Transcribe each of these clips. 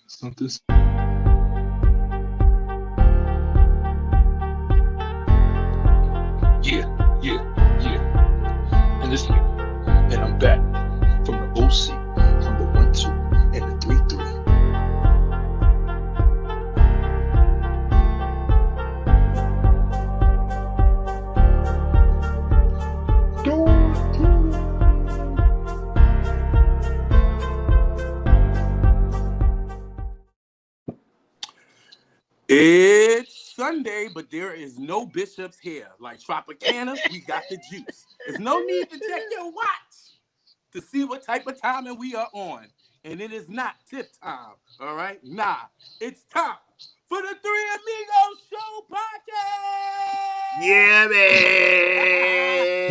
Something. Yeah. And it's me. And I'm back from the OC, from the 1-2 and the 3-3. It's Sunday, but there is no bishops here. Like Tropicana, we got the juice. There's no need to check your watch to see what type of timing we are on. And it is not Tiff time, all right? Nah, it's time for the Three Amigos Show Podcast! Yeah, man!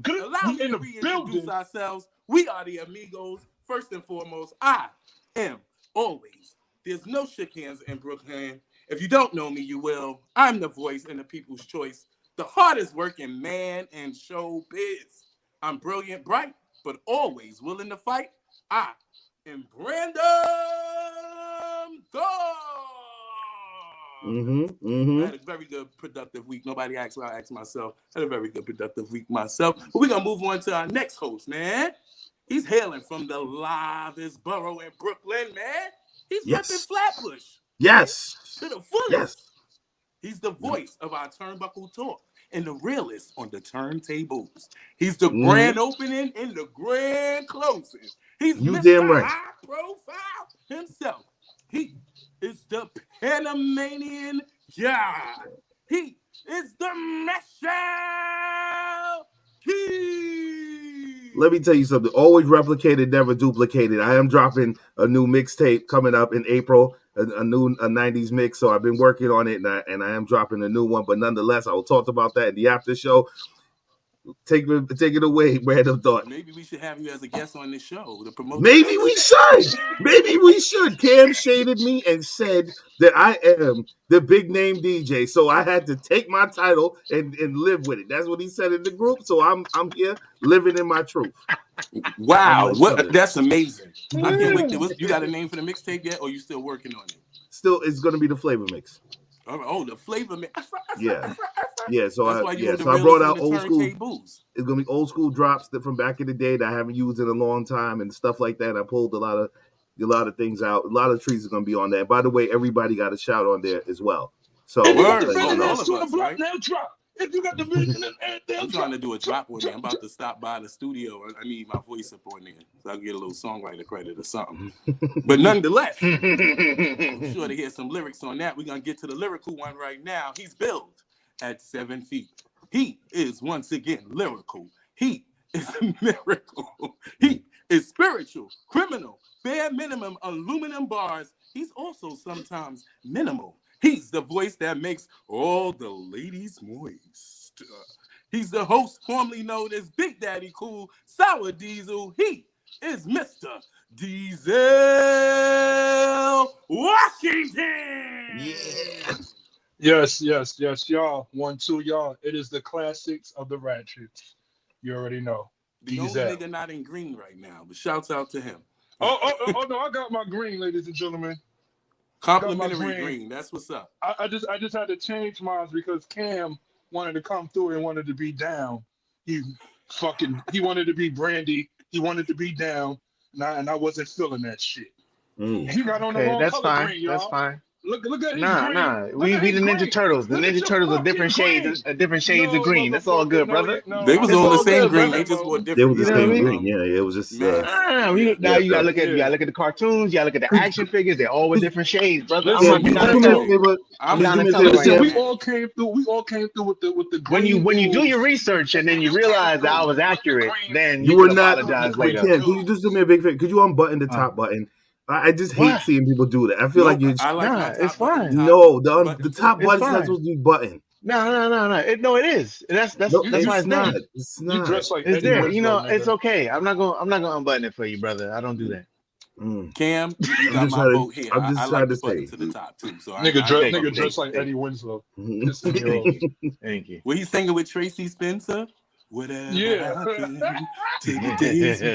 Allow me to reintroduce ourselves. We are the Amigos. First and foremost, I am always. There's no shook hands in Brooklyn. If you don't know me, you will. I'm the voice and the people's choice, the hardest working man in showbiz. I'm brilliant, bright, but always willing to fight. I am Brandon Thor. I had a very good, productive week. Nobody asked, well, I asked myself. I had a very good, productive week myself. But we're going to move on to our next host, man. He's hailing from the livest borough in Brooklyn, man. He's repping Flatbush. Yes. To the fullest. Yes. He's the voice of our Turnbuckle Talk and the realest on the turntables. He's the grand opening and the grand closing. He's Mr. High Profile himself. He is the Panamanian God. He is the Mashout. Let me tell you something. Always replicated, never duplicated. I am dropping a new mixtape coming up in April, a new 90s mix. So I've been working on it, and I am dropping a new one. But nonetheless, I will talk about that in the after show. Take it away, Random Thought. Maybe we should have you as a guest on this show to promote. Maybe we should. Cam shaded me and said that I am the big name DJ, so I had to take my title and live with it. That's what he said in the group. So I'm here living in my truth. Wow, that's amazing. I can't wait. You got a name for the mixtape yet, or you still working on it? Still, it's going to be the flavor mix. Oh, the flavor mix. Yeah. So I brought out old school. It's gonna be old school drops from back in the day that I haven't used in a long time and stuff like that. I pulled a lot of things out. A lot of trees are gonna be on there. By the way, everybody got a shout on there as well. So if you got the vision and I'm trying to do a drop with me. I'm about to stop by the studio. I need my voice up on there so I can get a little songwriter credit or something. But nonetheless, I'm sure to hear some lyrics on that. We're going to get to the lyrical one right now. He's billed at 7 feet. He is once again lyrical. He is a miracle. He is spiritual, criminal, bare minimum, aluminum bars. He's also sometimes minimal. He's the voice that makes all the ladies moist. He's the host formerly known as Big Daddy Cool, Sour Diezel. He is Mr. Diezel Washington. Yes, y'all. 1-2, y'all. It is the classics of the ratchets. You already know. The only nigga not in green right now, but shouts out to him. Oh no, I got my green, ladies and gentlemen. Complimentary green. That's what's up. I just had to change mine because Cam wanted to come through and wanted to be down. He wanted to be Brandy. He wanted to be down, and I wasn't feeling that shit. He got on the wrong color green, y'all. That's fine. Look at his Nah. We the Ninja Turtles. The Ninja Turtles are different shades of green. That's all good, brother. They was on the same green. They just wore different. They were the same green. Yeah, it was just. Now you gotta look at the cartoons. You gotta look at the action figures. They're all with different shades, brother. We all came through with the green. When you do your research and then you realize that I was accurate, then you were not. Apologize later. Could you just do me a big favor? Could you unbutton the top button? I just hate seeing people do that. I feel like it's fine. No, the top button's not supposed to be button. No. No, it is. That's why it's not. It's not. You dress like it's there. Winslow, It's okay. I'm not gonna unbutton it for you, brother. I don't do that. Cam, you got my vote here. I'm just trying to say to the top too. So nigga dress like Eddie Winslow. Thank you. Were he singing with Tracy Spencer? Whatever happened to the days we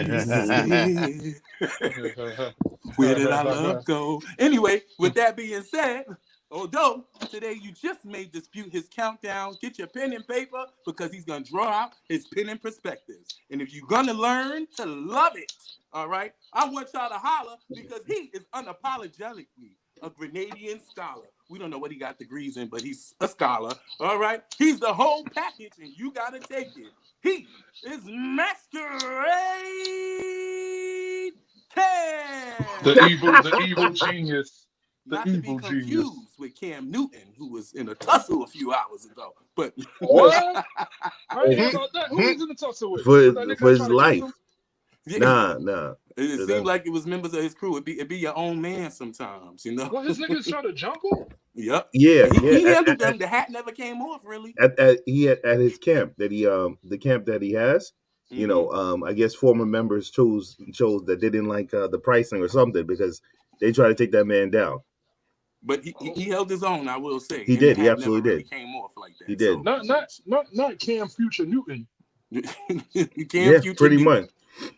Where did our love go? Anyway, with that being said, although today you just may dispute his countdown, get your pen and paper because he's going to draw out his pen and perspectives. And if you're going to learn to love it, all right, I want y'all to holler because he is unapologetically a Grenadian scholar. We don't know what he got degrees in, but he's a scholar, all right? He's the whole package, and you got to take it. He is Masquerade Cam. The evil genius. Not to be confused with Cam Newton, who was in a tussle a few hours ago. But what? I ain't know about that. Who was in the tussle with? For his life. Yeah. Nah. It seemed like it was members of his crew. It'd be your own man sometimes, you know. Well, his niggas try to jump him? Yep. Yeah. He handled them. The hat never came off, really. At his camp that he the camp that he has, you know, I guess former members chose that they didn't like the pricing or something because they tried to take that man down. But he held his own, I will say. He did. He absolutely did. He came off like that. He did. So. Not Cam Future Newton. Future pretty Newton. much.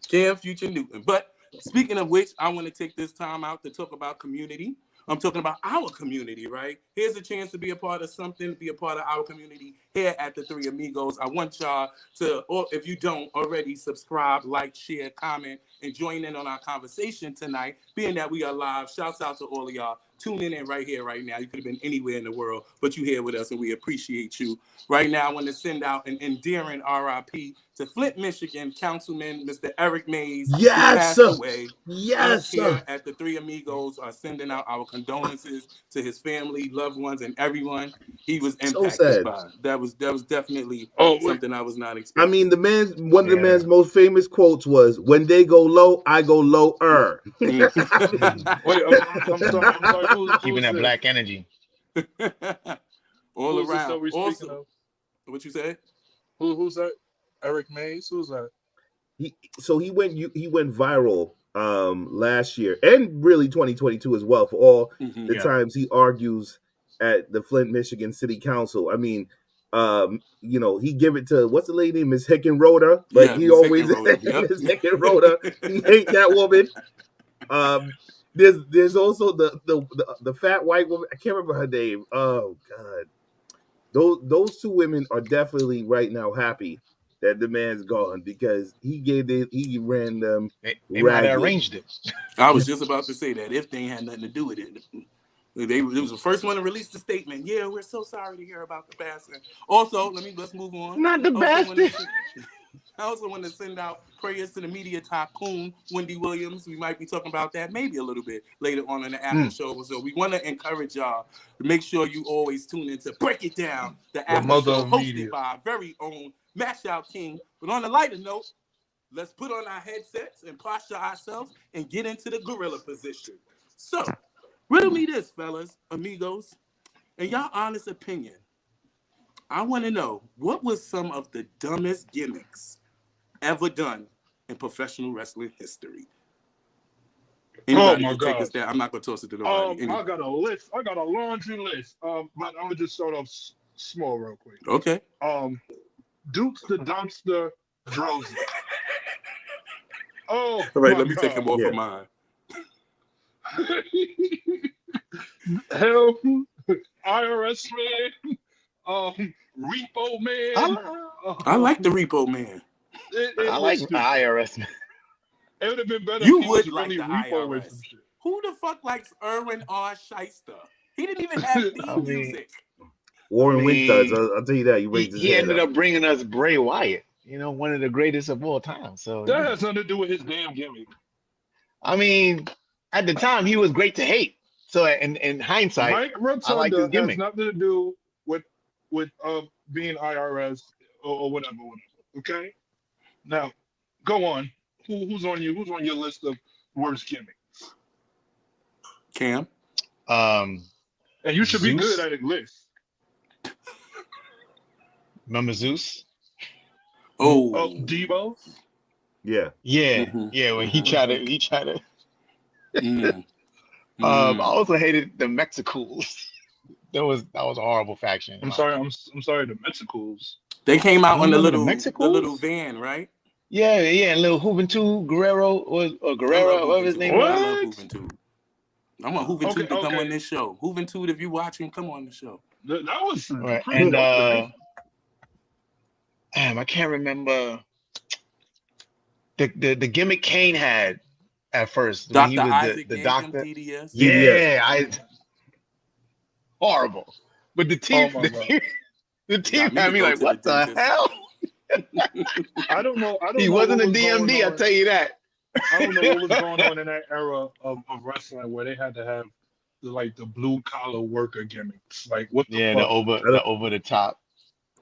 Cam Future Newton. But speaking of which, I want to take this time out to talk about community. I'm talking about our community, right? Here's a chance to be a part of something, to be a part of our community here at the Three Amigos. I want y'all to, or if you don't already, subscribe, like, share, comment, and join in on our conversation tonight. Being that we are live, shouts out to all of y'all tuning in right here, right now. You could have been anywhere in the world, but you're here with us, and we appreciate you. Right now, I want to send out an endearing R.A.P. to Flint, Michigan, Councilman Mr. Eric Mays. Yes, who passed away. Yes, here at the Three Amigos are sending out our condolences to his family, loved ones, and everyone he was impacted by. That was definitely something I was not expecting. I mean, one of the man's most famous quotes was, "When they go low, I go lower." Wait, I'm sorry. Keeping that black energy. All around. Also, what you say? Who's that? Eric Mays? Who's that? He went viral last year and really 2022 as well for all the times he argues at the Flint, Michigan City Council. I mean, you know, he give it to what's the lady name? Miss Hickenroder, but he always Miss Hickenroder. He hate that woman. There's also the fat white woman. I can't remember her name. Oh God, those two women are definitely right now happy that the man's gone because he ran them. They might have arranged it. I was just about to say that if they had nothing to do with it. It was the first one to release the statement. Yeah, we're so sorry to hear about the passing. Also, let's move on. Not the bastard. I also want to send out prayers to the media tycoon, Wendy Williams. We might be talking about that maybe a little bit later on in the after show. So we want to encourage y'all to make sure you always tune in to Break It Down, the after show hosted by our very own Mashout King. But on a lighter note, let's put on our headsets and posture ourselves and get into the gorilla position. So, riddle me this, fellas, amigos, in y'all honest opinion. I want to know, what was some of the dumbest gimmicks ever done in professional wrestling history? Anybody can take us there. I'm not going to toss it to nobody. I got a list. I got a laundry list. But I'm going to just start off small real quick. Okay. Dukes the Dumpster Drozy. All right, let me take him off of mine. Hell, IRS man. Repo man. I like the Repo man. I like the IRS man. It would have been better you if he would was like really the repo IRS. with some shit. Who the fuck likes Erwin R. Shyster? He didn't even have theme music. Warren Wint does. I'll tell you that. He ended up bringing us Bray Wyatt, you know, one of the greatest of all time. So that has nothing to do with his damn gimmick. I mean, at the time, he was great to hate. So in hindsight, Mike Rotunda I like his gimmick. has nothing to do with being IRS or whatever. Okay. Now, go on. Who's on your list of worst gimmicks? Cam. And you should be good at a list. Remember Zeus? Oh, Debo? Yeah. When he tried to. I also hated the Mexicools. That was a horrible faction. I'm sorry, the Mexicools. They came out on the little van, right? Yeah, and little Juventud Guerrero or Guerrero, whatever his name I was. love Juventud. I want Juventud to come on this show. Juventud, if you're watching, come on the show. That was Right. pretty And dope. I can't remember the gimmick Kane had at first. When he Dr. was Isaac the gave doctor. him DDS. Yeah, horrible. But the team, Oh my God. the team Got me had to me go like, to the what the dentist. hell? I don't know. He know wasn't a what was going DMD, I'll on. tell you that. I don't know what was going on in that era of wrestling where they had to have the blue collar worker gimmicks. Like what the Yeah, fuck? the over the top.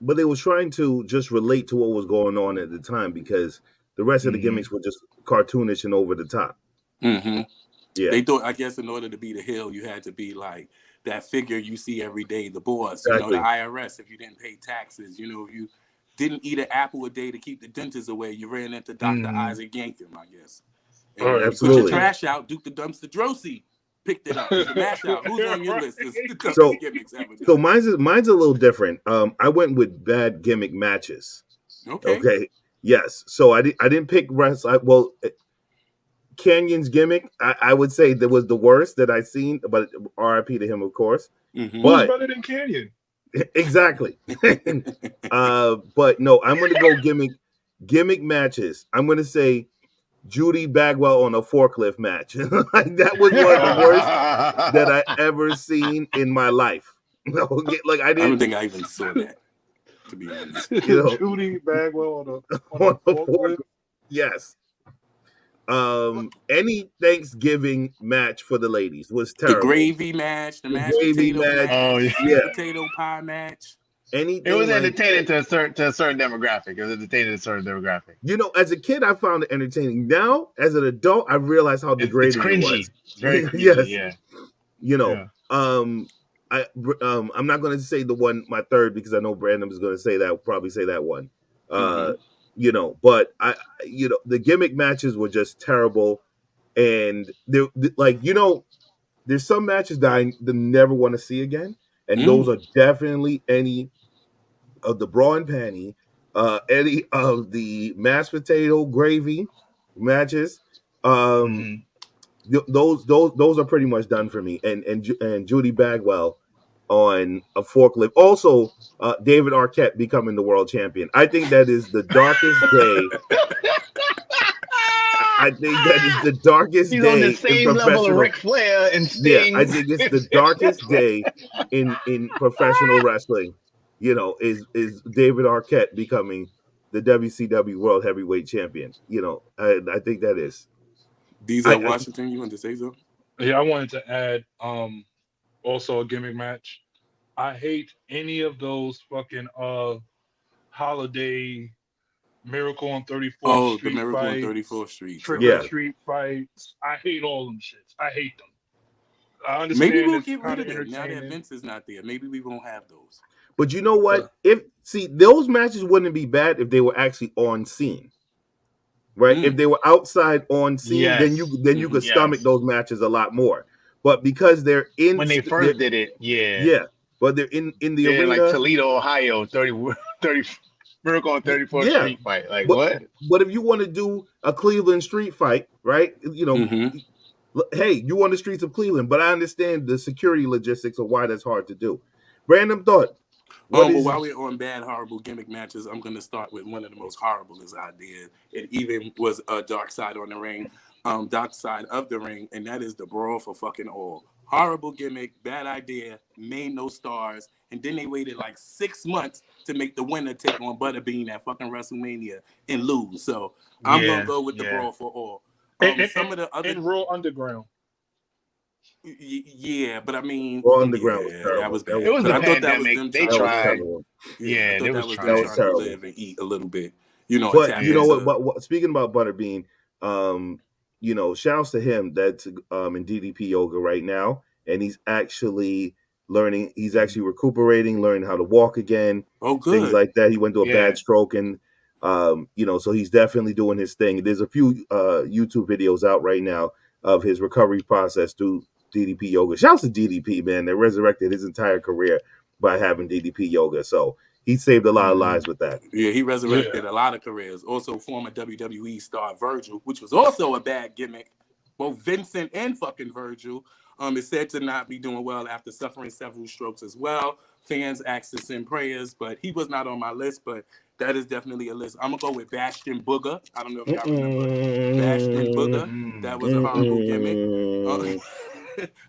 But they was trying to just relate to what was going on at the time because the rest of the gimmicks were just cartoonish and over the top. Mm-hmm. Yeah. They thought, I guess, in order to be the heel, you had to be like that figure you see every day, the boss, Exactly. the IRS. If you didn't pay taxes, if you didn't eat an apple a day to keep the dentist away, you ran into Dr. Isaac Yankum, I guess. And when you put your trash out, Duke the Dumpster Drosy picked it up. It was a Mashout. Who's on your list? It's the toughest gimmicks ever done. So mine's a little different. I went with bad gimmick matches. Okay. Yes. So I didn't pick Canyon's gimmick, I would say that was the worst that I've seen, but R.I.P. to him, of course. Mm-hmm. Who's better than Canyon? Exactly. But no, I'm going to go gimmick matches. I'm going to say Judy Bagwell on a forklift match. Like that was one of the worst that I ever seen in my life. Like I don't think I even saw that, to be honest. Judy Bagwell on a forklift. Yes. Any Thanksgiving match for the ladies was terrible. The gravy match, the mashed potato match, potato pie match. Anything it was entertaining to a certain demographic. It was entertaining to a certain demographic. As a kid, I found it entertaining. Now, as an adult, I realized how degrading it was. It's very cringy, yes. I'm not going to say my third because I know Brandon is going to say that. Probably say that one. But the gimmick matches were just terrible, and there's some matches that I never want to see again, and those are definitely any of the bra and panty, any of the mashed potato gravy matches. Those are pretty much done for me. And Judy Bagwell on a forklift. Also, David Arquette becoming the world champion. I think that is the darkest day. I think that is the darkest He's day. On the same level of Ric Flair and Sting. Yeah, I think it's the darkest day in professional wrestling. Is David Arquette becoming the WCW World Heavyweight Champion? I think that is. Diezel Washington, you want to say something? Yeah, I wanted to add also a gimmick match. I hate any of those fucking holiday Miracle on 34th Street. Oh, the Miracle on 34th Street. Street fights. I hate all them shits. I hate them. I understand. Maybe we'll get rid of them now that Vince is not there. Maybe we won't have those. But you know what? Those matches wouldn't be bad if they were actually on scene. Right? If they were outside on scene, then you could stomach those matches a lot more. But because they're in when they first did it, but they're in the arena, like Toledo, Ohio, 30 Miracle on 34th Street fight. Like what? But if you want to do a Cleveland street fight, right? Hey, you on the streets of Cleveland, but I understand the security logistics of why that's hard to do. Random thought. But while we're on bad, horrible gimmick matches, I'm going to start with one of the most horriblest I did. It even was a dark side on the ring, dark side of the ring, and that is the brawl for fucking all. Horrible gimmick, bad idea, made no stars, and then they waited like 6 months to make the winner take on Butterbean at fucking WrestleMania and lose. So I'm going to go with the brawl for all. Some of the other in Raw Underground. Yeah, but I mean, Raw Underground was that was bad. It was but a I thought that was pandemic. them They tried. Yeah, they was trying to terrible. live and eat a little bit. But you know what? Speaking about Butterbean, shouts to him that's in DDP yoga right now, and he's actually learning. He's actually recuperating, learning how to walk again. Oh, good. Things like that. He went through a bad stroke, and so he's definitely doing his thing. There's a few YouTube videos out right now of his recovery process through DDP yoga. Shouts to DDP, man. They resurrected his entire career by having DDP yoga. So he saved a lot of lives with that. Yeah, he resurrected a lot of careers. Also, former WWE star Virgil, which was also a bad gimmick. Both Vincent and fucking Virgil is said to not be doing well after suffering several strokes as well. Fans asked to send prayers, but he was not on my list, but that is definitely a list. I'm going to go with Bastion Booger. I don't know if y'all remember Bastion Booger. That was a horrible gimmick.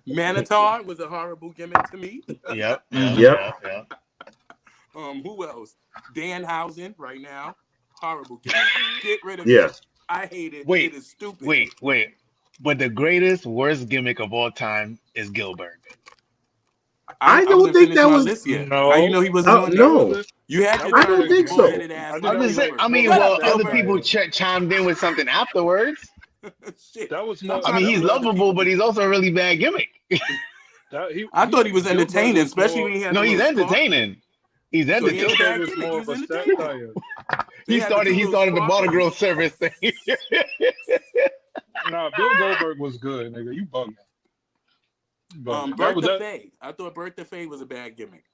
Manitar was a horrible gimmick to me. Yep. Who else? Danhausen right now. Horrible gimmick. Get rid of it. I hate it. It is stupid. Wait. But the greatest, worst gimmick of all time is Gilbert. I don't think that was. No. How you know he wasn't on no. You had your I don't think so. I'm just saying, I mean, well, other people chimed in with something afterwards. Shit. That was more. I mean, he's lovable, but he's also a really bad gimmick. I thought he was entertaining, especially when he had. No, he's entertaining. He's entertaining. He started the bottle girl service thing. Nah, Bill Goldberg was good, nigga. You bugging. Bertha Faye. I thought Bertha Faye was a bad gimmick.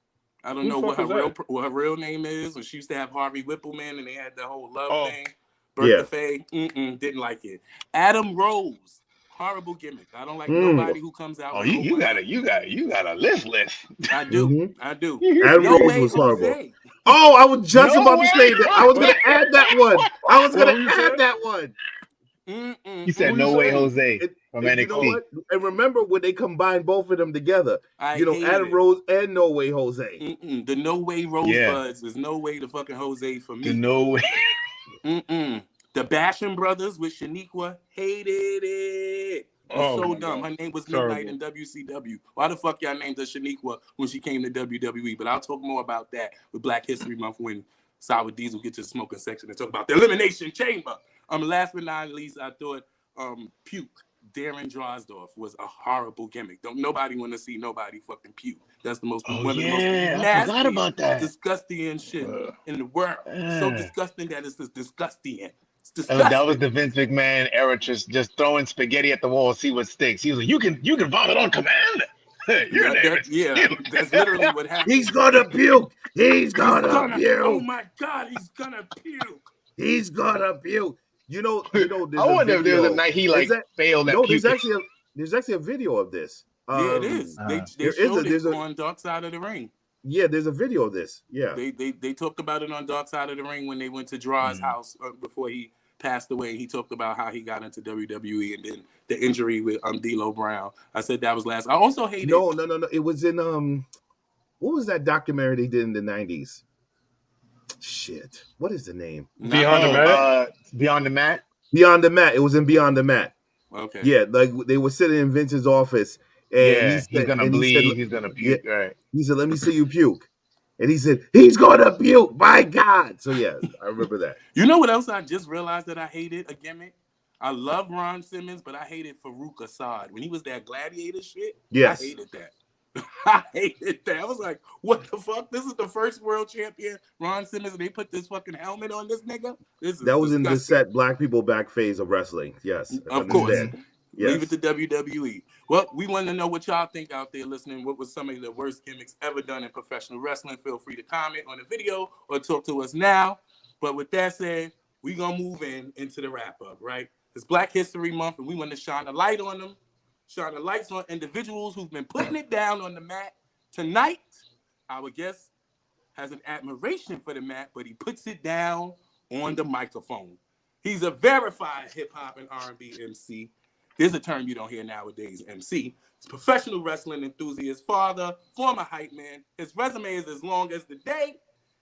I don't know what her real name is. Or she used to have Harvey Whippleman, and they had the whole love thing. Bertha Faye, didn't like it. Adam Rose, horrible gimmick. I don't like nobody who comes out. Oh, you got a list. I do. I do. Adam Rose was horrible. Oh, I was just about to say that. I was gonna add that one. He said, "No way, Jose." From NXT. You know what? And remember when they combined both of them together? Adam Rose and No Way Jose. The No Way Rosebuds is No Way the fucking Jose for me. The No Way. The Basham Brothers with Shaniqua, hated it. So dumb. Her name was Midnight in WCW. Why the fuck y'all named her Shaniqua when she came to WWE? But I'll talk more about that with Black History Month when Sour Diezel get to the smoking section and talk about the Elimination Chamber. Last but not least, I thought Puke. Darren Drosdorf was a horrible gimmick. Don't nobody want to see nobody fucking puke. That's the most one of the most nasty, forgot about that. Disgusting shit in the world. So disgusting that it's just disgusting. It's disgusting. That was the Vince McMahon era, just throwing spaghetti at the wall, see what sticks. He was like, "You can vomit on command." That's literally what happened. He's gonna puke. He's gonna puke. Oh my God, he's gonna puke. He's gonna puke. You know. I wonder if there was a night he failed at puking. There's actually a video of this. It is. They showed it on Dark Side of the Ring. Yeah, there's a video of this. Yeah, they talked about it on Dark Side of the Ring when they went to Draw's house before he passed away. He talked about how he got into WWE and then the injury with D'Lo Brown. I said that was last. I also hated. No. It was in what was that documentary they did in the 90s? Shit, what is the name? Beyond the Mat. Beyond the Mat. Beyond the Mat. It was in Beyond the Mat. Okay. Yeah, like they were sitting in Vince's office, and he's gonna bleed. He's gonna puke. Right. He said, "Let me see you puke," and he said, "He's gonna puke." My God. So yeah, I remember that. You know what else I just realized that I hated a gimmick? I love Ron Simmons, but I hated Farouk Assad when he was that gladiator shit. Yes. I hated that. I hated that. I was like, what the fuck? This is the first world champion, Ron Simmons, and they put this fucking helmet on this nigga? That was in the set Black People Back phase of wrestling. Yes. Of course. Yes. Leave it to WWE. Well, we want to know what y'all think out there listening. What was some of the worst gimmicks ever done in professional wrestling? Feel free to comment on the video or talk to us now. But with that said, we're going to move into the wrap-up, right? It's Black History Month, and we want to shine a light on them. Shine the lights on individuals who've been putting it down on the mat. Tonight, our guest has an admiration for the mat, but he puts it down on the microphone. He's a verified hip-hop and R&B MC. There's a term you don't hear nowadays, MC. He's a professional wrestling enthusiast, father, former hype man. His resume is as long as the day,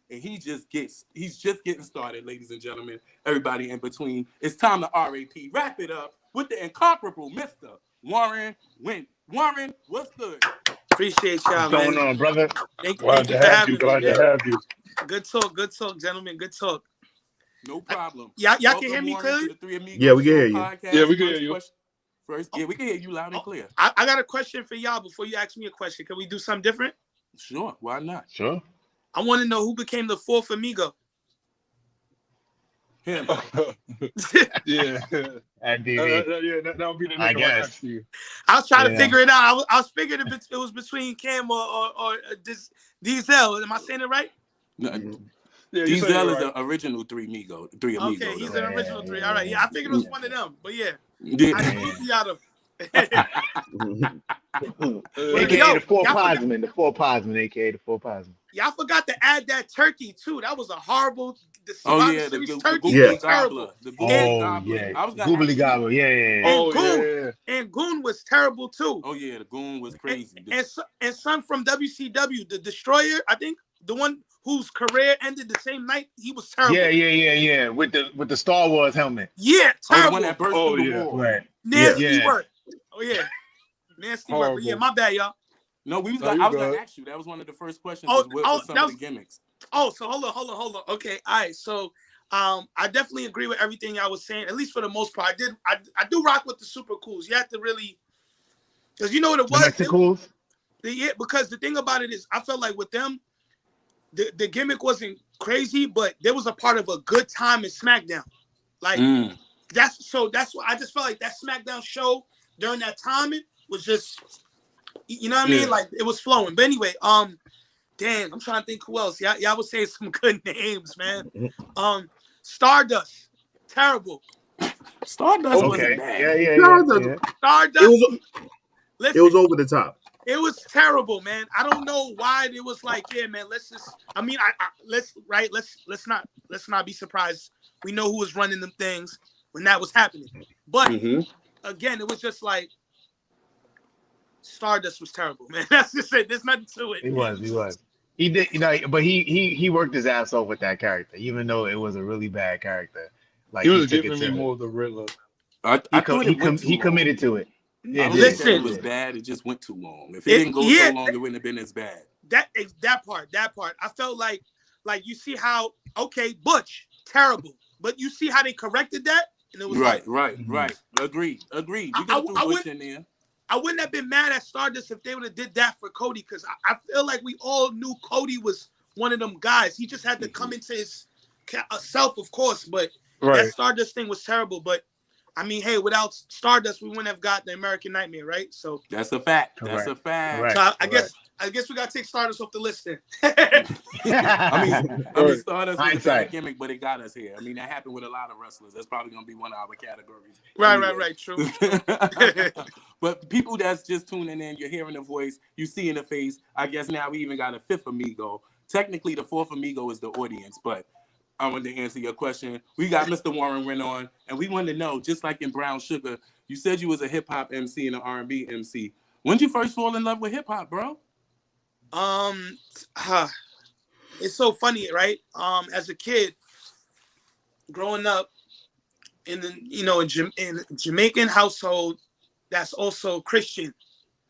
and he's just getting started, ladies and gentlemen. Everybody in between. It's time to R.A.P. Wrap it up with the incomparable Mr. Warren Wint. Warren, what's good? Appreciate y'all, What's going on, brother? Thank Glad you to for have having you. Glad me. to have you. Good talk, gentlemen. Good talk. No problem. Y'all Welcome, can hear me Warren, clearly? to the Three Amigos Yeah, we can Show hear you. Podcast. Yeah, we can hear you. We can hear you loud and clear. I got a question for y'all before you ask me a question. Can we do something different? Sure, why not? Sure. I want to know who became the fourth amigo. Him. Yeah. At DV. Yeah, that would be the nigga I guess. right next to you. I was trying to figure it out. I was figuring it was between Cam or Diezel. Am I saying it right? No, Yeah, you said it Diezel is right. the original Three Amigo. Okay, he's an original three. All right, yeah, I figured it was one of them, but yeah, Yeah. I completely out of. AKA Yo, the four y'all forgot- Posman, AKA the four Posman. Y'all forgot to add that turkey too. That was a horrible. The Oh Survivor yeah, Series the turkey Yeah. was terrible. gobbler. The googly Oh gobbler. yeah, I was gonna googly ask you. gobble. Yeah. Oh Goon. yeah. And Goon was terrible too. Oh yeah, the goon was crazy. And some from WCW, the Destroyer, I think the one whose career ended the same night, he was terrible. Yeah. With the Star Wars helmet. Yeah, Oh, the terrible. one that burst Oh, through the yeah. wall. Right. Nasty Yeah. work. Oh yeah, nasty work. But yeah, my bad, y'all. No, we was. No, Gonna, you I was gonna good. ask you. That was one of the first questions. Oh, was what was some that of was- the gimmicks? Oh, so hold on. Okay, all right. So, I definitely agree with everything I was saying. At least for the most part, I do rock with the super cools. You have to really, because you know what it was. Mexicools. Yeah, because the thing about it is, I felt like with them, the gimmick wasn't crazy, but there was a part of a good time in SmackDown. Like that's what I just felt like that SmackDown show during that timing was just, you know what I mean? Like it was flowing. But anyway, damn, I'm trying to think who else. Y'all was saying some good names, man. Stardust, terrible. Stardust Okay. wasn't bad. Yeah. Stardust. It was over the top. It was terrible, man. I don't know why it was like, yeah, man. Let's just. I mean, let's not be surprised. We know who was running them things when that was happening. But again, it was just like Stardust was terrible, man. That's just it. There's nothing to it. He was. He did, but he worked his ass off with that character, even though it was a really bad character. Like He was took giving it me to more of the Riddler. I thought he committed to it. I don't Listen. think it was bad. It just went too long. If it didn't go so long, it wouldn't have been as bad. That part. I felt like you see how Butch terrible, but you see how they corrected that, and it was right. Agreed. We got through Butch in there. I wouldn't have been mad at Stardust if they would have did that for Cody, because I feel like we all knew Cody was one of them guys. He just had to come into his self, of course, but that Stardust thing was terrible. But I mean, hey, without Stardust, we wouldn't have got the American Nightmare, right? So that's a fact. Correct. That's a fact. Correct. So I guess we gotta take Stardust off the list then. I mean, Stardust was a bad gimmick, but it got us here. I mean, that happened with a lot of wrestlers. That's probably gonna be one of our categories. Right. True. But people that's just tuning in, you're hearing the voice, you see in the face. I guess now we even got a fifth amigo. Technically, the fourth amigo is the audience, but I wanted to answer your question. We got Mr. Warren Wint on, and we wanted to know, just like in Brown Sugar, you said you was a hip hop MC and an R&B MC. When did you first fall in love with hip hop, bro? It's so funny, right? As a kid, growing up in a Jamaican household that's also Christian.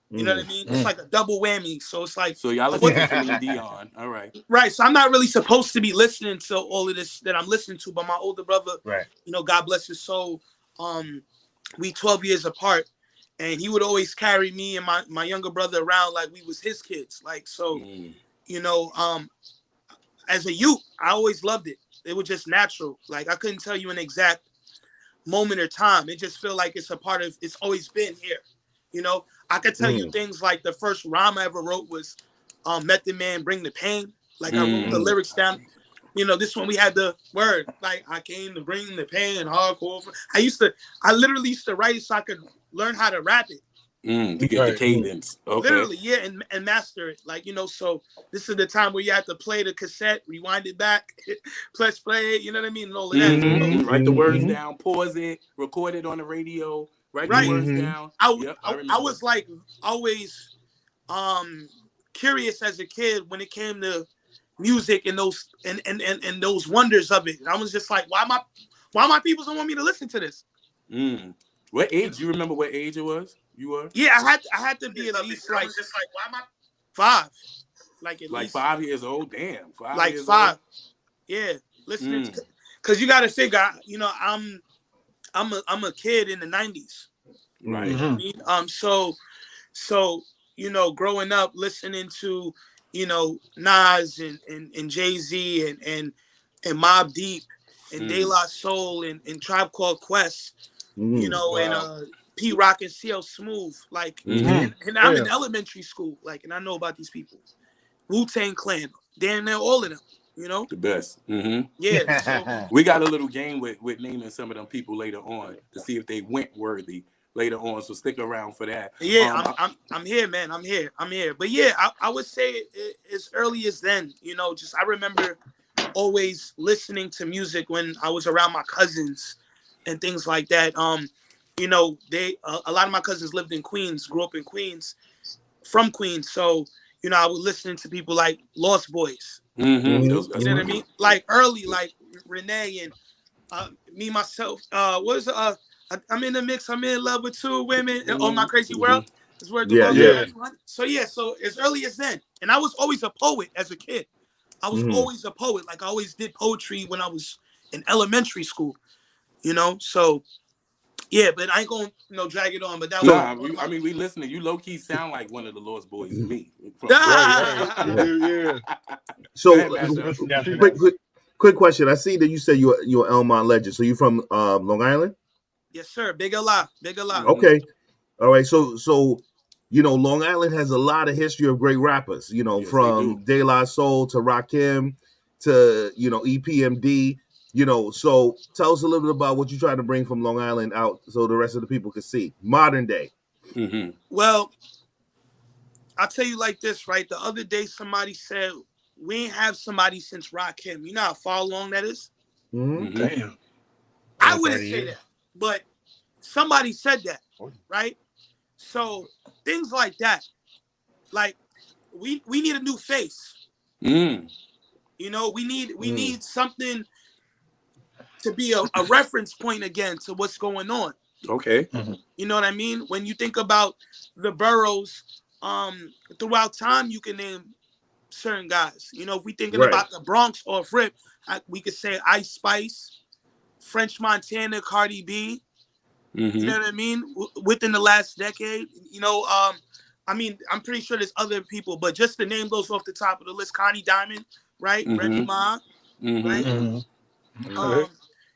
You know what I mean? It's like a double whammy. So it's like, so y'all listen to Celine Dion. All right. Right. So I'm not really supposed to be listening to all of this that I'm listening to, but my older brother, God bless his soul, we 12 years apart, and he would always carry me and my younger brother around like we was his kids. Like, so, as a youth, I always loved it. It was just natural. Like, I couldn't tell you an exact moment or time. It just felt like it's a part of, it's always been here. I could tell you things like the first rhyme I ever wrote was Method Man, Bring the Pain. Like, I wrote the lyrics down. This one we had the word, like, I came to bring the pain, hardcore. I literally used to write it so I could learn how to rap it. To get the cadence. Okay. Literally, yeah, and master it. Like, so this is the time where you have to play the cassette, rewind it back, press play, you know what I mean? And all of that. Write the words down, pause it, record it on the radio, write the words down. I was like always curious as a kid when it came to music and those and those wonders of it. And I was just like, why my people don't want me to listen to this? What age? Do you remember what age it was? You were? Yeah, I had to be at least like, just like, why am I 5? Like at least 5 years old. Damn, 5 like years 5. Old. Yeah, listening to, because you got to figure, I'm a kid in the 90s. Right. You know what I mean? So growing up listening to Nas and Jay-Z and Mobb Deep and De La Soul and Tribe Called Quest, and P Rock and CL Smooth, like, and I'm in elementary school, like, and I know about these people, Wu-Tang Clan, damn near all of them, You know, The best. Mm-hmm. yeah. So, We got a little game with naming some of them people later on to see if they went worthy later on. So stick around for that. yeah, I'm here, man. I'm here. But yeah, I would say as early as then. You know, just I remember always listening to music when I was around my cousins and things like that. You know, a lot of my cousins lived in Queens, grew up in Queens, from Queens. So, you know, I was listening to people like Lost Boys. Mm-hmm. You know what I mean? Like early, like Renee and me, myself. I'm in the mix. I'm in love with two women. Oh, my crazy world. Is where So yeah, so as early as then. And I was always a poet as a kid. I was always a poet. Like I always did poetry when I was in elementary school. You know, so yeah, but I ain't gonna drag it on. But that was we listening. You low key sound like one of the Lost Boys to me. Yeah. So quick question. I see that you said you're Elmont legend. So you from Long Island? Yes, sir. Big a big a lot. Okay. All right. So you know, Long Island has a lot of history of great rappers, you know, from De La Soul to Rakim to, you know, EPMD, you know. So tell us a little bit about what you're trying to bring from Long Island out so the rest of the people can see. Modern day. Mm-hmm. Well, I'll tell you like this, right? The other day somebody said, we ain't have somebody since Rakim. You know how far along that is? Mm-hmm. Damn. I wouldn't say that, but somebody said that, right? So things like that, like we need a new face. You know, we need something to be a reference point again to what's going on. Okay. You know what I mean? When you think about the boroughs, throughout time, you can name certain guys. You know, if we thinking about the Bronx off rip, we could say Ice Spice, French Montana, Cardi B. You know what I mean? Within the last decade, you know, I mean, I'm pretty sure there's other people, but just to name those off the top of the list, Connie Diamond, right? Remy Ma, right?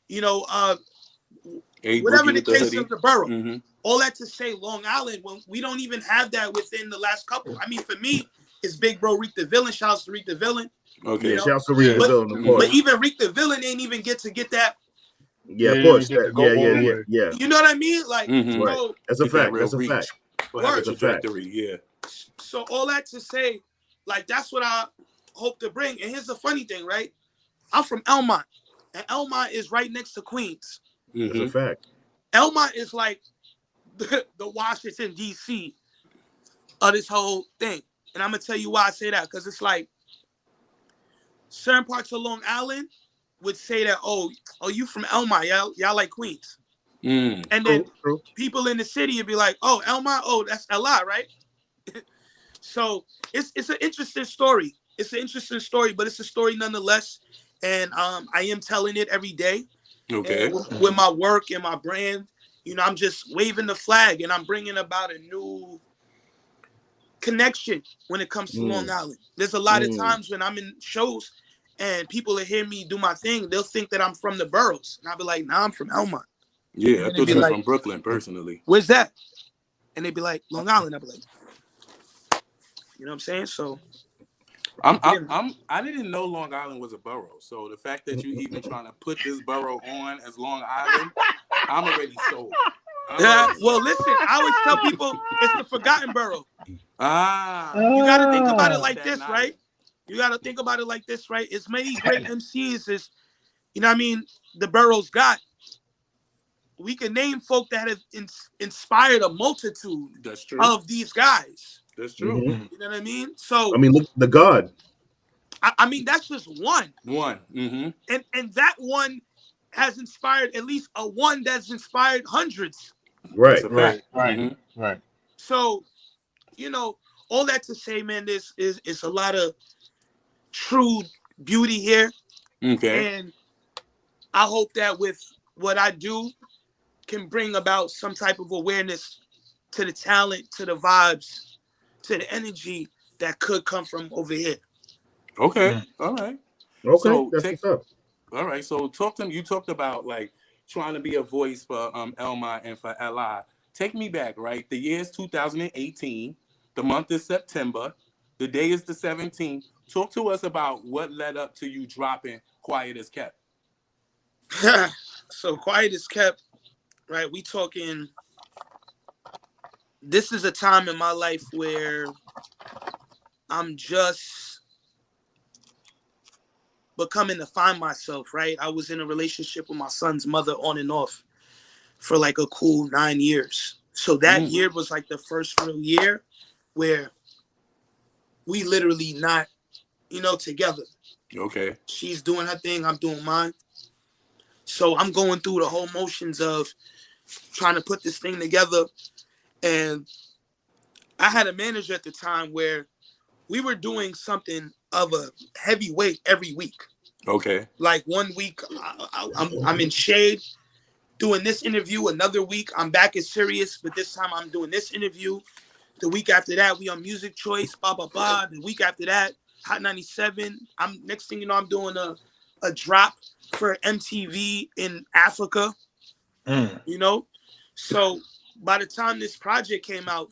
You know, whatever the case of the borough. All that to say, Long Island, when we don't even have that within the last couple. I mean, for me, it's Big Bro Reek the Villain. Shouts to Reek the Villain. Okay. Yeah, shouts to Reek the Villain, of course. But even Reek the Villain ain't even get that. Yeah, push. Yeah. You know what I mean? Like, so, that's a fact. That's a fact. That's a trajectory, yeah. So all that to say, like, that's what I hope to bring. And here's the funny thing, right? I'm from Elmont, and Elmont is right next to Queens. That's a fact. Elmont is like the Washington, D.C. of this whole thing. And I'm going to tell you why I say that. Because it's like certain parts of Long Island would say that, oh, you from Elmont, y'all like Queens. And then people in the city would be like, oh, Elmont, oh, that's LI, right? So it's an interesting story. It's an interesting story, but it's a story nonetheless. And I am telling it every day. Okay. With my work and my brand, you know, I'm just waving the flag and I'm bringing about a new connection when it comes to Long Island. There's a lot of times when I'm in shows and people will hear me do my thing, they'll think that I'm from the boroughs. And I'll be like, nah, I'm from Elmont. Yeah, I thought you were from Brooklyn, personally. Where's that? And they'd be like, Long Island. I'll be like, you know what I'm saying? So I didn't know Long Island was a borough. So the fact that you even trying to put this borough on as Long Island, I'm already sold. Well, listen, I always tell people it's the forgotten borough. You got to think about it like this, right? You got to think about it like this, right? As many great MCs as, you know what I mean, the boroughs got. We can name folk that have inspired a multitude of these guys. That's true. You know what I mean? So I mean, look, the God. I mean, that's just one. And that one has inspired at least a one that's inspired hundreds. Right. So, you know, all that to say, man, this is a lot of true beauty here. Okay. And I hope that with what I do can bring about some type of awareness to the talent, to the vibes, to the energy that could come from over here. Okay. All right. Okay. So that's what's up. All right. So talk to me. You talked about like trying to be a voice for Elmont and for LI. Take me back, right? The year is 2018. The month is September. The day is the 17th. Talk to us about what led up to you dropping Quiet As Kept. So Quiet As Kept, right? We talking. This is a time in my life where I'm just becoming to find myself, right? I was in a relationship with my son's mother on and off for like a cool 9 years. So that year was like the first real year where we literally not, together. Okay. She's doing her thing, I'm doing mine. So I'm going through the whole motions of trying to put this thing together. And I had a manager at the time where we were doing something of a heavy weight every week. Okay. Like 1 week, I'm in Shade doing this interview. Another week, I'm back at Sirius, but this time I'm doing this interview. The week after that, we on Music Choice, blah, blah, blah. The week after that, Hot 97. Next thing you know, I'm doing a drop for MTV in Africa. So by the time this project came out,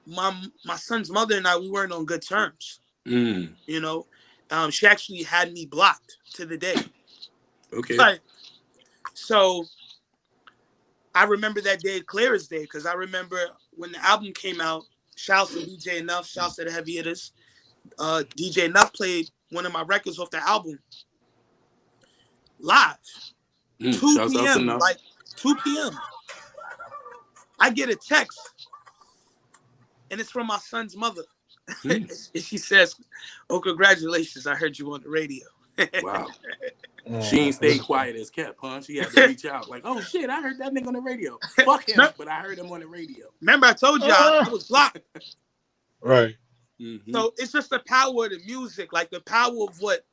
my son's mother and I, we weren't on good terms. She actually had me blocked to the day. Okay. But, so I remember that day clear as day, because I remember when the album came out, shouts to DJ Enough, shouts to the heavy hitters. DJ Enough played one of my records off the album live. 2 p.m. Like 2 p.m. I get a text, and it's from my son's mother. And she says, "Oh, congratulations, I heard you on the radio." Wow. She ain't stayed quiet as kept, huh? She had to reach out like, "Oh shit, I heard that nigga on the radio. Fuck him, but I heard him on the radio." Remember I told y'all I was blocked. Right. So it's just the power of the music, like the power of what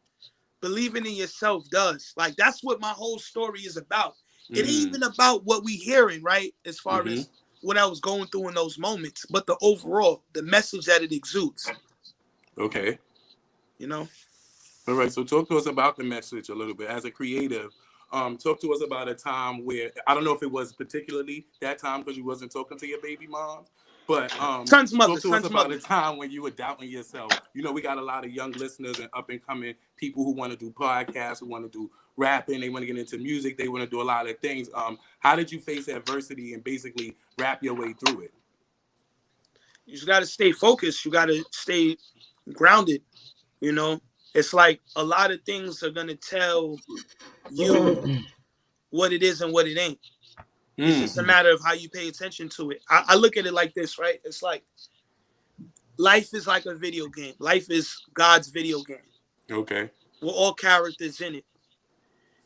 believing in yourself does. Like that's what my whole story is about. It ain't even about what we hearing, right? As far as what I was going through in those moments, but the overall, the message that it exudes. Okay. All right. So talk to us about the message a little bit as a creative. Talk to us about a time where, I don't know if it was particularly that time because you wasn't talking to your baby mom, but son's mother, talk to us about a time when you were doubting yourself. We got a lot of young listeners and up and coming people who want to do podcasts, who want to do rapping, they want to get into music, they want to do a lot of things. How did you face adversity and basically rap your way through it? You just got to stay focused. You got to stay grounded. It's like a lot of things are going to tell you what it is and what it ain't. It's just a matter of how you pay attention to it. I look at it like this, right? It's like life is like a video game. Life is God's video game. Okay. We're all characters in it.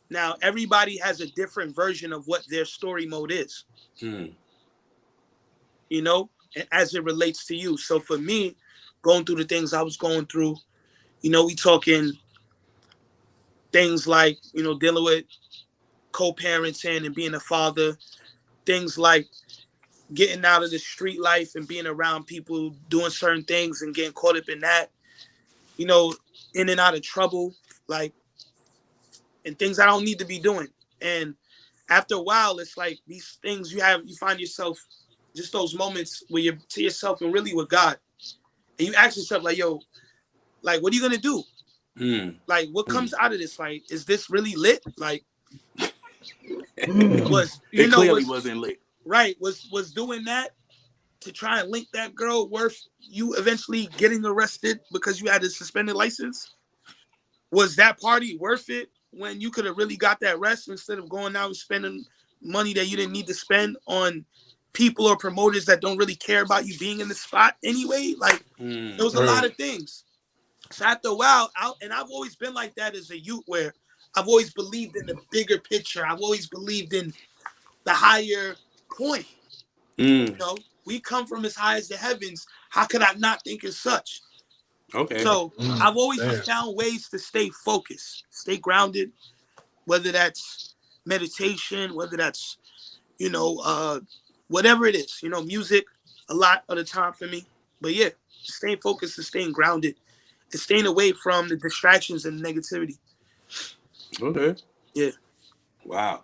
Now, everybody has a different version of what their story mode is. As it relates to you. So for me, going through the things I was going through, we talking things like, dealing with co-parenting and being a father, things like getting out of the street life and being around people doing certain things and getting caught up in that, in and out of trouble, like, and things I don't need to be doing. And after a while, it's like these things you find yourself, just those moments where you're to yourself and really with God. And you ask yourself, like, yo, like, what are you going to do? Like, what comes out of this? Like, is this really lit? Like, it clearly wasn't lit. Right. Was doing that to try and link that girl worth you eventually getting arrested because you had a suspended license? Was that party worth it when you could have really got that rest instead of going out and spending money that you didn't need to spend on people or promoters that don't really care about you being in the spot anyway? Like, there was a lot of things. So after a while, I've always been like that as a youth, where I've always believed in the bigger picture. I've always believed in the higher point. We come from as high as the heavens. How could I not think as such? Okay. So I've always found ways to stay focused, stay grounded, whether that's meditation, whether that's, whatever it is, music a lot of the time for me. But yeah, staying focused and staying grounded and staying away from the distractions and negativity. Okay. Yeah. Wow.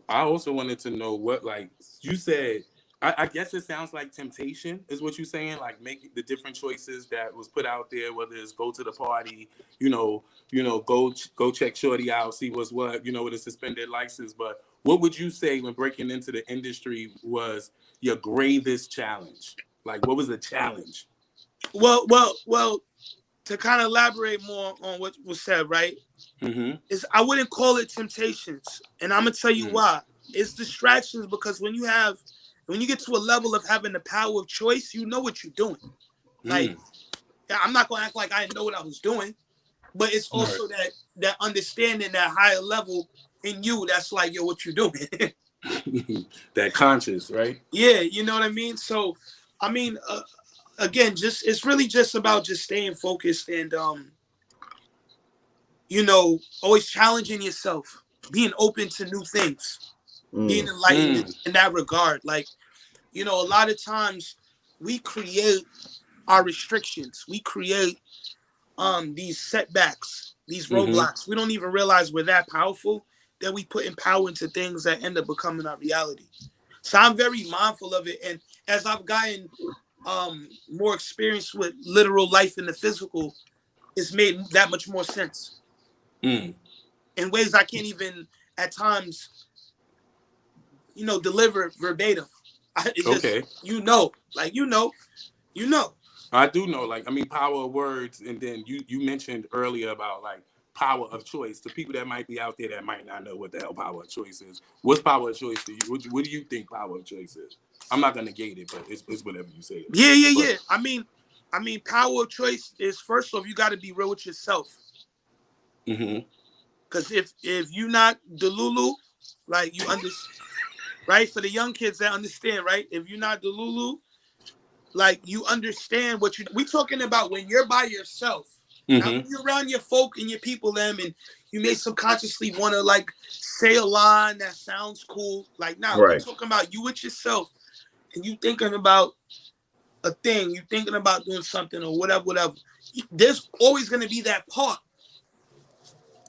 I also wanted to know what, like, you said I guess it sounds like temptation is what you're saying, like making the different choices that was put out there, whether it's go to the party, go check shorty out, see what's what, with a suspended license. But what would you say when breaking into the industry was your gravest challenge? Like, what was the challenge? Well, to kind of elaborate more on what was said, right? Mm-hmm. Is I wouldn't call it temptations, and I'm gonna tell you why. It's distractions, because when you get to a level of having the power of choice, you know what you're doing. Like, I'm not gonna act like I didn't know what I was doing, but it's also that understanding, that higher level in you that's like, yo, what you doing? That conscious, right? Yeah, you know what I mean? So, I mean, again, it's really just about just staying focused and, always challenging yourself, being open to new things, being enlightened in that regard. Like, a lot of times we create our restrictions. We create these setbacks, these roadblocks. We don't even realize we're that powerful. Then we put in power into things that end up becoming our reality. So I'm very mindful of it. And as I've gotten more experience with literal life in the physical, it's made that much more sense. In ways I can't even at times, deliver verbatim. It's okay. Just, you know. I do know. Like, I mean, power of words. And then you mentioned earlier about like power of choice. To people that might be out there that might not know what the hell power of choice is. What's power of choice to you? What do you think power of choice is? I'm not going to negate it, but it's whatever you say. Yeah. I mean, power of choice is, first off, you got to be real with yourself. Because if you not Delulu, like, you understand, right? For the young kids that understand, right? If you're not Delulu, like, you understand what we talking about when you're by yourself. Now, when you're around your folk and your people, them, and you may subconsciously want to, like, say a line that sounds cool. Like, now, we're talking about you with yourself, and you thinking about a thing, you thinking about doing something or whatever. There's always going to be that part.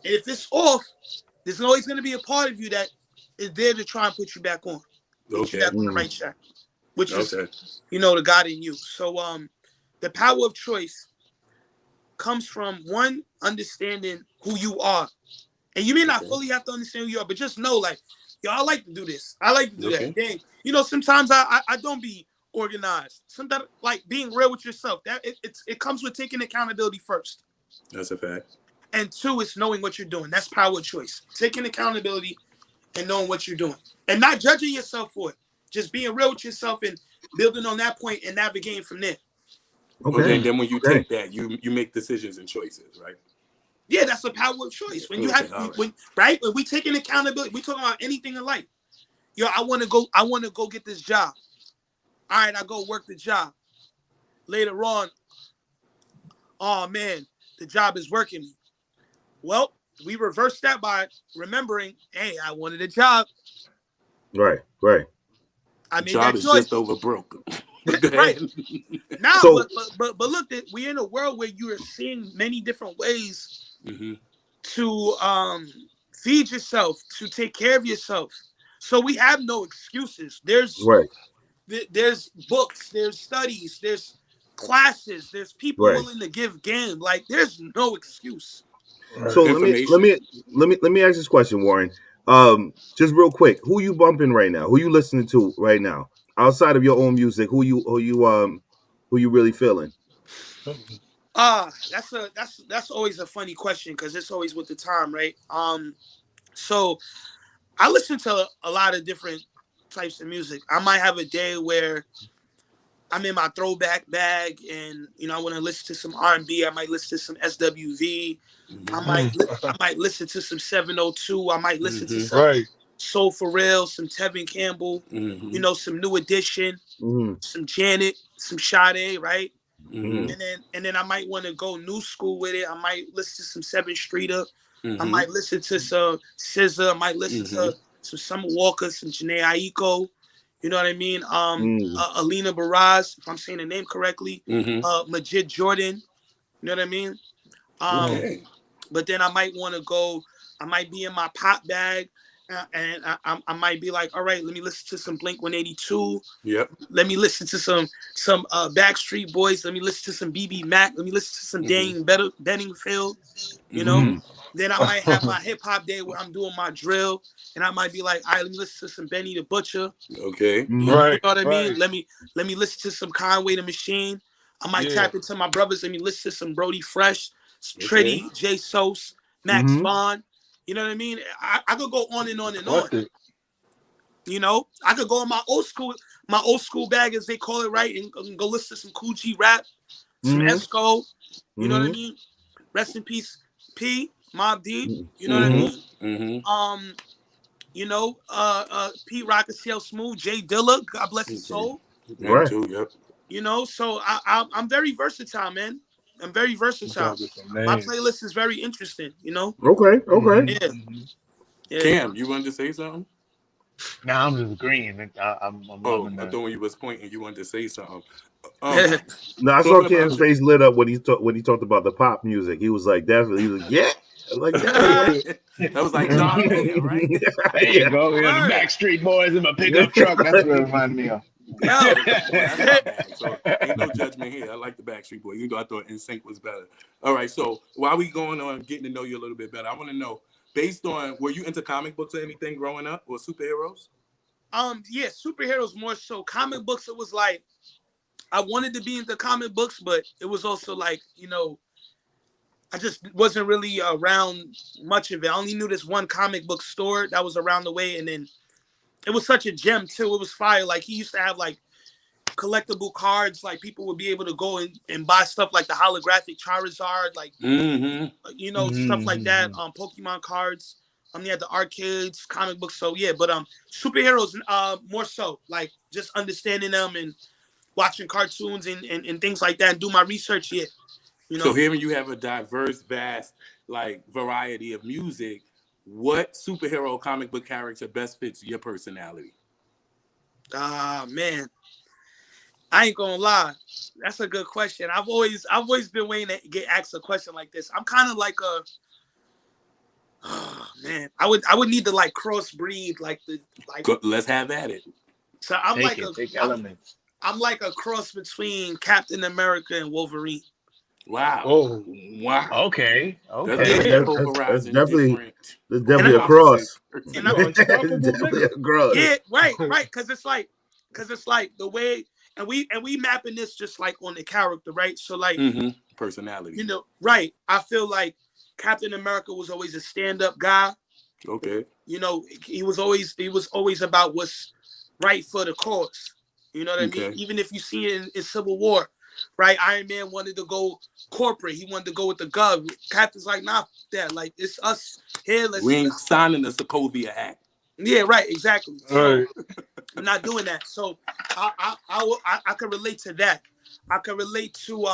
And if it's off, there's always going to be a part of you that is there to try and put you back on. Put you back on the right track, which is, the God in you. So the power of choice comes from, one, understanding who you are. And you may not fully have to understand who you are, but just know, like, yo, I like to do this. I like to do that. Dang. Sometimes I don't be organized. Sometimes, like, being real with yourself, that it comes with taking accountability first. That's a fact. And two, it's knowing what you're doing. That's power of choice. Taking accountability and knowing what you're doing. And not judging yourself for it. Just being real with yourself and building on that point and navigating from there. Okay. And then when you take that, you make decisions and choices, right? Yeah, that's the power of choice. When you have, when we taking accountability, we talking about anything in life. Yo, I want to go get this job. All right, I go work the job. Later on, oh man, the job is working me. Well, we reverse that by remembering, hey, I wanted a job. Right. I made job that is choice. just over broke. Right. Now, but look, we're in a world where you are seeing many different ways to feed yourself, to take care of yourself. So we have no excuses. There's books, there's studies, there's classes, there's people willing to give game. Like, there's no excuse. So let me ask this question, Warren. Just real quick, who you bumping right now? Who you listening to right now? Outside of your own music, who you really feeling? That's always a funny question, because it's always with the time, right? So I listen to a lot of different types of music. I might have a day where I'm in my throwback bag and, I want to listen to some R&B. I might listen to some SWV. I might listen to some 702. I might listen to some Soul for Real, some Tevin Campbell, some New Edition, some Janet, some Sade, right? And then I might want to go new school with it. I might listen to some 7th Streeter. I might listen to some SZA. I might listen to some Summer Walker, some Jhené Aiko. You know what I mean? Alina Baraz, if I'm saying the name correctly. Majid Jordan. You know what I mean? But then I might want to go, I might be in my pop bag and I might be like, all right, let me listen to some Blink 182. Yep. Let me listen to some Backstreet Boys. Let me listen to some BB Mac. Let me listen to some Dane Benningfield. You know, then I might have my hip hop day where I'm doing my drill, and I might be like, all right, let me listen to some Benny the Butcher. Okay. You know what I mean? Let me listen to some Conway the Machine. I might tap into my brothers. Let me listen to some Brody Fresh, Tritty, Jay Sos, Max Bond. You know what I mean? I could go on and on and on. You know, I could go on my old school bag, as they call it, right, and go listen to some Cool G Rap, some Esco. You know what I mean? Rest in peace, P, Mob D. You know what I mean? You know, Pete Rock, CL Smooth, Jay Dilla, God bless his soul. Right. You know, so I'm very versatile, man. I'm very versatile. My playlist is very interesting, you know? Okay. Yeah. Cam, you wanted to say something? Nah, I'm just agreeing. I'm loving that. I thought when you was pointing, you wanted to say something. No, I saw Cam's face lit up when he talked about the pop music. He was like, definitely. He was like, yeah. Like, that was like John Mayer, right? There you go. Yeah, the Backstreet Boys in my pickup truck. That's what it reminded me of. That's my bag. So ain't no judgment here. I like the Backstreet Boys, even though I thought NSYNC was better. All right, so while we going on getting to know you a little bit better, I want to know, based on, were you into comic books or anything growing up, or superheroes? Yeah, superheroes more so. Comic books, it was like, I wanted to be into comic books, but it was also like, you know, I just wasn't really around much of it. I only knew this one comic book store that was around the way, and then it was such a gem too. It was fire. Like, he used to have like collectible cards. Like, people would be able to go and buy stuff like the holographic Charizard, like you know, stuff like that. Pokemon cards. He had the arcades, comic books. So yeah, but superheroes more so, like just understanding them and watching cartoons and things like that, and do my research. Yeah, you know. So hearing you have a diverse, vast, like, variety of music, what superhero comic book character best fits your personality? Man, I ain't gonna lie. That's a good question. I've always been waiting to get asked a question like this. I'm kind of like man, I would need to like crossbreed, like Let's have at it. So I'm I'm like a cross between Captain America and Wolverine. Wow. Oh, wow. Okay. That's definitely a cross. Definitely a cross. Yeah, right. Because it's like the way, and we mapping this just like on the character, right? So like personality. You know, right. I feel like Captain America was always a stand-up guy. Okay. You know, he was always about what's right for the cause. You know what I mean? Even if you see it in Civil War, right? Iron Man wanted to go corporate. He wanted to go with the gov. Captain's like, nah, that. Like, it's us here. We ain't signing the Sokovia Act. Yeah, right. Exactly. So, right. I'm not doing that. So I can relate to that. I can relate to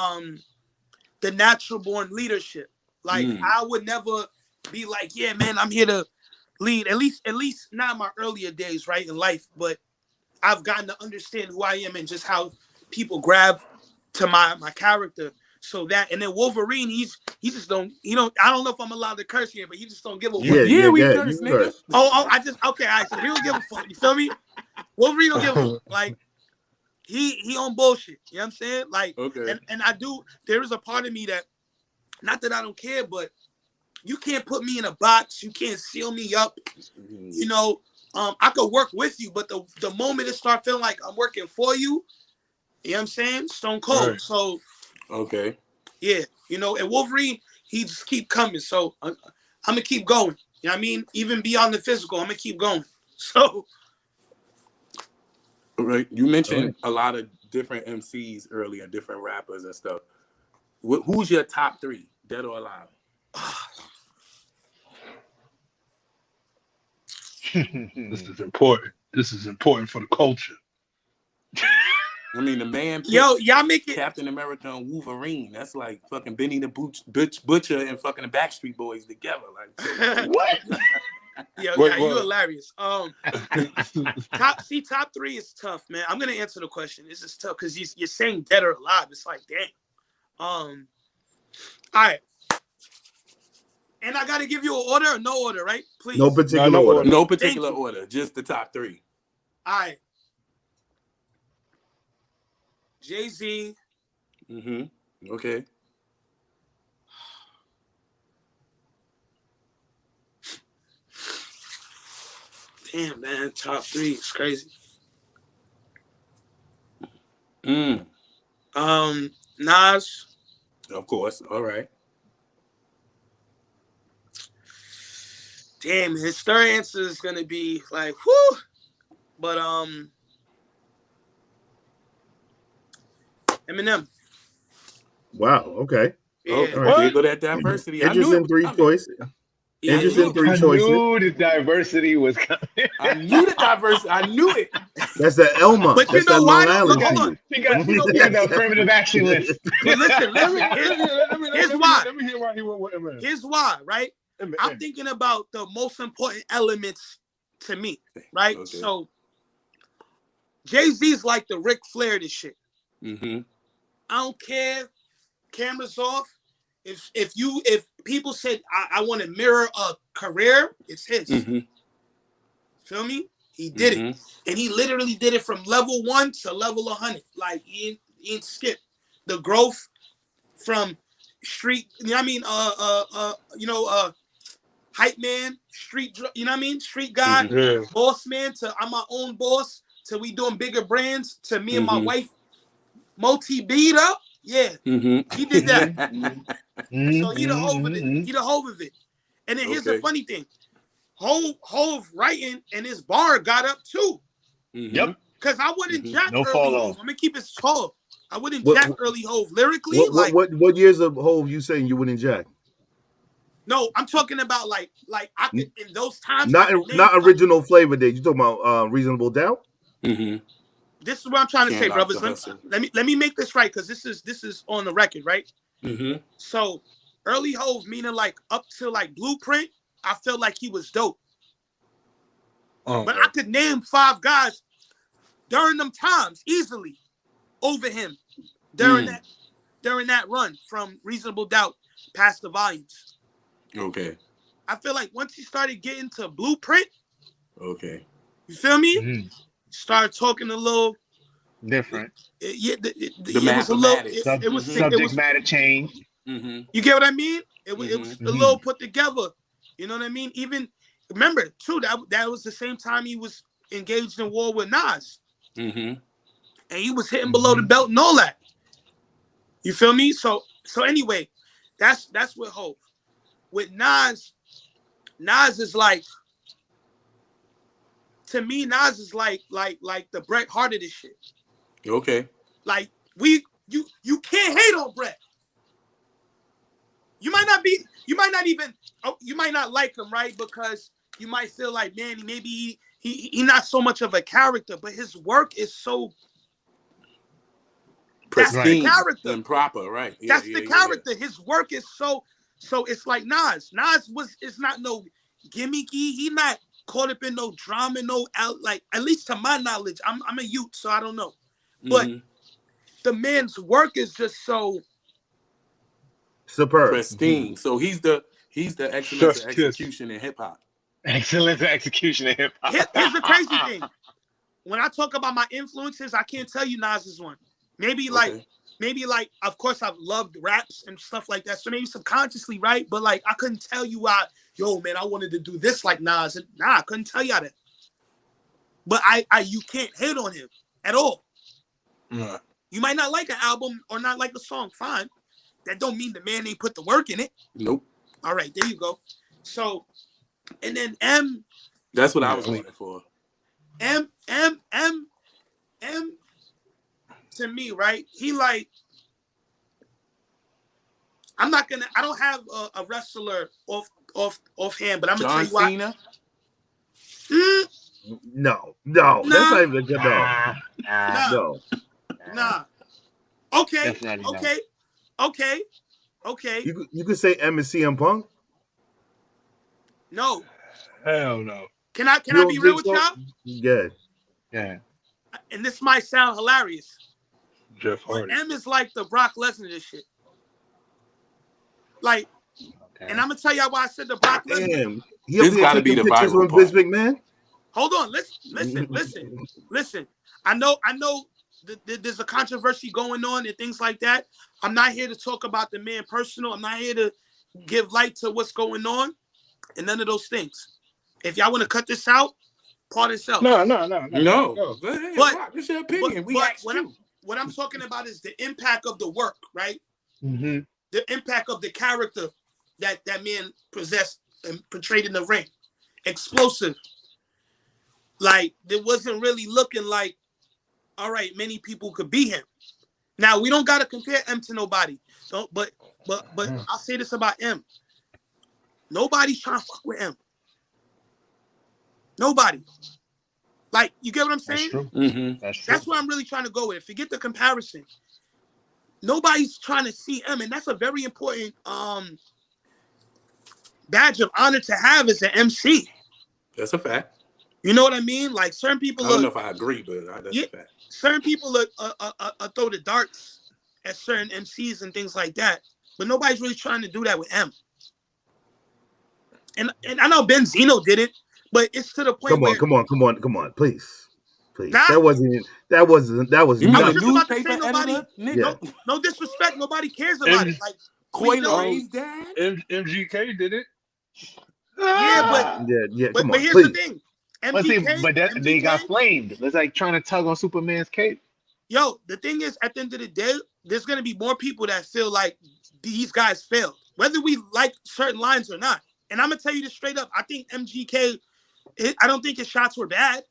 the natural born leadership. Like, I would never be like, yeah, man, I'm here to lead. At least not in my earlier days, right, in life. But I've gotten to understand who I am and just how people grab to my character. So that, and then Wolverine, he don't I don't know if I'm allowed to curse here, but he just don't give a fuck. Yeah, we curse, nigga. Oh, okay, all right, so he don't give a fuck. You feel me? Wolverine don't give a fuck. Like, he on bullshit. You know what I'm saying? Like, and I do, there is a part of me that, not that I don't care, but you can't put me in a box. You can't seal me up. You know, I could work with you, but the moment it start feeling like I'm working for you, you know what I'm saying? Stone cold. Right. So, yeah, you know, and Wolverine, he just keep coming. So I'm gonna keep going. You know what I mean? Even beyond the physical, I'm gonna keep going. So, right. You mentioned a lot of different MCs earlier, different rappers and stuff. Who's your top three, dead or alive? This is important. This is important for the culture. I mean, the man y'all make it Captain America and Wolverine. That's like fucking Benny the Butcher and fucking the Backstreet Boys together. Like, what? Yo, you hilarious. Top three is tough, man. I'm gonna answer the question. This is tough because you're saying dead or alive. It's like, damn. All right. And I gotta give you an order or no order, right? Please. No particular No order. order. No particular Thank you. order, just the top 3. All right. Jay-Z. Okay. Damn, man, top 3 is crazy. Nas. Of course. All right. Damn, his third answer is gonna be like, whoo. But Eminem. Wow. Okay. Yeah. Okay. All right. There you go that diversity. I knew Interesting it three was coming. choices. Yeah, Interesting three I choices. knew the diversity was coming. I knew the diversity. I knew it. That's the Elma. But you That's know that why? Long Island Hold shit. on. You got the affirmative action list. But listen. Here's why. Let me hear why he went with Eminem. Here's why, right? I'm thinking about the most important elements to me, right? Okay. So Jay-Z's like the Ric Flair this shit. Mm-hmm. I don't care. Cameras off. If people said I want to mirror a career, it's his. Mm-hmm. Feel me? He did it, and he literally did it from level 1 to level 100. Like he ain't skip the growth from street. You know what I mean? Hype man, street. You know what I mean? Street guy, Yeah. boss man. To I'm my own boss. To we doing bigger brands. To me and my wife, multi-beat up. Yeah, he did that. So he the whole of it. He the whole of it. And then here's the funny thing. Hove writing and his bar got up too. Yep. Because I wouldn't jack No early follow. Hove. I'm gonna keep it tall. I wouldn't What- jack early Hove lyrically. What years of Hove you saying you wouldn't jack? No, I'm talking about like I could in those times. Not I could name not some- original flavor days. You talking about Reasonable Doubt? This is what I'm trying to say, Can't knock brothers. the hustle. Let me make this right because this is on the record, right? Mm-hmm. So early Hove, meaning like up to like Blueprint, I felt like he was dope. But I could name 5 guys during them times easily over him during that run from Reasonable Doubt past the volumes. Okay. I feel like once he started getting to Blueprint, Okay. you feel me? Started talking a little Different. it was a little. mathematics. It was Subject matter change. Mm-hmm. You get what I mean? It was a little put together. You know what I mean? Even remember too that was the same time he was engaged in war with Nas, and he was hitting below the belt and all that. You feel me? So anyway, that's with Hope. With Nas is like, to me, Nas is like the Bret Hart of this shit. Okay. Like you can't hate on Bret. You might not like him, right? Because you might feel like, man, maybe he not so much of a character, but his work is so Pristine that's the character. and proper, right? That's the character. Yeah. His work is so it's like Nas. It's not no gimmicky. He not caught up in no drama, no out, like, at least to my knowledge. I'm a youth, so I don't know. But the man's work is just so superb, pristine. So he's the excellence of execution in hip hop. Excellence of execution in hip hop. Here's the crazy thing. When I talk about my influences, I can't tell you Nas is one. Maybe of course I've loved raps and stuff like that. So maybe subconsciously, right? But like I couldn't tell you I wanted to do this like Nas. Nah, I couldn't tell you that. But you can't hate on him at all. Right. You might not like an album or not like a song. Fine. That don't mean the man ain't put the work in it. Nope. All right, there you go. So, and then M. That's what I was waiting for. M. To me, right? He like. I don't have a wrestler offhand, but I'm gonna tell you why. John Cena? No, that's not even a good no. Nah. Okay. You could say M and CM Punk. No. Hell no. Can I be real with y'all? Yeah. And this might sound hilarious. Jeff Hardy. M is like the Brock Lesnar of this shit. Like And I'm gonna tell y'all why I said the Brock Lesnar. Damn, This gotta be the pictures viral with part. Vince McMahon. Hold on, listen. I know there's a controversy going on and things like that. I'm not here to talk about the man personal. I'm not here to give light to what's going on and none of those things. If y'all want to cut this out, pardon self. No. Go ahead, But- Rock, it's your opinion. We But asked you. what I'm talking about is the impact of the work, right? Mm-hmm. The impact of the character that man possessed and portrayed in the ring. Explosive. Like, it wasn't really looking like, all right, many people could be him. Now, we don't got to compare M to nobody. But I'll say this about M. Nobody's trying to fuck with M. Nobody. Like, you get what I'm saying? That's true. Mm-hmm. That's true. That's where I'm really trying to go with. Forget the comparison. Nobody's trying to see M, and that's a very important badge of honor to have as an MC. That's a fact. You know what I mean? Like, certain people I don't know if I agree, but that's a fact. certain people throw the darts at certain MCs and things like that, but nobody's really trying to do that with M. And I know Benzino did it, but it's to the point where Come on, please. Nah. That was You I mean was nothing. just the about to newspaper say nobody. editor? Nigga. Yeah. No disrespect. Nobody cares about it. Like, Coy we know- Leroy's dad? MGK did it. yeah, Yeah, but come on, here's please. the thing. But see, MGK, they got flamed. It's like trying to tug on Superman's cape. Yo, the thing is, at the end of the day, there's gonna be more people that feel like these guys failed, whether we like certain lines or not. And I'm gonna tell you this straight up. I think MGK. I don't think his shots were bad.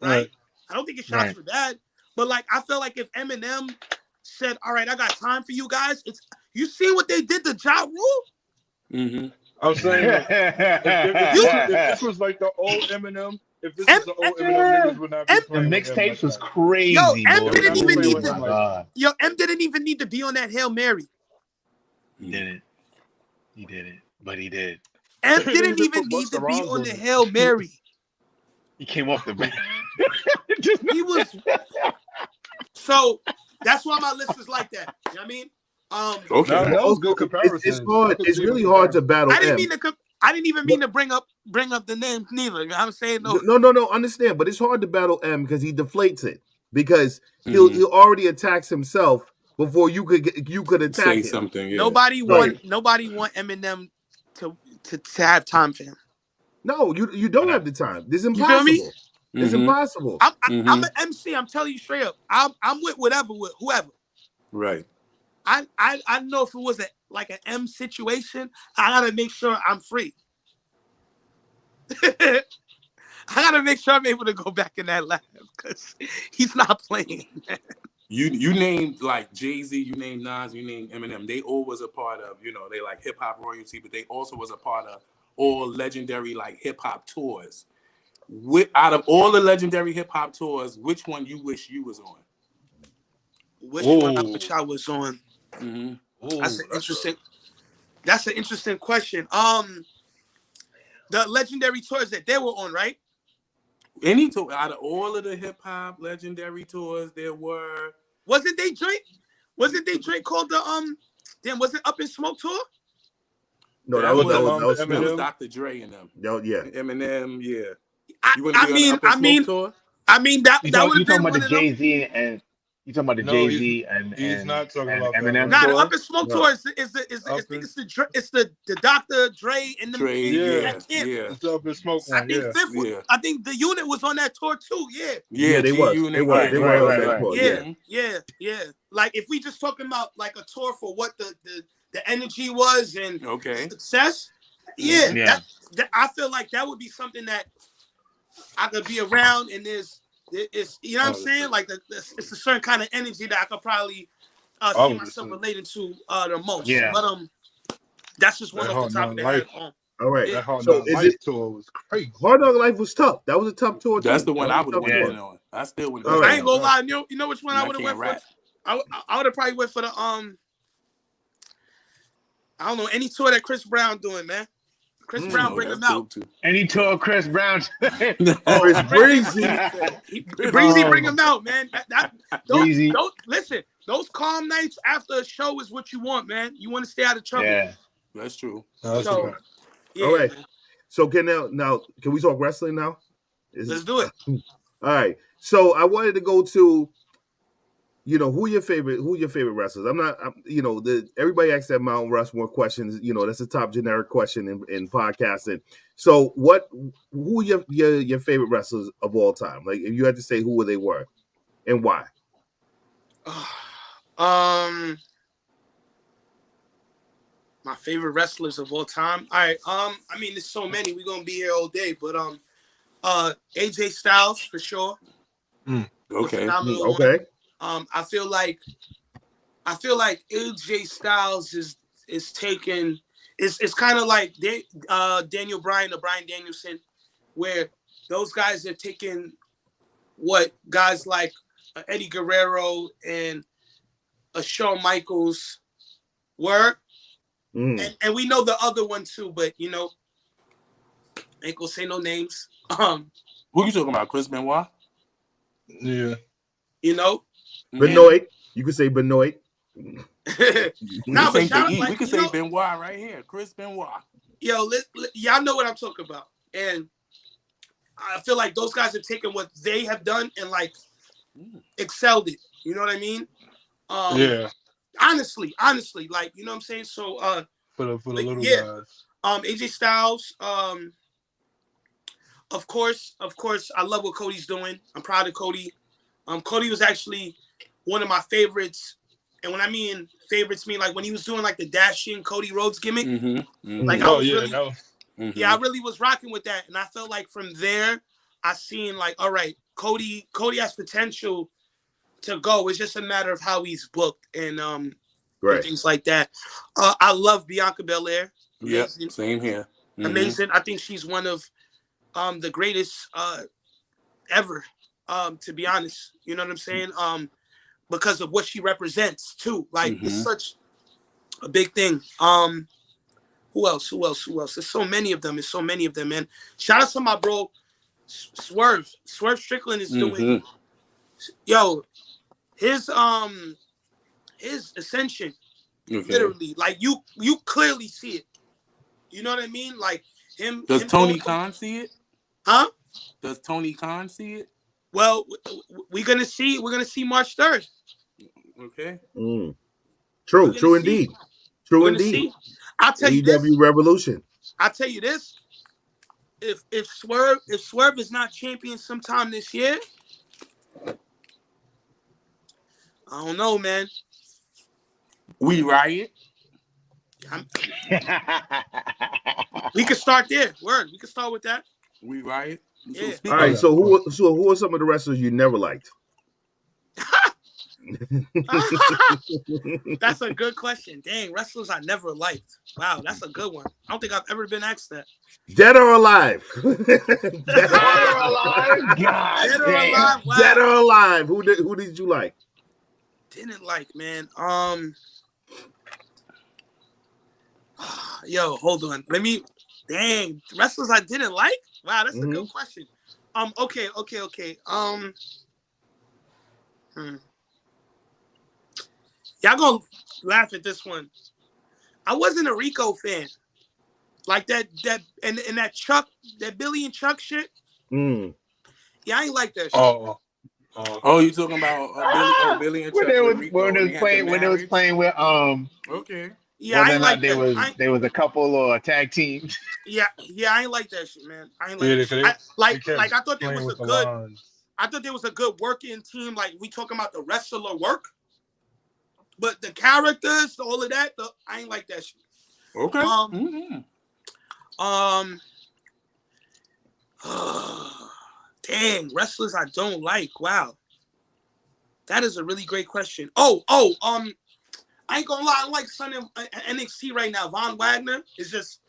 Right? I don't think his shots were bad. But like, I feel like if Eminem said, "All right, I got time for you guys," you see what they did to Ja Rule? Mm-hmm. I'm saying if this was like the old Eminem, if this was the old Eminem, niggas would not be The playing with him mixtapes like was that. crazy. Yo, M boy. didn't even need Oh my to. God. Yo, M didn't even need to be on that Hail Mary. He didn't. But he did. M He didn't didn't even put need to Busta be Rhymes on on the it. Hail Mary. He came off the bench. He was. So that's why my list is like that. You know what I mean? Okay. No, that was good comparison. It's hard. It's really hard to battle I didn't M. mean to. I didn't even mean to bring up the name neither. You know what I'm saying no. No, understand. But it's hard to battle M because he deflates it. Because he already attacks himself before you could attack Say him. something. Yeah. Nobody want Eminem to have time for him. No, you don't have the time. This is You feel me? impossible. It's Mhm. impossible. I'm an MC. I'm telling you straight up. I'm with whoever. Right. I know if it was like an M situation, I gotta make sure I'm free. I gotta make sure I'm able to go back in that lab because he's not playing. You named like Jay-Z, you named Nas, you named Eminem. They all was a part of, they like hip hop royalty, but they also was a part of all legendary like hip hop tours. Out of all the legendary hip hop tours, which one you wish you was on? Which one I wish I was on? Mm-hmm. That's an interesting question. The legendary tours that they were on, right? Any tour out of all of the hip hop legendary tours, there were. Wasn't they joint called the Then was it Up in Smoke tour? No, that was Eminem. Dr. Dre and them. Yeah. Eminem, yeah. I mean, that You would have talking been about one the of them. Jay-Z and you talking about the No, Jay-Z and he's not talking about that Eminem one. Nah, the tour? Up in Smoke tour is the Dr. Dre and them. Dre, Yeah. yeah. Up in Smoke I one, think yeah. Fifth. Yeah. I think the unit was on that tour too. Yeah. Yeah, they was. G-Unit, They were. right, They right, were on right, that right. tour. Yeah. Like if we just talking about like a tour for what the energy was and Okay. success. Yeah. That I feel like that would be something that I could be around, and it's you know what I'm saying? Like it's a certain kind of energy that I could probably see myself relating to the most. Yeah. But that's just one That off the top of the head. All right. That Hard So Knock is Life it tour was crazy. Hard Knock Life was tough? That was a tough tour. That's too. the one I would have Yeah. went on. I still would All have right. I ain't gonna lie. You know which one I would have went for? rap. I would have probably went for the I don't know, any tour that Chris Brown doing, man. Chris Brown bring him out. Any tour Chris Brown. Chris Breezy. Breezy bring him out, man. Breezy. Listen, those calm nights after a show is what you want, man. You want to stay out of trouble. Yeah. That's true. That's So, a fact. yeah, All right. man. So now can we talk wrestling now? Let's do it. All right. So I wanted to go to, who your favorite wrestlers? Everybody asks that Mount Rushmore questions. That's a top generic question in podcasting. So who are your favorite wrestlers of all time? Like, if you had to say who they were and why. My favorite wrestlers of all time. All right. I mean, there's so many. We're gonna be here all day, but AJ Styles for sure. Okay. Okay. I feel like AJ Styles is taking. It's kind of like Daniel Bryan or Bryan Danielson, where those guys are taking what guys like Eddie Guerrero and Shawn Michaels were. And we know the other one too, but ain't gonna say no names. Who you talking about? Chris Benoit? Yeah. Benoit. You could say Benoit. Nah, but we could say Benoit right here. Chris Benoit. Yo, y'all know what I'm talking about, and I feel like those guys are taking what they have done and like excelled it. You know what I mean? Yeah. Honestly, like, you know what I'm saying? So For the little guys. AJ Styles, of course, I love what Cody's doing. I'm proud of Cody. Cody was actually one of my favorites. And when I mean favorites, like when he was doing like the dashing Cody Rhodes gimmick. Like I really was rocking with that. And I felt like from there, I seen like, all right, Cody has potential to go. It's just a matter of how he's booked and and things like that. I love Bianca Belair. Yeah, same here. Amazing. I think she's one of the greatest ever. To be honest, you know what I'm saying? Because of what she represents too. Like it's such a big thing. Who else? There's so many of them. Man. Shout out to my bro Swerve. Swerve Strickland is doing. Yo, his ascension, literally, like you clearly see it. You know what I mean? Like him. Does Tony Khan see it? Huh? Does Tony Khan see it? Well, we're gonna see March 3rd. Okay. True indeed. True indeed. I'll tell you this. Revolution. I'll tell you this. If Swerve is not champion sometime this year, I don't know, man. We riot. We could start there. Word. We could start with that. We riot. Yeah. All right. So who are some of the wrestlers you never liked? That's a good question. Dang, wrestlers I never liked. Wow, that's a good one. I don't think I've ever been asked that. Dead or alive? Dead or alive? God, dead or alive? Wow. Dead or alive? Who did you like? Didn't like, man. Yo, hold on. Dang, wrestlers I didn't like? Wow, that's a good question. Okay. Y'all gonna laugh at this one. I wasn't a Rico fan. Like that and that Chuck, that Billy and Chuck shit. Yeah, I ain't like that shit. Oh, you talking about Billy and Chuck? When they was playing with Okay. Yeah, I ain't like that. There was a couple or a tag team. Yeah, I ain't like that shit, man. I ain't like that shit. I thought there was a good. I thought there was a good working team. Like we talking about the wrestler work, but the characters, all of that, I ain't like that shit. Okay. Dang, wrestlers I don't like. Wow, that is a really great question. I ain't gonna lie, I like Son of NXT right now. Von Wagner is just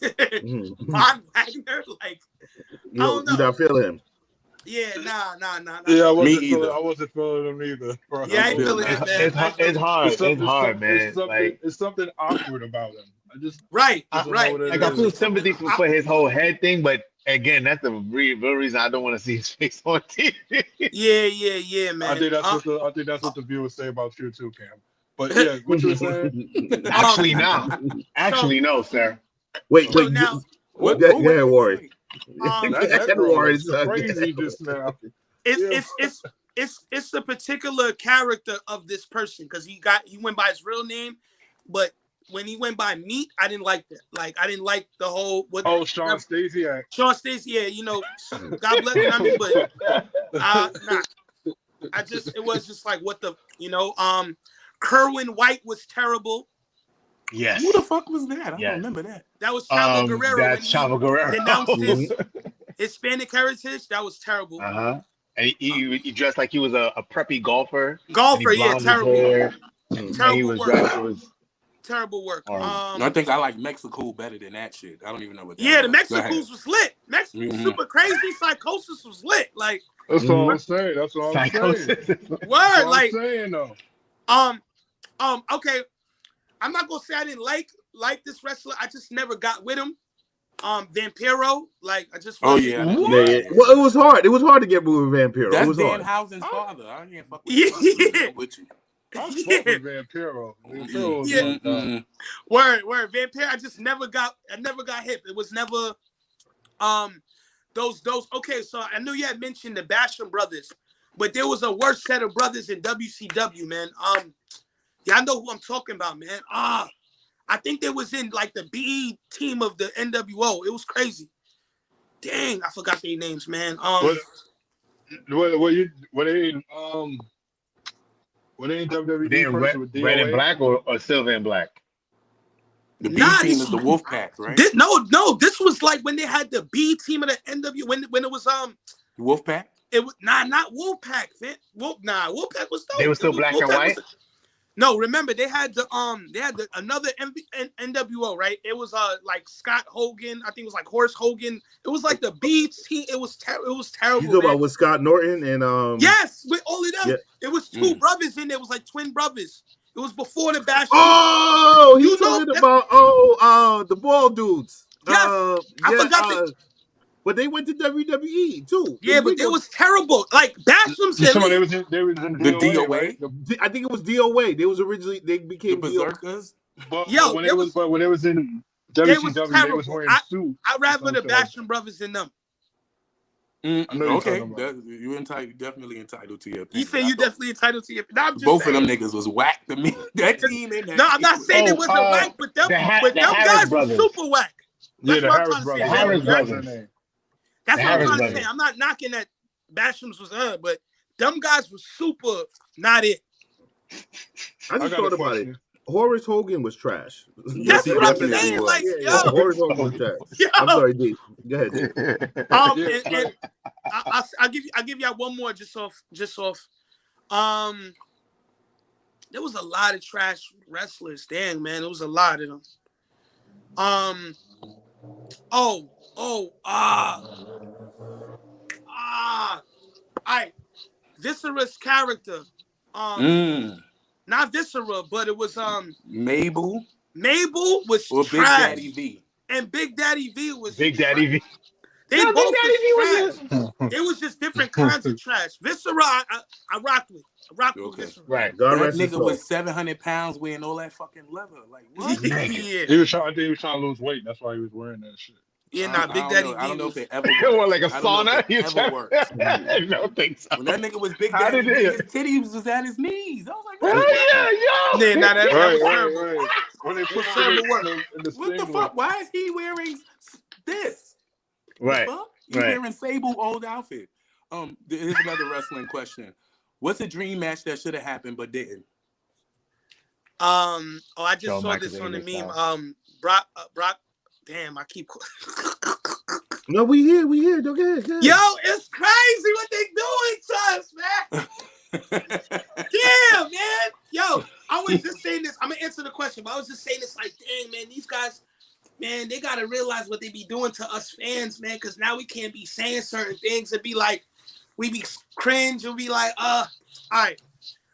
Von Wagner. Like I don't know. You not feeling him? Yeah, nah. Yeah, I wasn't feeling him either. Bro. Yeah, I ain't feeling it, man. It's hard, man. It's something awkward about him. Right. Like I feel sympathy for his whole head thing, but again, that's the real reason I don't want to see his face on TV. Yeah, man. I think that's what the viewers say about you too, Cam. But yeah, what you were saying? Actually, no. Actually, no, sir. Wait, So wait. now, Go ahead, Warren. That girl is crazy just now. it's the particular character of this person because he went by his real name, but when he went by Meat, I didn't like that. Like I didn't like the whole Sean Stasiak. Sean Stasiak, yeah, you know, God bless him. I mean, but nah. It was just like what the Kerwin White was terrible. Yes. Who the fuck was that? I don't remember that. That was Chavo Guerrero. That's Chavo Guerrero. Denounced his Hispanic heritage. That was terrible. And he dressed like he was a preppy golfer. Yeah, terrible. Terrible work. Terrible work. I think I like Mexico better than that shit. I don't even know what that Yeah, was. the Mexicals was lit. Super crazy psychosis was lit. Like that's all I'm saying. That's all I'm saying. Word, like I'm saying though. Okay. I'm not gonna say I didn't like this wrestler. I just never got with him. Vampiro, like I just. Well, it was hard. It was hard to get with Vampiro. That's it was Dan hard. Housen's father. I can't fuck with you. I fuck with Vampiro. Word. Vampiro. I just never got hip. It was never those. Okay, so I knew you had mentioned the Basham brothers, but there was a worse set of brothers in WCW, man. Y'all know who I'm talking about, man. I think they was in like the B team of the NWO. It was crazy. Dang, I forgot their names, man. Were they in WWE? They red and black or silver and black? The B team is the Wolfpack, right? No. This was like when they had the B team of the NWO. When it was Wolfpack. It was not Wolfpack. Wolfpack was dope. They were still black and white. No, remember they had another NWO, right? It was like Scott Hogan. I think it was like Horace Hogan. It was like the B team. It was terrible. You know about with Scott Norton and yes, with all of them. Yeah. It was two brothers in there. It was like twin brothers. It was before the Bash. Oh, he's talking about the bald dudes. Yes, I forgot. But they went to WWE too. Yeah, but it was terrible. Like Basham said, they was in the DOA. Right? I think it was DOA. They became the Berserkers. But when it was in WCW, they was wearing suits. I'd rather the Basham brothers than them. Okay, you definitely entitled to your opinion. You say you definitely entitled to your opinion. Both of them niggas was whack to me. That team in that. No, I'm not saying it wasn't whack, but them guys were super whack. That's what I'm trying to say. Harris brothers. That's what I'm trying to say. I'm not knocking that Basham's was but them guys were super not it. I just thought about it. Horace Hogan was trash. That's what I'm saying. Like, yo, Horace Hogan was trash. Yo. I'm sorry, D. Go ahead, D. And I'll give y'all one more just off. There was a lot of trash wrestlers. Dang, man, there was a lot of them. All right. Viscera's character. Not Viscera, but it was Mabel. Mabel was or trash. Big Daddy V. And Big Daddy V was Big Daddy V. They both was trash. It was just different kinds of trash. Viscera, I rock with. Viscera. Right. That nigga was 700 pounds wearing all that fucking leather. Like what? Yeah. He was trying to lose weight. That's why he was wearing that shit. Yeah, Big Daddy V. I don't know if it ever worked. Like a sauna. Ever worked. I don't think so. When that nigga was Big Daddy, his titties was at his knees. I was like, what? Right. When they put in the what the fuck? Why is he wearing this? Right. He's wearing Sable old outfit. Here's another wrestling question. What's a dream match that should have happened but didn't? I just saw this on the meme. Brock. Damn, I keep. No, we here. Don't get it. Yo, it's crazy what they doing to us, man. Damn, man. Yo, I was just saying this. I'm gonna answer the question, but I was just saying this like, dang, man, these guys, man, they gotta realize what they be doing to us fans, man. Because now we can't be saying certain things and be like, we be cringe and be like, all right.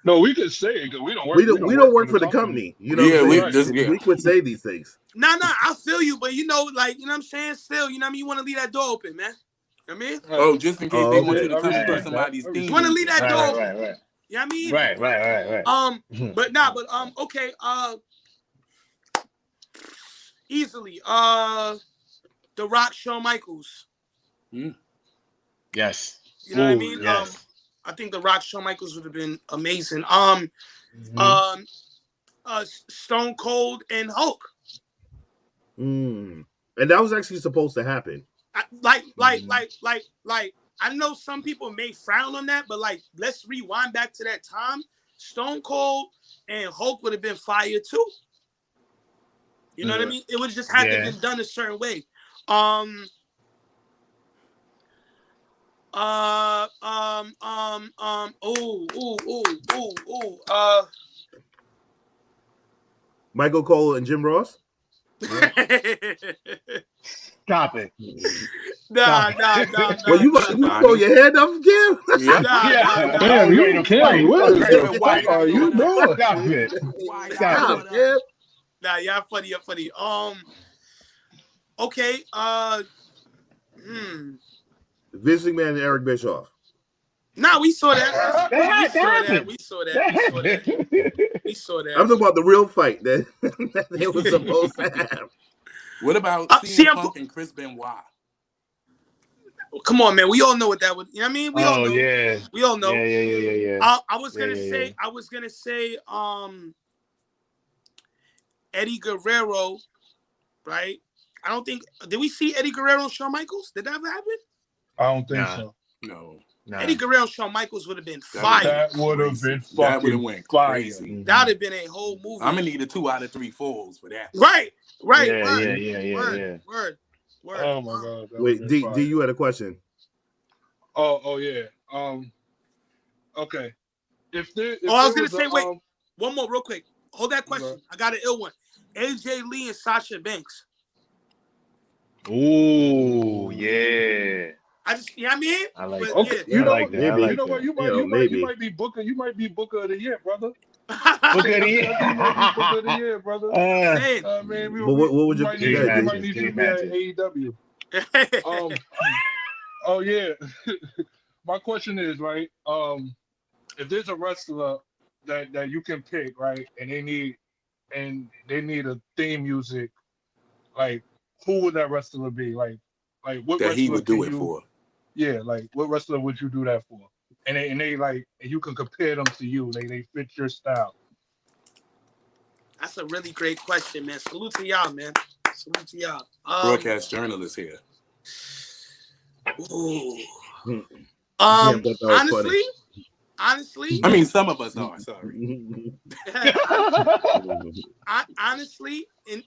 No, we could say it because we don't work. We don't work for the company. You know, we could say these things. Nah, I feel you, but you know what I'm saying? Still, you know what I mean? You want to leave that door open, man. You know what I mean? Oh, just in case they want you to come through somebody's theme. You want to leave that door open. Right. You know what I mean? Right. But okay. Easily. The Rock, Shawn Michaels. Yes. You know what I mean? Yes. I think The Rock, Shawn Michaels would have been amazing. Stone Cold and Hulk. And that was actually supposed to happen. Like. I know some people may frown on that, but like, let's rewind back to that time. Stone Cold and Hulk would have been fire too. You know what I mean? It would just have to have been done a certain way. Michael Cole and Jim Ross. Stop it. Nah. Well, you throw your head up, Kim? Nah. Damn, you Kim, what the fuck are you doing? Stop it. Stop, Kim. Nah, y'all funny. You're funny. Okay. Vince McMahon and Eric Bischoff. Nah, we saw that. We saw that. I'm talking about the real fight that they were supposed to have. What about CM Punk and Chris Benoit? Come on, man. We all know what that would. You know what I mean? We all know. Yeah. We all know. Yeah. I was gonna say. Eddie Guerrero, right? I don't think. Did we see Eddie Guerrero and Shawn Michaels? Did that ever happen? I don't think so. No. Eddie Guerrero and Shawn Michaels would have been fire. That would have been fucking that would have went crazy. That would have been a whole movie. I'm gonna need a 2 out of 3 falls for that. Right. Yeah. Word. Oh my god. Wait, D, you had a question? Oh yeah. Okay. If I was gonna say, wait, one more real quick. Hold that question. Right. I got an ill one. AJ Lee and Sasha Banks. Ooh, yeah. You know what I mean? I like but, okay. Yeah. You know what? Maybe. You know what? You might be Booker of the Year, brother. Booker of the Year. Booker of the Year, brother. What would you might need you to be at AEW. Oh yeah. My question is, right? If there's a wrestler that you can pick, right, and they need a theme music, like who would that wrestler be? Like what that wrestler he would do it for? Yeah, like what wrestler would you do that for? And they like, and you can compare them to you. They fit your style. That's a really great question, man. Salute to y'all, man. Salute to y'all. Broadcast journalist here. Ooh. Honestly, I mean, some of us are. Sorry. Honestly, in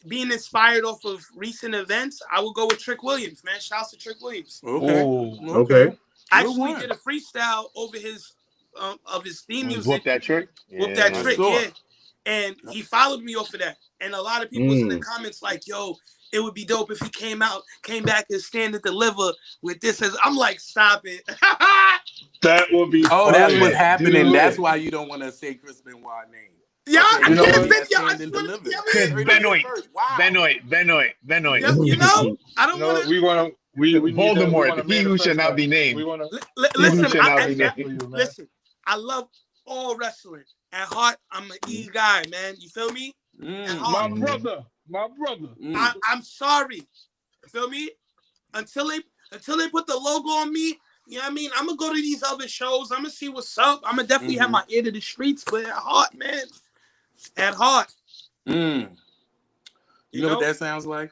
being inspired off of recent events, I would go with Trick Williams, man. Shouts to Trick Williams. Okay. I actually did a freestyle over his of his theme music. Whoop that trick. Whoop that trick, yeah. And he followed me off of that. And a lot of people was in the comments like, yo, it would be dope if he came back and Stand and Deliver with this. I'm like, stop it. That would be. Oh, that's what's happening. Dude. That's why you don't want to say Chris Benoit name. Yeah, okay, Benoit. You know, I don't want to. We want to. Voldemort, he who shall not be named. We want to. Listen, I love all wrestling. At heart, I'm an E guy, man. You feel me? My brother. I'm sorry. You feel me? Until they put the logo on me, you know what I mean? I'm gonna go to these other shows. I'm gonna see what's up. I'm gonna definitely have my ear to the streets, but at heart, man. At heart. You know what that sounds like?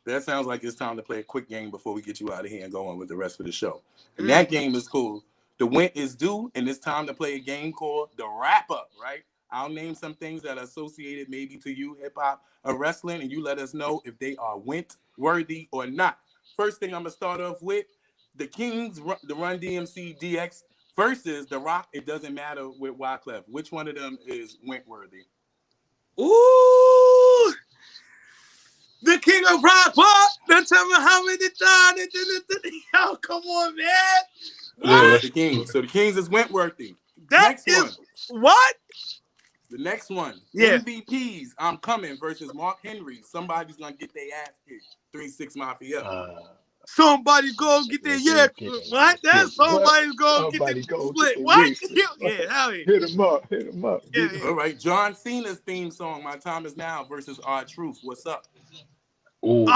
That sounds like it's time to play a quick game before we get you out of here and go on with the rest of the show. And that game is cool. The Wint is due, and it's time to play a game called the Wrap-Up, right? I'll name some things that are associated maybe to you, hip-hop or wrestling, and you let us know if they are Wint-worthy or not. First thing I'm going to start off with, the Kings, the Run DMC DX versus The Rock, It Doesn't Matter with Wyclef. Which one of them is Wint-worthy? Ooh! The King of Rock, what? Don't tell me how many times. Yo, come on, man. What? The Kings. So the Kings is Wint-worthy. Next one. What? The next one. Yeah. MVPs, I'm Coming versus Mark Henry. Somebody's going to get their ass kicked. 3-6 Mafia. Somebody go get their what? That somebody's go get the split. What? Yeah, hell yeah. Hit him up. Hit him up. Yeah, All right, John Cena's theme song, "My Time Is Now" versus R.Truth. What's up? Oh.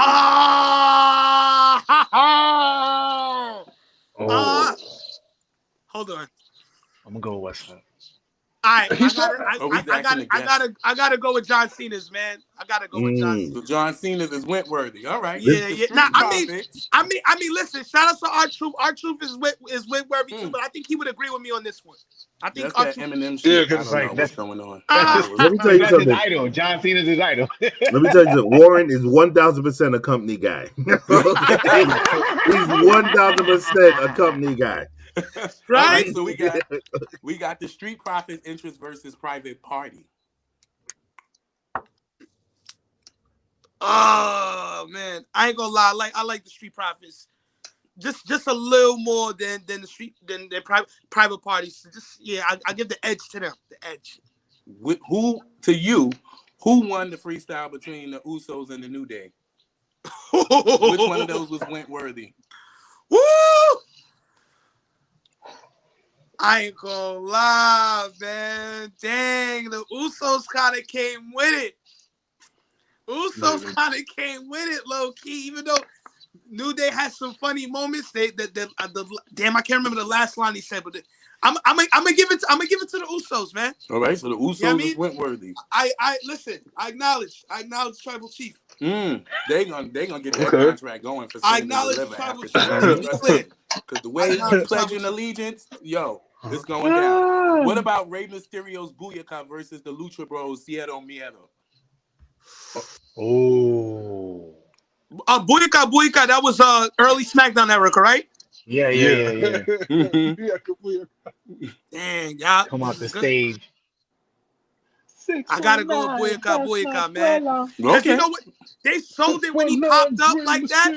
Hold on. I'm gonna go West Side. All right, I gotta go with John Cena's, man. I gotta go with John Cena. So John Cena's is Wentworthy. All right. Yeah. Nah, I mean, listen. Shout out to R.Truth. R.Truth is Wentworthy too, but I think he would agree with me on this one. I think that's that Eminem shit. Yeah, I don't know what's going on. Let me tell you That's something. his idol. John Cena's his idol. Let me tell you something. Warren is 1,000% a company guy. He's 1,000% a company guy. Right? So we got the Street Profits interest versus Private Party. Oh man, I ain't gonna lie. I like the Street Profits, just a little more than private parties. Just I give the edge to them. The edge. Who won the freestyle between the Usos and the New Day? Which one of those was Wentworthy? Woo! I ain't gonna lie, man. Dang, the Usos kind of came with it. Came with it, low key. Even though New Day had some funny moments, damn, I can't remember the last line he said, but I'm gonna give it to the Usos, man. All right, so the Usos is Wentworthy. I listen. I acknowledge Tribal Chief. They gonna get that contract going for. I acknowledge Tribal Chief. Because the way he's pledging allegiance, it's going down. What about Rey Mysterio's Booyaka versus the Lucha Bros Cero Miedo? Oh. Booyaka, that was early SmackDown era, right? Yeah. Dang, y'all. Come off the stage. I gotta go with Booyaka, man. Because you know what? They sold it when he popped up like that.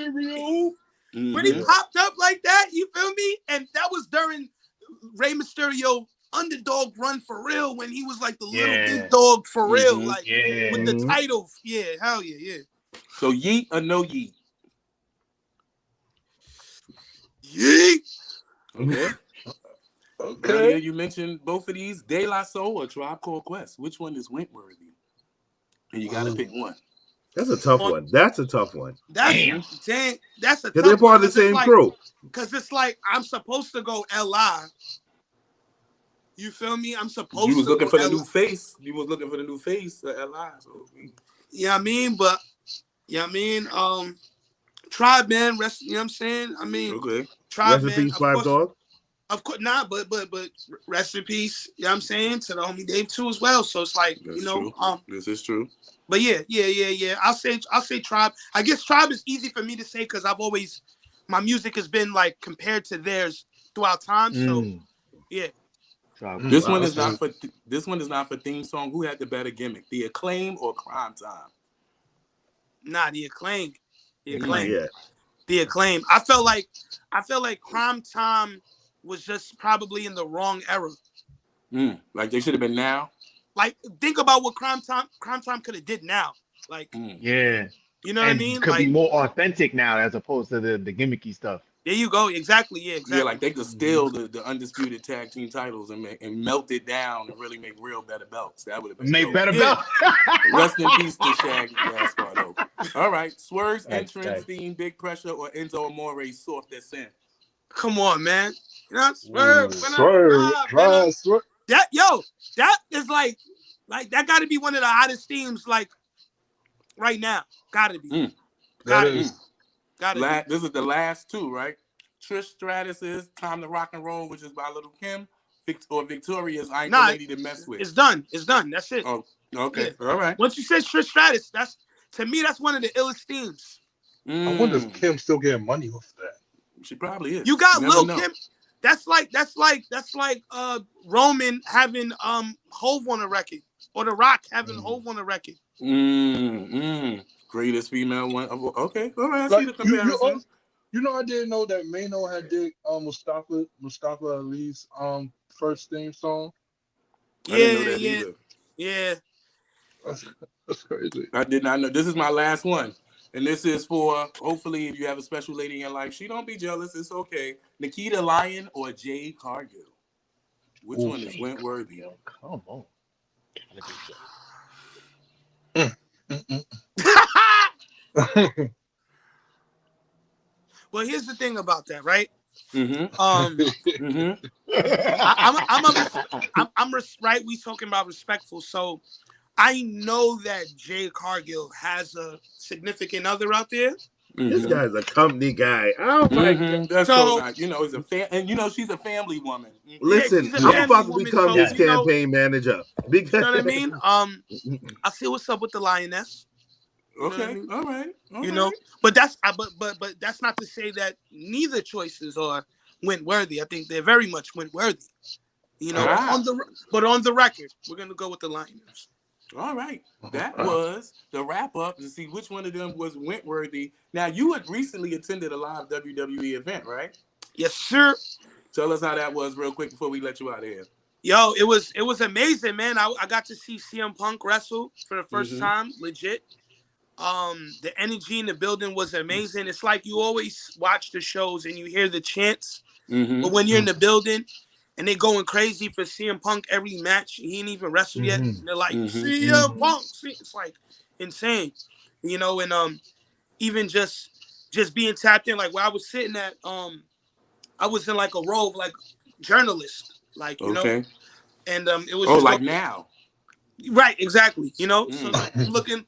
When he popped up like that, you feel me? And that was during Rey Mysterio underdog run for real, when he was like the little big dog for real, like with the title. Yeah, hell yeah. So yeet or no yeet? Yeet. Okay. Earlier you mentioned both of these, De La Soul or Tribe Called Quest. Which one is Wentworthy? And you gotta pick one. That's a tough one. That's a tough one. That's a tough because they're part of the same crew. Because it's like I'm supposed to go L.I. You feel me? I'm supposed to. You was looking for the new face. You was looking for the new face of L.I. So. Yeah, I mean, but Tribe, man. Rest. You know what I'm saying? I mean, Tribe, rest in peace, Five Dog. Of course, not, but rest in peace. You know what I'm saying, to the homie Dave too as well. So it's like That's true. This is true. But yeah. I'll say Tribe. I guess Tribe is easy for me to say because my music has been like compared to theirs throughout time. So yeah. This one is not for theme song. Who had the better gimmick, The Acclaim or Crime Time? Nah, The Acclaim. The Acclaim. I felt like Crime Time was just probably in the wrong era. Like they should have been now. Like think about what Crime Time could have did now. Like yeah, you know what I mean? Could be more authentic now as opposed to the gimmicky stuff. There you go. Exactly. Yeah, exactly. Yeah, like they could steal the undisputed tag team titles and melt it down and really make real better belts. That would have been better belts. Rest in peace to Shaggy Gaspard. All right, Swerve's entrance theme, Big Pressure or Enzo Amore's Soft as Sin. Come on, man. You know, Swerve. Swerve. That is like that got to be one of the hottest themes like right now. Got to be. Got to be. This is the last two, right? Trish Stratus's Time to Rock and Roll, which is by Little Kim, or Victoria's I Ain't the Lady to Mess With. It's done. That's it. Oh, okay. Yeah. All right. Once you said Trish Stratus, that's one of the illest themes. I wonder if Kim's still getting money off that. She probably is. You got Lil Kim. That's like Roman having Hove on a record, or The Rock having Hove on a record. Greatest female one. Okay, all right. I see the comparison. I didn't know that Mano had did Mustafa Ali's first theme song. Yeah. That's crazy. I did not know. This is my last one. And this is for, hopefully, if you have a special lady in your life, she don't be jealous. It's okay. Nikita Lyon or Jade Cargill? Which one is Wentworthy? Yo, come on. Well, here's the thing about that, right? Mm-hmm. Right. We talking about respectful, so I know that Jay Cargill has a significant other out there. This guy's a company guy. Oh my God. That's so nice. You know, he's and she's a family woman. Listen, Yeah, I'm about to woman, become so, his campaign manager. Because, you know what I mean? I see what's up with the lioness. Okay, You know what I mean? all right. You know, but that's but that's not to say that neither choices are Wentworthy. I think they're very much Wentworthy. You know, on the record, we're gonna go with the lioness. All right, that was the wrap up to see which one of them was Wentworthy. Now, you had recently attended a live WWE event, right? Yes, sir. Tell us how that was real quick before we let you out of here. Yo, it was amazing, man. I got to see CM Punk wrestle for the first time, legit. The energy in the building was amazing. It's like you always watch the shows and you hear the chants, but when you're in the building and they going crazy for CM Punk every match, he ain't even wrestled yet. And they're like, CM Punk, it's like insane, you know. And even just being tapped in, like where I was sitting at, I was in like a row of like journalists, like you know, and it was just like now, right? Exactly, you know. So like, looking.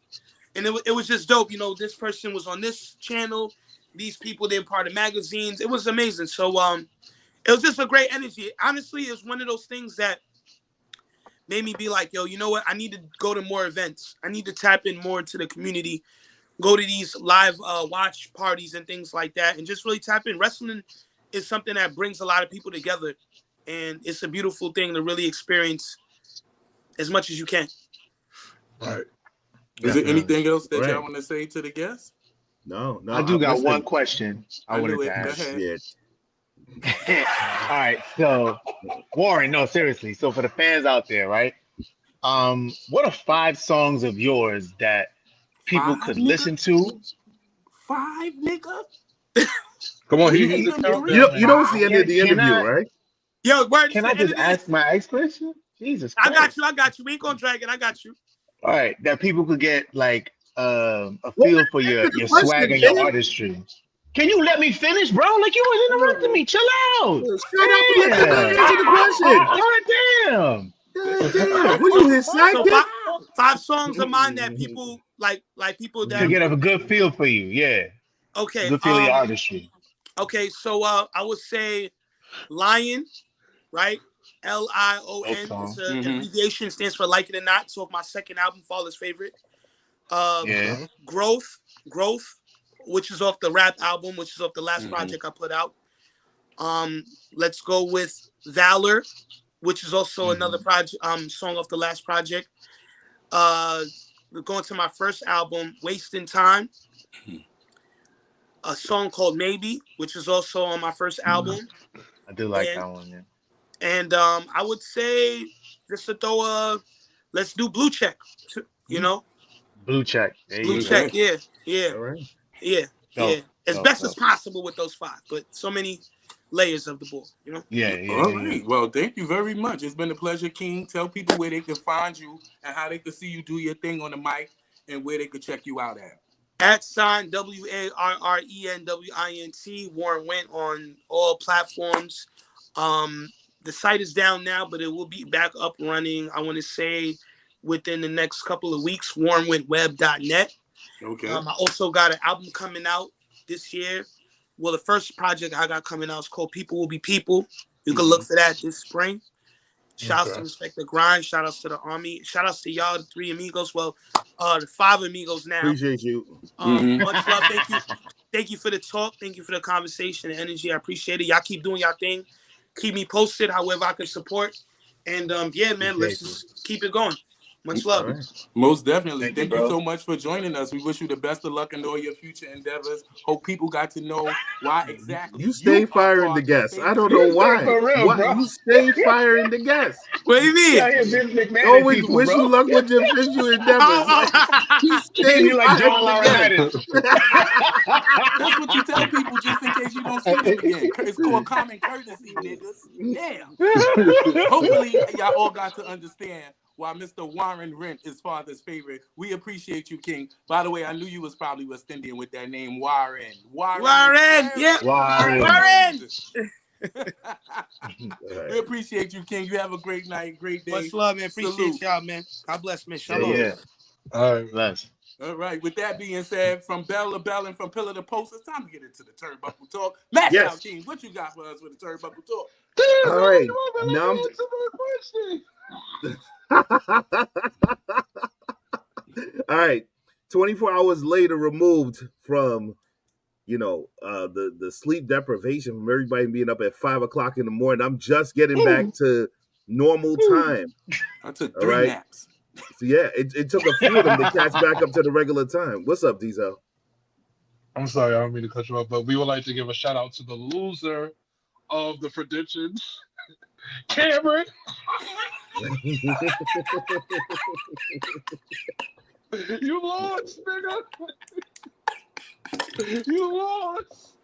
And it was just dope. You know, this person was on this channel. These people, they're part of magazines. It was amazing. So it was just a great energy. Honestly, it's one of those things that made me be like, yo, you know what? I need to go to more events. I need to tap in more into the community, go to these live watch parties and things like that, and just really tap in. Wrestling is something that brings a lot of people together, and it's a beautiful thing to really experience as much as you can. Right. Is there anything else that y'all want to say to the guests? No. I do got one question I wanted to ask. All right, so Warren, no, seriously. So for the fans out there, right? What are 5 songs of yours that people could listen to? 5, nigga? Come on, you know it's the end of the interview, right? Yo, can I just ask my ex question? Jesus Christ. I got you. We ain't gonna drag it. I got you. All right, that people could get like a feel for your swag and your artistry. Can you let me finish, bro? Like you was interrupting me. Chill out. Shut up and let me answer the question. God damn. What you his sidekick? So 5 songs of mine that people like people that to get a good feel for you. Yeah. Okay. Good feel of your artistry. Okay, so I would say Lion, right? Lion is an abbreviation, stands for Like It or Not. So if my second album, Father's Favorite. Growth, which is off the R.A.P album, which is off the last project I put out. Let's go with Valor, which is also another project song off the last project. Going to my first album, Wasting Time. A song called Maybe, which is also on my first album. I do like that one, yeah. And I would say just to throw let's do Blue Check, you know? Blue Check. Blue Check, yeah. All right. Yeah. As best as possible with those 5, but so many layers of the ball, you know? Yeah. All right. Well, thank you very much. It's been a pleasure, King. Tell people where they can find you and how they can see you do your thing on the mic and where they could check you out at. @ WarrenWint, Warren Wint on all platforms. The site is down now, but it will be back up running, I want to say, within the next couple of weeks, warrenwintweb.net. Okay. I also got an album coming out this year. Well, the first project I got coming out is called People Will Be People. You can look for that this spring. Shout out to Respect the Grind. Shout outs to the Army. Shout outs to y'all, the Three Amigos. Well, the 5 Amigos now. Appreciate you. Much love. Thank you. Thank you for the talk. Thank you for the conversation and energy. I appreciate it. Y'all keep doing y'all thing. Keep me posted however I can support. And yeah, man, let's just keep it going. Much love. Right. Most definitely. Thank you, Thank you bro. so much for joining us. We wish you the best of luck in all your future endeavors. Hope people got to know why exactly You stay are firing the part of guests. their I don't favorite- know why. For real, What bro. you stay firing the guests? What do you mean? Yeah, Vince McMahon and Always people, wish bro. you luck with your official endeavors. You stay You like John firing the guests. Laurinaitis. That's what you tell people just in case you don't see them again. It's called common courtesy, niggas. Damn. Hopefully, y'all all got to understand why Mr. Warren Wint is father's favorite. We appreciate you, King. By the way, I knew you was probably West Indian with that name, Warren. Warren, yeah. Warren. We appreciate you, King. You have a great night, great day. Much love, man. Appreciate Salute. y'all, man. God bless, man. Shalom. Yeah. All right. Bless. All right. With that being said, from bell to bell and from pillar to post, it's time to get into the Turnbuckle Talk. Mashout, Yes. King, what you got for us with the Turnbuckle Talk? All right. Now all right. 24 hours later, removed from, the sleep deprivation from everybody being up at 5 o'clock in the morning. I'm just getting back to normal time. I took All 3 right. naps. So yeah, it took a few of them to catch back up to the regular time. What's up, Diezel? I'm sorry, I don't mean to cut you off, but we would like to give a shout out to the loser of the predictions, Cameron. You lost, nigga. You lost.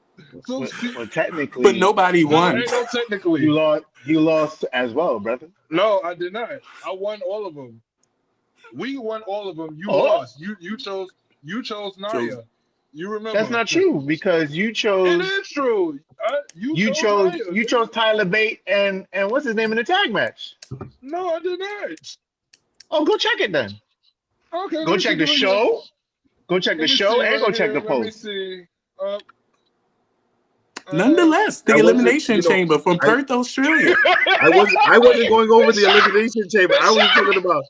So, Well, technically, But nobody no, won. ain't no technically. you lost as well, brother. No, I did not. I won all of them. We won all of them. You Oh. lost. You chose Naya. You remember? That's not true because you It chose is true. you chose Naya. Tyler Bate and what's his name in the tag match. No, I did not. Oh, go check it then. Okay. Go check the show. Go check the show and go check the Let me post. see. Nonetheless, the I wasn't- Elimination Chamber from Perth, Australia. I wasn't going over the Elimination Chamber. I was talking about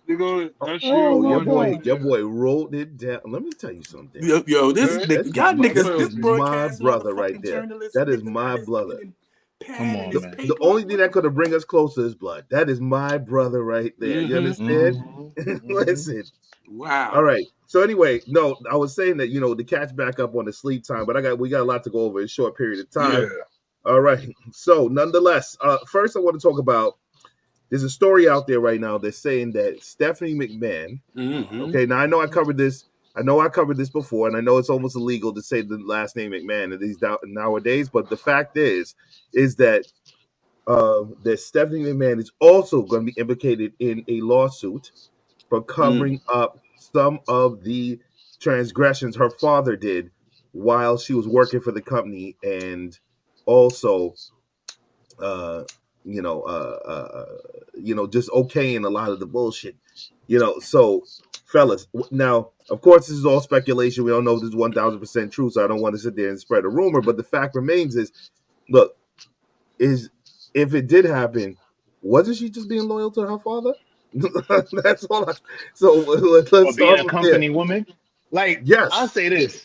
You go. That's Oh, you. your boy wrote it down. Let me tell you something. Yo, this This nigga, y'all niggas, this is broadcast, my brother right motherfucking there. journalist, That is niggas my got brother. his pen Come and on, his man. paper. The only thing that could have bring us closer is blood. That is my brother right there. You Mhm. understand? Mhm. Listen. Wow. All right. So anyway, no, I was saying that to catch back up on the sleep time, but we got a lot to go over in a short period of time. Yeah. All right. So nonetheless, first I want to talk about. There's a story out there right now that's saying that Stephanie McMahon. Mhm. Okay, now I know I covered this. I know I covered this before, and I know it's almost illegal to say the last name McMahon in these nowadays. But the fact is that that Stephanie McMahon is also going to be implicated in a lawsuit for covering up some of the transgressions her father did while she was working for the company, and also, just okaying a lot of the bullshit. So, fellas, now, of course, this is all speculation. We don't know if this is 1,000% true, so I don't want to sit there and spread a rumor. But the fact remains if it did happen, wasn't she just being loyal to her father? That's all. So let's Or being start a from company there. woman. Like, Yes. I'll say this.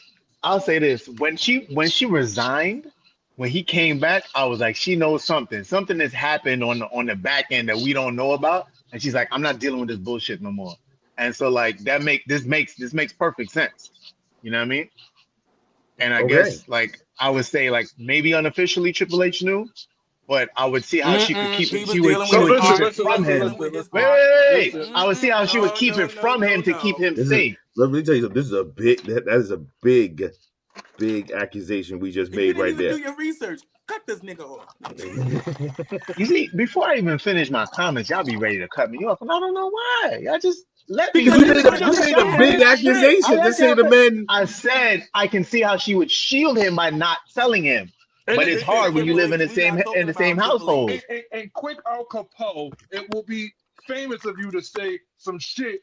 When she resigned, when he came back, I was like, she knows something. Something has happened on the back end that we don't know about. And she's like, I'm not dealing with this bullshit no more. And so like this makes perfect sense. You know what I mean? And I guess like I would say like maybe unofficially Triple H knew, but I would see how she could keep it. She would keep it from him. Wait. I would see how she would keep it from him to keep him safe. Let me tell you something. This is a big. That is a big accusation we just You made didn't right even there. do your research. Cut this nigga off. You see, before I even finish my comments, y'all be ready to cut me off, and I don't know why. Y'all just let me. Because you made a big accusation to say the men. I said I can see how she would shield him by not telling him, but it's hard when you live in the same household. And quick Al Capone, it will be famous of you to say some shit,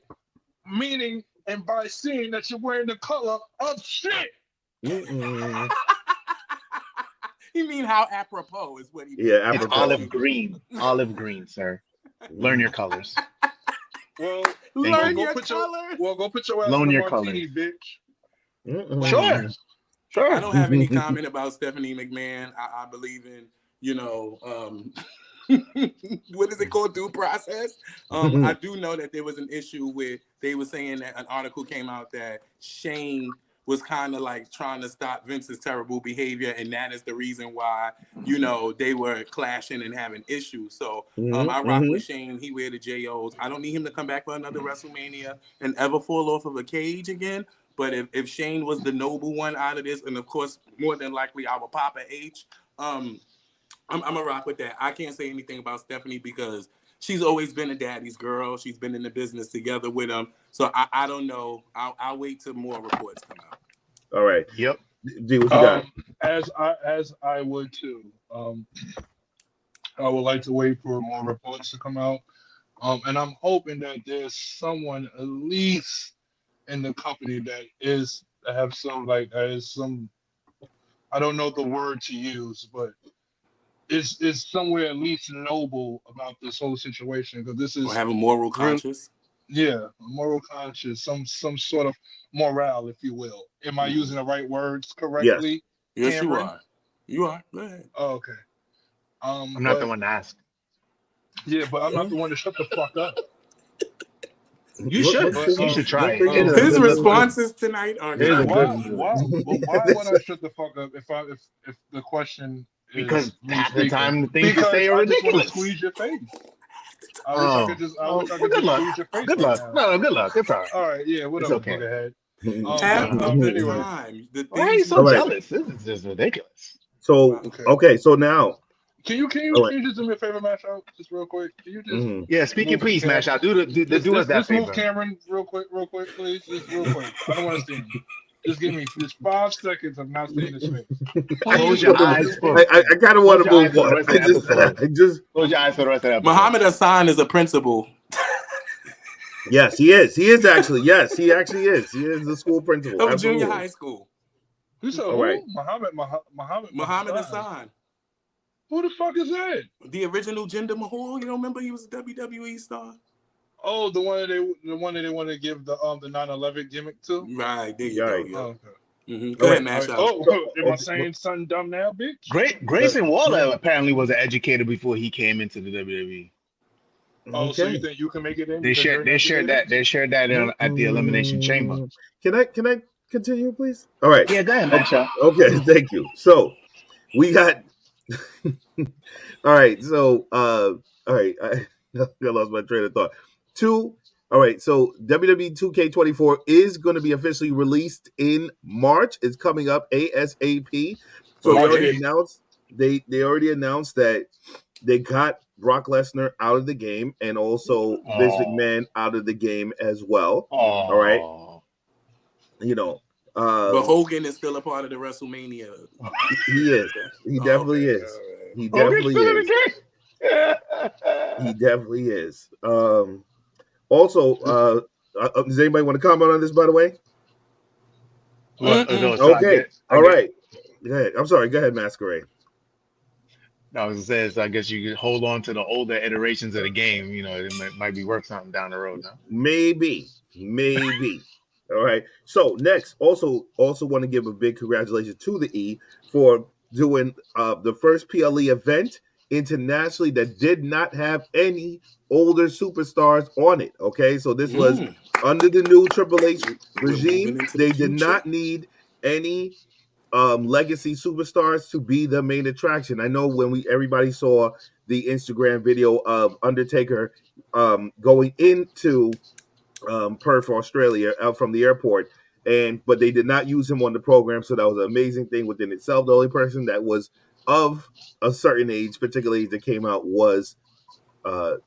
meaning and by seeing that you're wearing the color of shit. You mean how apropos is what he means. Yeah, It's apropos. olive green, sir. Learn your colors. Well, Learn go your put colors. go put your ass Learn in your the martini, bitch. Sure. I don't have any comment about Stephanie McMahon. I believe in, what is it called, due process. I do know that there was an issue with, they were saying that an article came out that Shane was kind of like trying to stop Vince's terrible behavior, and that is the reason why, you know, they were clashing and having issues. So I rock with Shane. He wear the JOs. I don't need him to come back for another WrestleMania and ever fall off of a cage again. But if Shane was the noble one out of this, and of course, more than likely our Papa H, I'm a rock with that. I can't say anything about Stephanie because she's always been a daddy's girl. She's been in the business together with him. So I don't know. I'll wait till more reports come out. All right. Yep. D, what you got? As I would too. I would like to wait for more reports to come out. And I'm hoping that there's someone at least in the company that have some, I don't know the word to use, but is somewhere at least noble about this whole situation, because this is, Or have a moral conscience. moral conscience, some sort of morale, if you will. Am I using the right words correctly? Yes, Cameron? you are. Go ahead. Oh, okay. I'm not the one to ask. Yeah, but I'm not the one to shut the fuck up. You should try it. His responses tonight are Why would I shut the fuck up if the question is Because me half the speaking? time the things you Because say are I just want to ridiculous. squeeze your face. I wish I could just Good luck. squeeze your face. Good right luck. now. No, good luck. It's all right. All right, yeah, It's whatever. okay. Go ahead. half of the Anyway. time. The Why are you things so All right. jealous? This is just ridiculous. So okay, so now Can you All right. can you just do me a favor, Mashout, just real quick? Can you just Yeah, speak your Move piece, Cameron. Mashout. Do us that just move favor. Cameron real quick, please. Just real quick. I don't want to see him. Just give me just 5 seconds of not seeing his face. Close your eyes for I kind of want to Close your move eyes for on. the rest of the episode. I just Close your eyes for the rest of the episode. Muhammad Hassan is a principal. yes, he is. He is actually. Yes, he actually is. He is the school principal. Of Absolutely. junior high school. Who said All who? right. Muhammad Hassan. Who the fuck is that? The original Jinder Mahal. You don't remember he was a WWE star? Oh, the one that they want to give the 9/11 gimmick to. Right, there you go. Right. Yeah. Oh, okay. Go ahead, All Mashout. Oh, am I saying something dumb now, bitch? Grayson Waller apparently was an educator before he came into the WWE. Oh, so you Okay. think you can make it in? They shared that at the Elimination Chamber. Can I continue, please? All right. Yeah, go ahead, Mashout. Okay. Thank you. So we got. All right. So all right. I lost my train of thought. All right. So WWE 2K24 is going to be officially released in March. It's coming up ASAP. So March they already 8th. announced they already announced that they got Brock Lesnar out of the game and also Vince McMahon out of the game as well. All right. You know, But Hogan is still a part of the WrestleMania. he is. He definitely is. All right. He definitely is. He definitely is. Also, does anybody want to comment on this, by the way? Okay. All right. Go ahead. I'm sorry. Go ahead, Masquerade. I was saying, so I guess you could hold on to the older iterations of the game. You know, it might be worth something down the road now. Maybe. All right. So next, also want to give a big congratulations to the E for doing the first PLE event internationally that did not have any older superstars on it. Okay, so this was under the new Triple H regime. They did not need any legacy superstars to be the main attraction. I know when everybody saw the Instagram video of Undertaker going into Perth, Australia, out from the airport, but they did not use him on the program, so that was an amazing thing within itself. The only person that was of a certain age, particular age, that came out was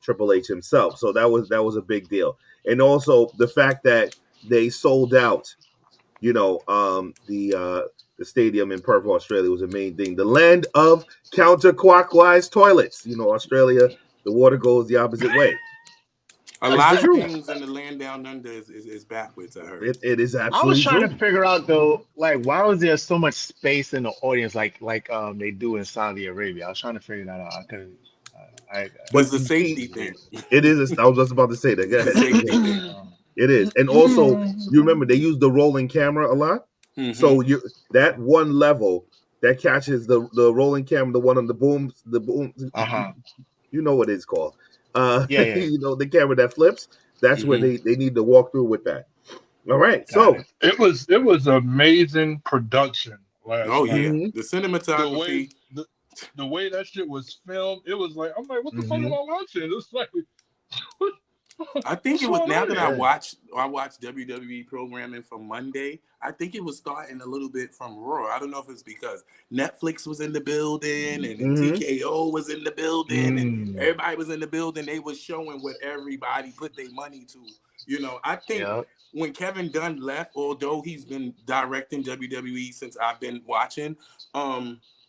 Triple H himself. So that was a big deal, and also the fact that they sold out, the stadium in Perth, Australia, was the main thing. The land of counterclockwise toilets. Australia, the water goes the opposite way. A lot of things in the land down under is backwards, I heard. It is absolutely I was trying true. to figure out though, like, why was there so much space in the audience, like they do in Saudi Arabia? I was trying to figure that out. It's a safety thing. It is. I was just about to say that. Go It's a ahead. safety thing. It is, and also you remember they use the rolling camera a lot. Mm-hmm. So that one level that catches the rolling camera, the one on the boom. You know what it's called. Yeah. You know, the camera that flips. That's where they need to walk through with that. All right. Got So it. It was amazing production last Oh yeah, night. Mhm. the The way cinematography. the way that shit was filmed, it was like I'm like, what the fuck am I watching? It's like, what, I think what's it was going now on that here? I watched WWE programming from Monday. I think it was starting a little bit from Raw. I don't know if it's because Netflix was in the building and Mhm. TKO was in the building and Mm. everybody was in the building. They was showing what everybody put their money to. You know, I think Yeah. when Kevin Dunn left, although he's been directing WWE since I've been watching,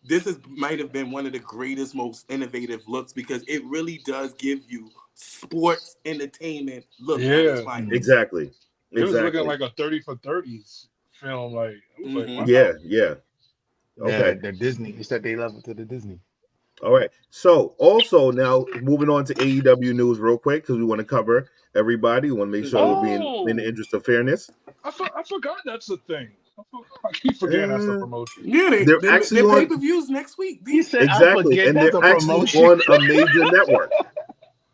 this might have been one of the greatest, most innovative looks because it really does give you sports entertainment look at its Yeah, finest. Exactly. it was looking Exactly. like a 30 for 30s film. Like it was like, Mm-hmm. wow. Yeah. Okay. The Disney. You said they love it to the Disney. All right. So also now moving on to AEW news real quick because we want to cover everybody. We want to make sure we're being in the Oh, interest of fairness. I forgot that's a thing. I keep forgetting that's a Uh, promotion. Yeah, they're actually they on pay-per-views next week. He D. said, "I exactly, forget and that's they're a actually promotion." on a major network.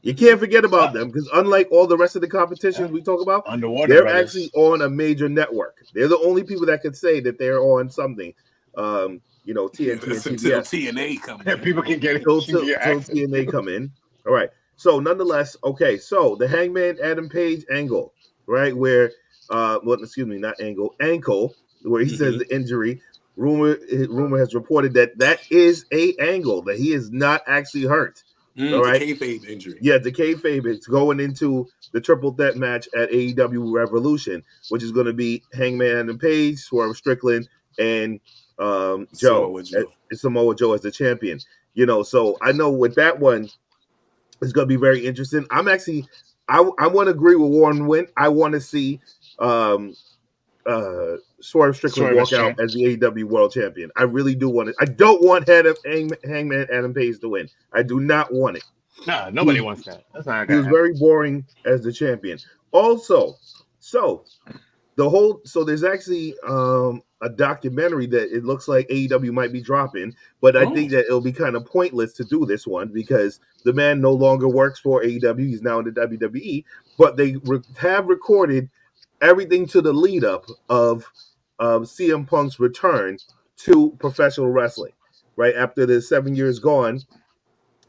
You can't forget about them because unlike all the rest of the competitions we talk about, Underwater they're actually Brothers. on a major network. They're the only people that could say that they're on something. You know, Yeah, TNT and that's until TBS. TNA comes And people in. can get Till your access TNA to. come in. All right. So nonetheless, okay. So the Hangman Adam Page angle, right? Where well, excuse me, not ankle, where he says the injury. Rumor has reported that is a angle, that he is not actually hurt. All The right. kayfabe injury. Yeah, the kayfabe is going into the triple threat match at AEW Revolution, which is going to be Hangman Adam Page, Swerve Strickland, and Samoa Joe. Samoa Joe as the champion. You know, so I know with that one, it's going to be very interesting. I want to agree with Warren Wint. I want to see Swerve Strickland Swerve as walk out champ. as the AEW World Champion. I really do want it. I don't want Hangman Adam Page to win. I do not want it. Nah, nobody wants that. That's not He gonna was happen. very boring as the champion. Also, so there's actually a documentary that it looks like AEW might be dropping, but I think that it'll be kind of pointless to do this one because the man no longer works for AEW. He's now in the WWE, but they have recorded everything to the lead up of CM Punk's return to professional wrestling. Right after the 7 years gone,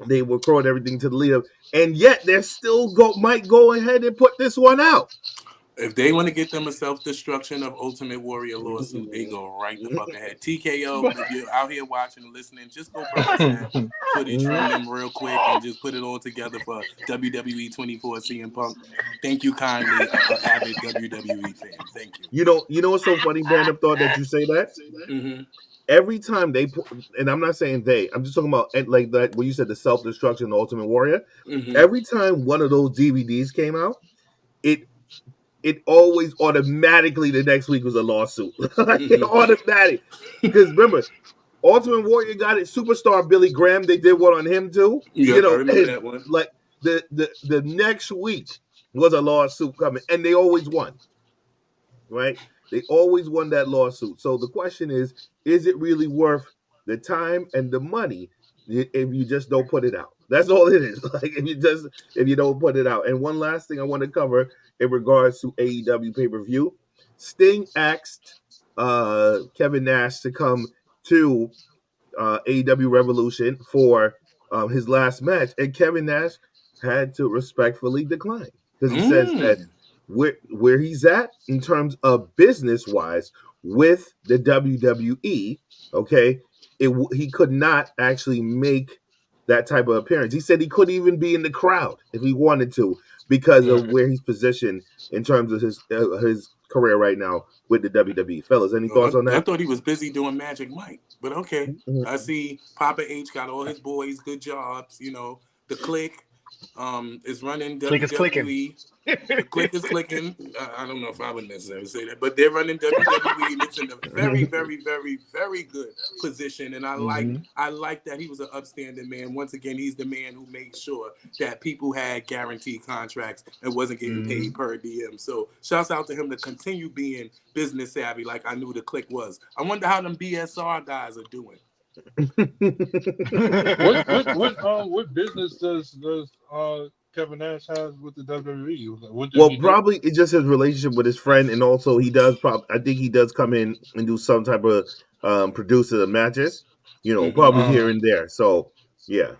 they record everything to the lead up, and yet they're still might go ahead and put this one out. If they want to get them a self-destruction of Ultimate Warrior lawsuit, they go right the fuck ahead. TKO, if you're out here watching and listening, just go purchase that footage from them real quick and just put it all together for WWE 24 CM Punk. Thank you kindly, avid WWE fan. Thank you. You know what's so funny, Brandon? Thought that you say that. Mm-hmm. Every time they put, and I'm not saying they, I'm just talking about like that when you said the self-destruction, the Ultimate Warrior. Mm-hmm. Every time one of those DVDs came out, it always automatically the next week was a lawsuit. Automatic. Because remember, Ultimate Warrior got it. Superstar Billy Graham, they did one on him too. Yeah, you know, I remember that one. Like the next week was a lawsuit coming, and they always won. Right? They always won that lawsuit. So the question is it really worth the time and the money if you just don't put it out? That's all it is. Like if you don't put it out. And one last thing I want to cover in regards to AEW pay-per-view. Sting asked Kevin Nash to come to AEW Revolution for his last match, and Kevin Nash had to respectfully decline because he says that where he's at in terms of business-wise with the WWE, okay, he could not actually make that type of appearance. He said he couldn't even be in the crowd if he wanted to because of where he's positioned in terms of his career right now with the WWE. Fellas, any thoughts on that? I thought he was busy doing Magic Mike, but okay. I see Papa H got all his boys good jobs. You know, the Click is running Click is clicking. WWE. The Click is clicking. I don't know if I would necessarily say that, but they're running WWE, and it's in a very, very, very, very good position. And I like that he was an upstanding man. Once again, he's the man who made sure that people had guaranteed contracts and wasn't getting paid per diem. So shouts out to him to continue being business savvy like I knew the Click was. I wonder how them BSR guys are doing. What business does Kevin Nash have with the WWE? What did Well, he do? probably it's just his relationship with his friend, and also he does. I think he does come in and do some type of producer of matches. You know, probably here and there. So yeah.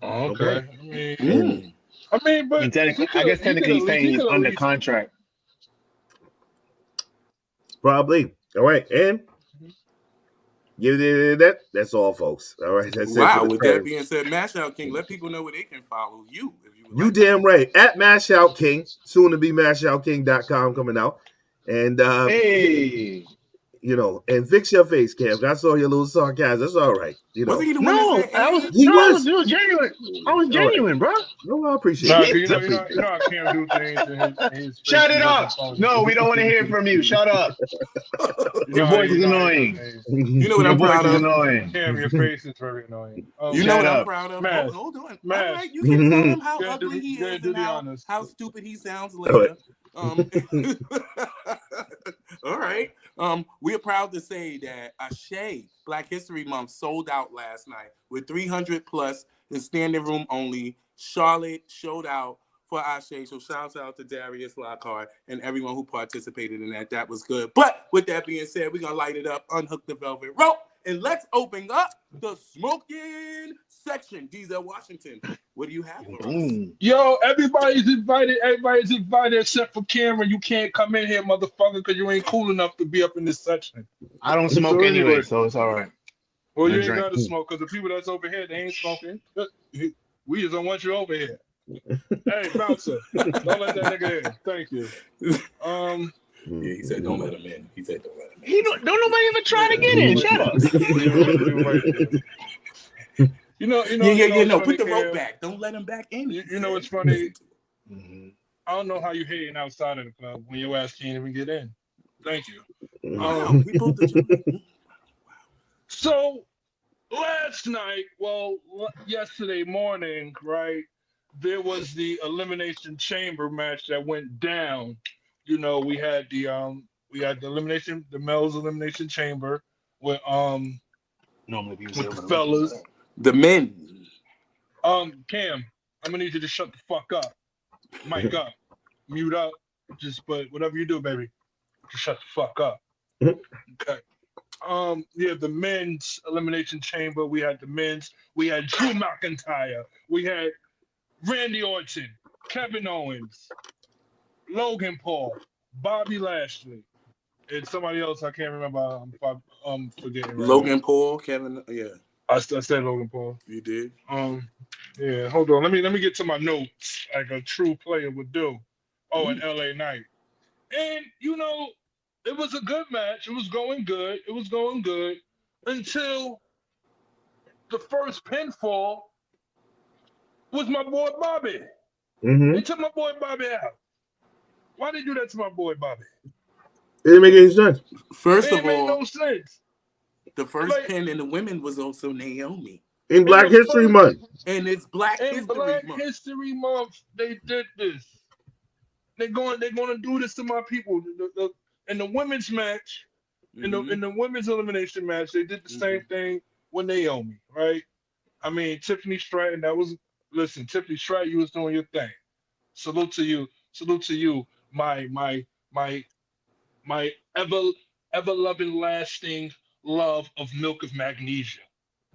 Okay. And, I mean, but I guess technically he's saying he's under contract. Probably. All right, and that's all, folks. All right, that's it. Wow. With that being said, Mashout King, let people know where they can follow you. If you would like. Damn right. At Mashout King, soon to be MashoutKing.com coming out. And hey, you know, and fix your face, Cam. I saw your little sarcasm. That's all right. You know. Was he the one no, that said, I was genuine. I was genuine, bro. No, I appreciate it. You know I can't do things in his Shut it up. No, we don't want to hear from you. Shut up. Your voice is annoying. You know what I'm proud of? Annoying. Cam, your face is very annoying. You know what I'm proud of? Hold on. All right, you can tell him how ugly he is and how stupid he sounds later. All right. We are proud to say that Ashe Black History Month sold out last night with 300 plus in standing room only. Charlotte showed out for Ashe, so shouts out to Darius Lockhart and everyone who participated in that. That was good. But with that being said, we're gonna light it up, unhook the velvet rope, and let's open up the smoking section. Diezel Washington, what do you have for us? Yo, everybody's invited. Everybody's invited except for Cameron. You can't come in here, motherfucker, because you ain't cool enough to be up in this section. I don't smoke anyway, so it's all right. Well, you ain't got to smoke because the people that's over here, they ain't smoking. We just don't want you over here. Hey, bouncer, don't let that nigga in. Thank you. Yeah, he said don't let him in. He said don't let him in. Don't nobody even try to get in. Shut up. You know. No, put the rope back. Don't let him back in. You know what's funny? I don't know how you hating outside of the club when your ass can't even get in. Thank you. We both did. So last night, yesterday morning, right? There was the Elimination Chamber match that went down. You know, we had the males Elimination Chamber with the fellas. The men. Cam, I'm gonna need you to shut the fuck up. Mic up. Mute up. But whatever you do, baby, just shut the fuck up. Okay. The men's Elimination Chamber. We had the men's. We had Drew McIntyre. We had Randy Orton, Kevin Owens, Logan Paul, Bobby Lashley, and somebody else I can't remember. I'm forgetting. Right Logan now. Paul, Kevin. Yeah, I said Logan Paul. You did. Yeah. Hold on. Let me get to my notes like a true player would do. And LA Knight. And you know, it was a good match. It was going good. Until the first pinfall was my boy Bobby. They took my boy Bobby out. Why did they do that to my boy Bobby? It didn't make any sense. First of all, made no sense. The first pin in the women was also Naomi. In Black History Month. And it's Black History Month. They did this. They're going to do this to my people. In the women's match, in the women's elimination match, they did the same thing with Naomi, right? I mean, Tiffany Stratton, Tiffany Stratton, you was doing your thing. Salute to you, my ever loving, lasting love of Milk of Magnesia.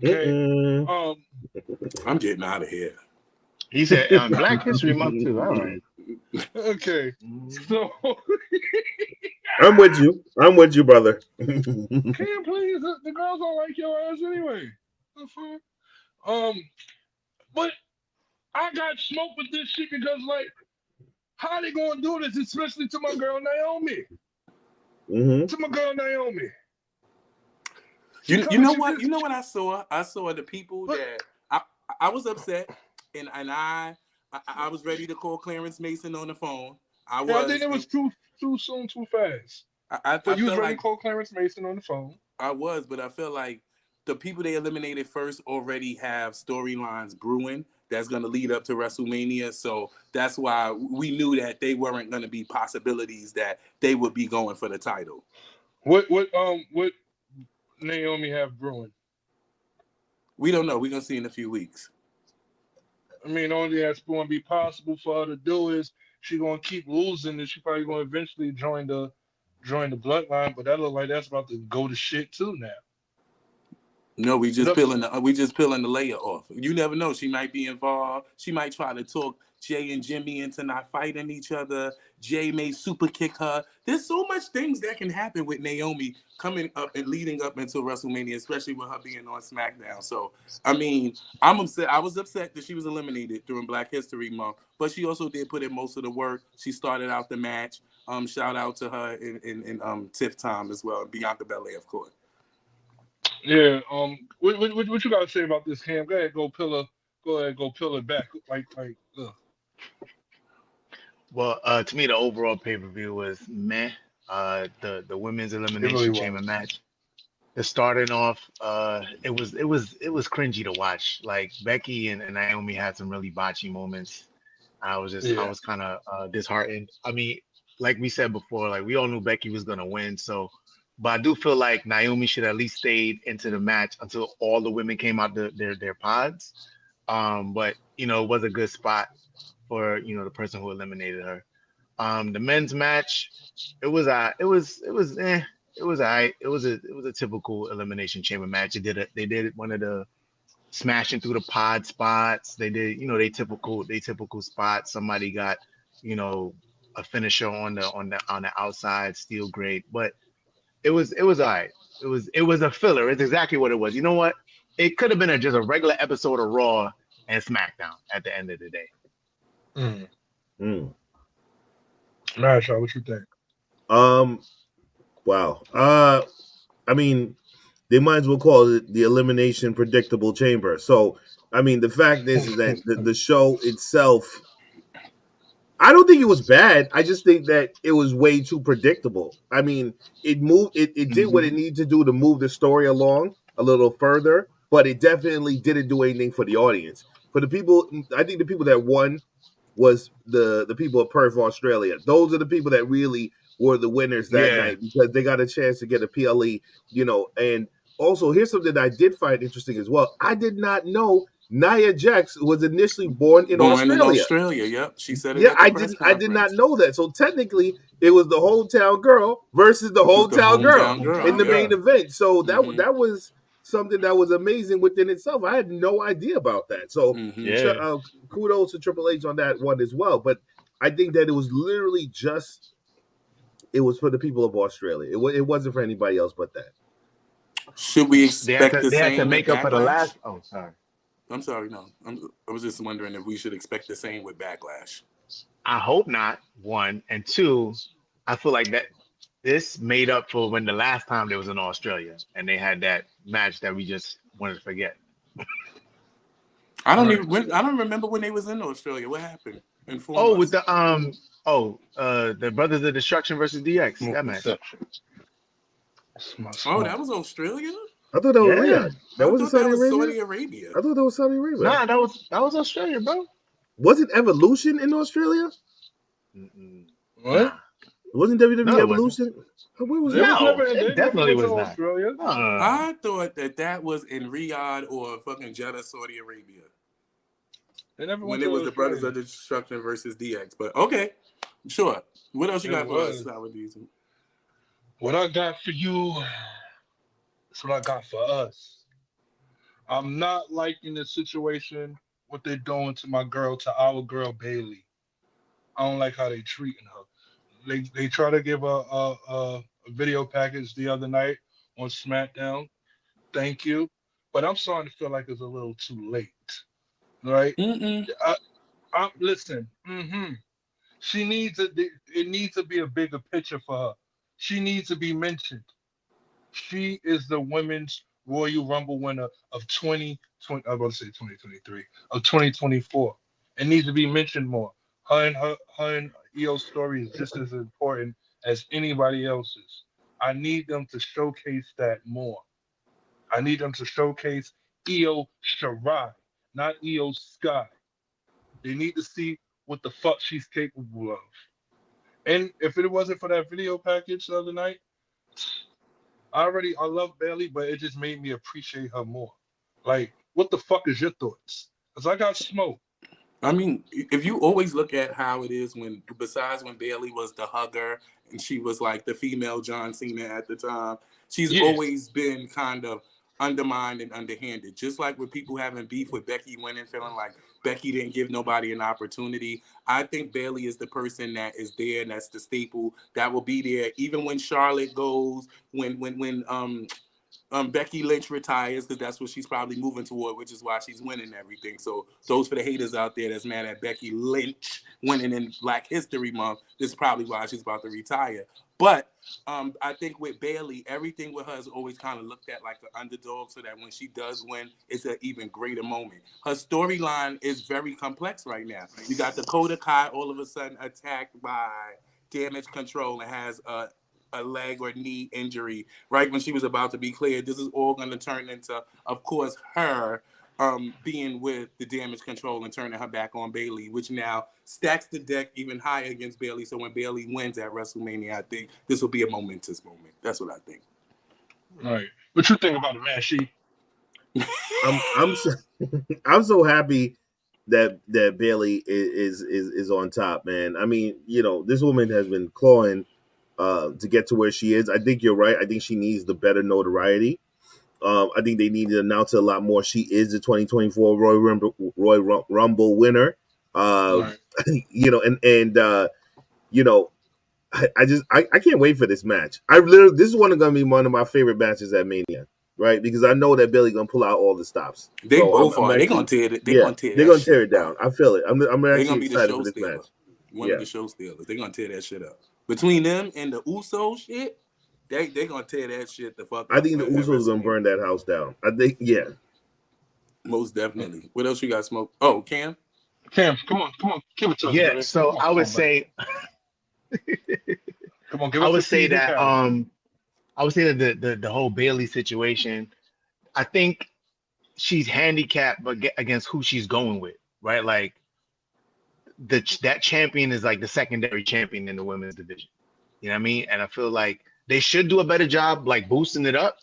Okay. I'm getting out of here. He said Black History Month too. All right. Okay. So I'm with you, brother. Can you please? The girls don't like your ass anyway. But I got smoked with this shit because, like, how they gonna do this, especially to my girl Naomi? To my girl Naomi. You know what? You know what I saw? I saw the people that I was upset, and I was ready to call Clarence Mason on the phone. I think it was too soon, too fast. But you was ready to call Clarence Mason on the phone. I was, but I feel like the people they eliminated first already have storylines brewing that's going to lead up to WrestleMania. So that's why we knew that they weren't going to be possibilities that they would be going for the title. What Naomi have brewing? We don't know. We're gonna see in a few weeks. I mean, the only thing that's going to be possible for her to do is she going to keep losing, and she probably going to eventually join the bloodline. But that look like that's about to go to shit too now. No, we just No. peeling the layer off. You never know. She might be involved. She might try to talk Jay and Jimmy into not fighting each other. Jay may super kick her. There's so much things that can happen with Naomi coming up and leading up into WrestleMania, especially with her being on SmackDown. So, I mean, I'm upset. I was upset that she was eliminated during Black History Month, but she also did put in most of the work. She started out the match. Shout out to her in Tiff time as well, Bianca Belair, of course. Yeah. What you got to say about this, Cam? Go ahead, go peel it back. Ugh. Well, to me, the overall pay-per-view was meh. The women's It really elimination chamber was. match. It started off. It was cringy to watch. Like Becky and Naomi had some really botchy moments. I Yeah. was kind of disheartened. I mean, like we said before, like we all knew Becky was gonna win. So, but I do feel like Naomi should at least stayed into the match until all the women came out their pods. But you know, it was a good spot for the person who eliminated her. The men's match, it was eh. It was alright. It was a typical elimination chamber match. They did one of the smashing through the pod spots. They did, they typical spots. Somebody got, a finisher on the outside, steel grate. But it was alright. It was a filler. It's exactly what it was. You know what? It could have been just a regular episode of Raw and SmackDown at the end of the day. Mashout, what you think? Wow. I mean, they might as well call it the Elimination Predictable Chamber. So, I mean, the fact is that the show itself, I don't think it was bad. I just think that it was way too predictable. I mean, it did what it needed to do to move the story along a little further, but it definitely didn't do anything for the audience. For the people, I think the people that won was the people of Perth, Australia. Those are the people that really were the winners that night because they got a chance to get a PLE, and also here's something that I did find interesting as well. I did not know Nia Jax was initially born in Australia. Yep. She said it. Yeah, I did not know that. So technically it was the hometown girl versus the hometown girl in the main event. So that was something that was amazing within itself. I had no idea about that. So kudos to Triple H on that one as well. But I think that it was literally it was for the people of Australia. It wasn't for anybody else but that. Should we expect the same? They had to make up for the last. Oh, sorry. I'm sorry. No, I was just wondering if we should expect the same with Backlash. I hope not. One and two, I feel like that this made up for when the last time they was in Australia and they had that match that we just wanted to forget. I don't remember when they was in Australia. What happened? With the Brothers of Destruction versus DX. That match. That was Australia? I thought that was Riyadh. That wasn't Saudi Arabia. I thought that was Saudi Arabia. Nah, that was Australia, bro. Wasn't Evolution in Australia? What? Wasn't WWE Evolution? Where was it definitely was not. Australia. I thought that was in Riyadh or fucking Jeddah, Saudi Arabia. When it was the Brothers of Destruction versus DX. But okay, sure. What else you got for us, Diezel? What I got for you, that's what I got for us. I'm not liking the situation, what they're doing to our girl Bailey. I don't like how they treating her. They try to give a video package the other night on SmackDown. Thank you. But I'm starting to feel like it's a little too late. Right? Listen. It needs to be a bigger picture for her. She needs to be mentioned. She is the women's Royal Rumble winner of 2020. I was about to say 2023 of 2024. It needs to be mentioned more. Her and EO's story is just as important as anybody else's. I need them to showcase that more. I need them to showcase Io Shirai, not Io Sky. They need to see what the fuck she's capable of. And if it wasn't for that video package the other night, I love Bailey, but it just made me appreciate her more. Like, what the fuck is your thoughts? Because I got smoke. I mean, if you always look at how it is besides when Bailey was the hugger and she was like the female John Cena at the time, she's always been kind of undermined and underhanded. Just like with people having beef with Becky winning, feeling like Becky didn't give nobody an opportunity. I think Bailey is the person that is there, and that's the staple that will be there, even when Charlotte goes, when Becky Lynch retires, because that's what she's probably moving toward, which is why she's winning everything. So those for the haters out there that's mad at Becky Lynch winning in Black History Month, this is probably why she's about to retire. But I think with Bailey, everything with her is always kind of looked at like the underdog, so that when she does win, it's an even greater moment. Her storyline is very complex right now. You got Dakota Kai all of a sudden attacked by Damage Control and has a leg or knee injury right when she was about to be cleared. This is all going to turn into, of course, her being with the Damage Control and turning her back on Bailey, which now stacks the deck even higher against Bailey. So when Bailey wins at WrestleMania, I think this will be a momentous moment. That's what I think. All right. What you think about it, man? I'm so happy that Bailey is on top, man. I mean, this woman has been clawing to get to where she is. I think you're right. I think she needs the better notoriety. I think they need to announce it a lot more. She is the 2024 Royal Rumble winner. Right. I can't wait for this match. This is going to be one of my favorite matches at Mania, right? Because I know that Bailey's going to pull out all the stops. They both are. They're going to tear it. They're going to tear it down. I feel it. I'm actually excited for this match. One of the show stealers. They're going to tear that shit up. Between them and the Uso shit, they're going to tear that shit the fuck up. I think the Usos going to burn that house down. I think, yeah. Most definitely. What else you got, Smoke? Oh, Cam, come on. Give it to us. Yeah, so I would say... Come on, I would say that the whole Bailey situation, I think she's handicapped against who she's going with, right? Like that champion is like the secondary champion in the women's division. You know what I mean? And I feel like they should do a better job like boosting it up,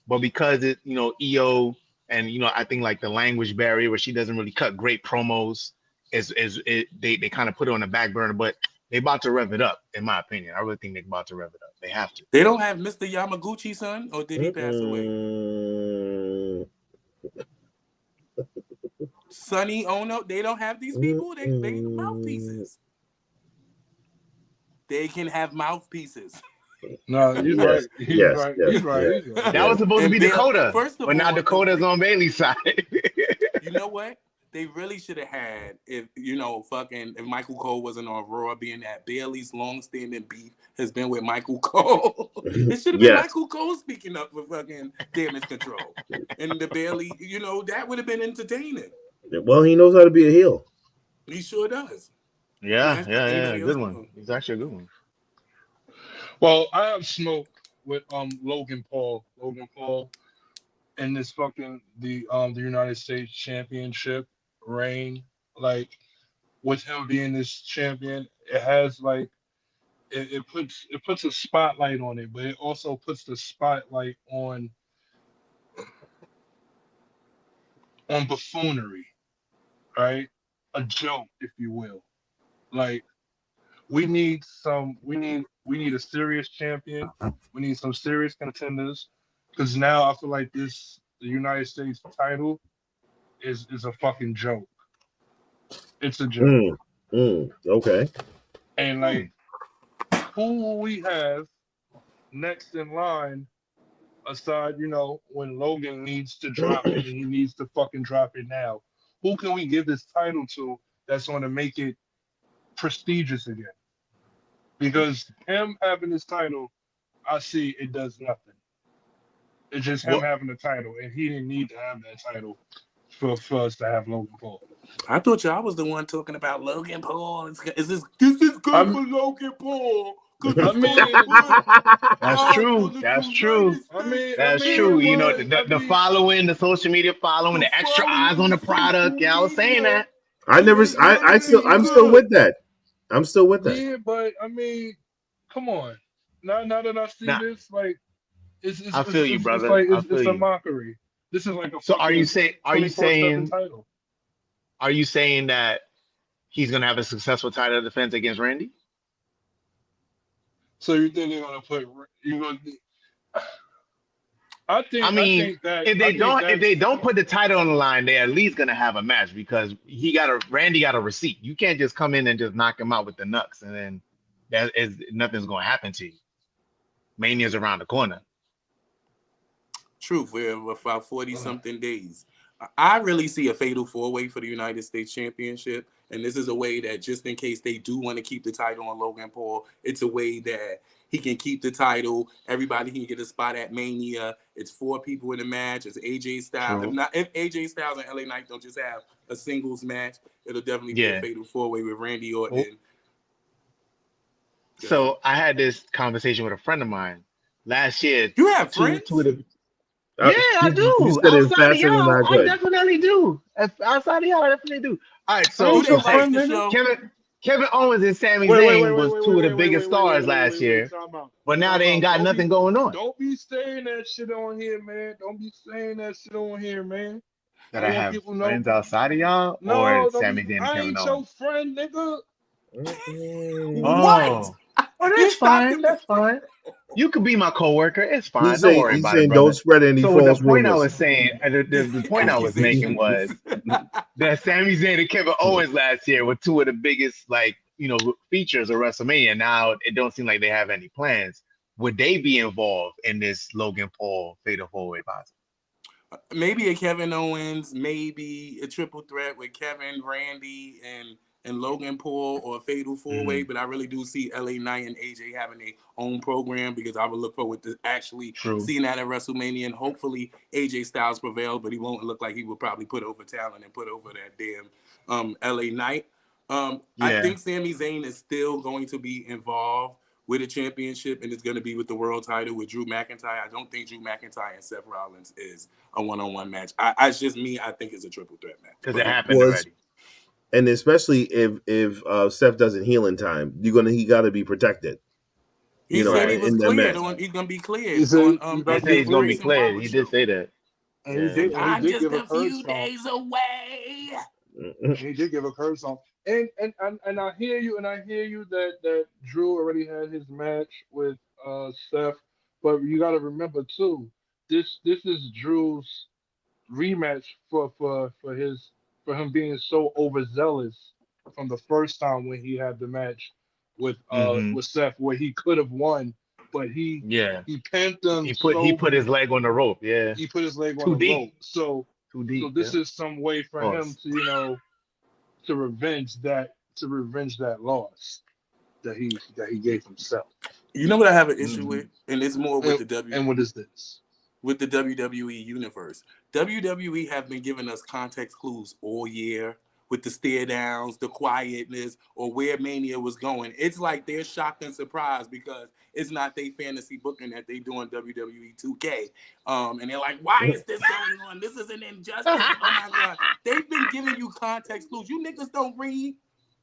but because it, EO and I think like the language barrier where she doesn't really cut great promos they kind of put it on the back burner, but they about to rev it up, in my opinion. I really think they're about to rev it up. They have to. They don't have Mr. Yamaguchi, son, or did he pass away? Sonny Ono, they don't have these people. They mouthpieces. They can have mouthpieces. No, he's right. He's right. That was supposed to be Dakota, but now Dakota's on Bailey's side. You know what? They really should have had, if Michael Cole wasn't on Raw, being that Bailey's long-standing beef has been with Michael Cole. It should have been Michael Cole speaking up for fucking Damage Control. And the Bailey, that would have been entertaining. Well, he knows how to be a heel. He sure does. Yeah. Good one. He's actually a good one. Well, I have smoke with Logan Paul. Logan Paul in this fucking the United States Championship reign, like with him being this champion, it has like it puts a spotlight on it, but it also puts the spotlight on buffoonery, right? A joke, if you will. Like we need a serious champion. We need some serious contenders, because now I feel like the United States title is a fucking joke. It's a joke. Okay. And like, who will we have next in line aside, when Logan needs to drop it and he needs to fucking drop it now? Who can we give this title to that's going to make it prestigious again? Because him having this title, I see it does nothing. It's just him having the title, and he didn't need to have that title for us to have Logan Paul. I thought y'all was the one talking about Logan Paul. This is good for Logan Paul. That's true. That's true. That's true. The following, the social media following, the extra eyes on the product. Yeah, I was saying that. I'm still with that. I'm still with that. Yeah, but I mean, come on. Now that I see this, like, I feel you, brother. Like I feel it's a you. mockery. This is like a So fucking are you saying 24/7 title. are you saying that he's gonna have a successful title defense against Randy? So you think they're gonna put you gonna? I I mean, think that if they don't put the title on the line, they're at least gonna have a match because Randy got a receipt. You can't just come in and just knock him out with the knucks and then nothing's gonna happen to you. Mania's around the corner. Truth, we're about 40-something days. I really see a fatal four-way for the United States Championship, and this is a way that just in case they do want to keep the title on Logan Paul, it's a way that he can keep the title. Everybody can get a spot at Mania. It's 4 people in the match. It's AJ Styles. If AJ Styles and LA Knight don't just have a singles match, it'll definitely be a fatal four-way with Randy Orton. So I had this conversation with a friend of mine last year. You have friends? Yeah, I do. You said it's Outside of faster than I y'all, I could. definitely do. Outside of y'all, I definitely do. All right, so Who they watch the show? Kevin Owens and Sami Zayn was 2 of the biggest stars last year, but now they ain't got nothing going on. Don't be saying that shit on here, man. Don't be saying that shit on here, man. That I have friends outside of y'all, or Sami Zayn and I Kevin ain't Owens? your friend, nigga. Oh, that's fine. That's fine. You could be my coworker. It's fine. Don't worry about it, brother. Don't spread any false the point rumors. I was saying, the point I was making was that Sami Zayn and Kevin Owens last year were 2 of the biggest, features of WrestleMania. Now it don't seem like they have any plans. Would they be involved in this Logan Paul fatal four-way possible? Maybe a Kevin Owens, maybe a triple threat with Kevin, Randy, and Logan Paul, or a fatal four-way, but I really do see LA Knight and AJ having their own program because I would look forward to actually seeing that at WrestleMania, and hopefully AJ Styles prevail, but he won't look like he would probably put over talent and put over that damn LA Knight. I think Sami Zayn is still going to be involved with a championship, and it's going to be with the world title with Drew McIntyre. I don't think Drew McIntyre and Seth Rollins is a one-on-one match. It's just me. I think it's a triple threat match. Because it happened already. And especially if Seth doesn't heal in time, he got to be protected. He said he was cleared. He's gonna be cleared. He said he's gonna be cleared. He did say that. And he did just give a few days away. He did give a curse song. And I hear you, that Drew already had his match with Seth, but you got to remember too, this is Drew's rematch for him being so overzealous from the first time when he had the match with Seth, where he could have won, but he pinned him. He put his leg on the rope. Yeah, he put his leg on the rope. So this is some way for him to to revenge that loss that he gave himself. You know what I have an issue with, and it's more with the WWE. And what is this? With the WWE universe. WWE have been giving us context clues all year with the stare downs, the quietness, or where Mania was going. It's like they're shocked and surprised because it's not their fantasy booking that they doing WWE 2K. And they're like, why is this going on? This is an injustice. Oh my God. They've been giving you context clues. You niggas don't read.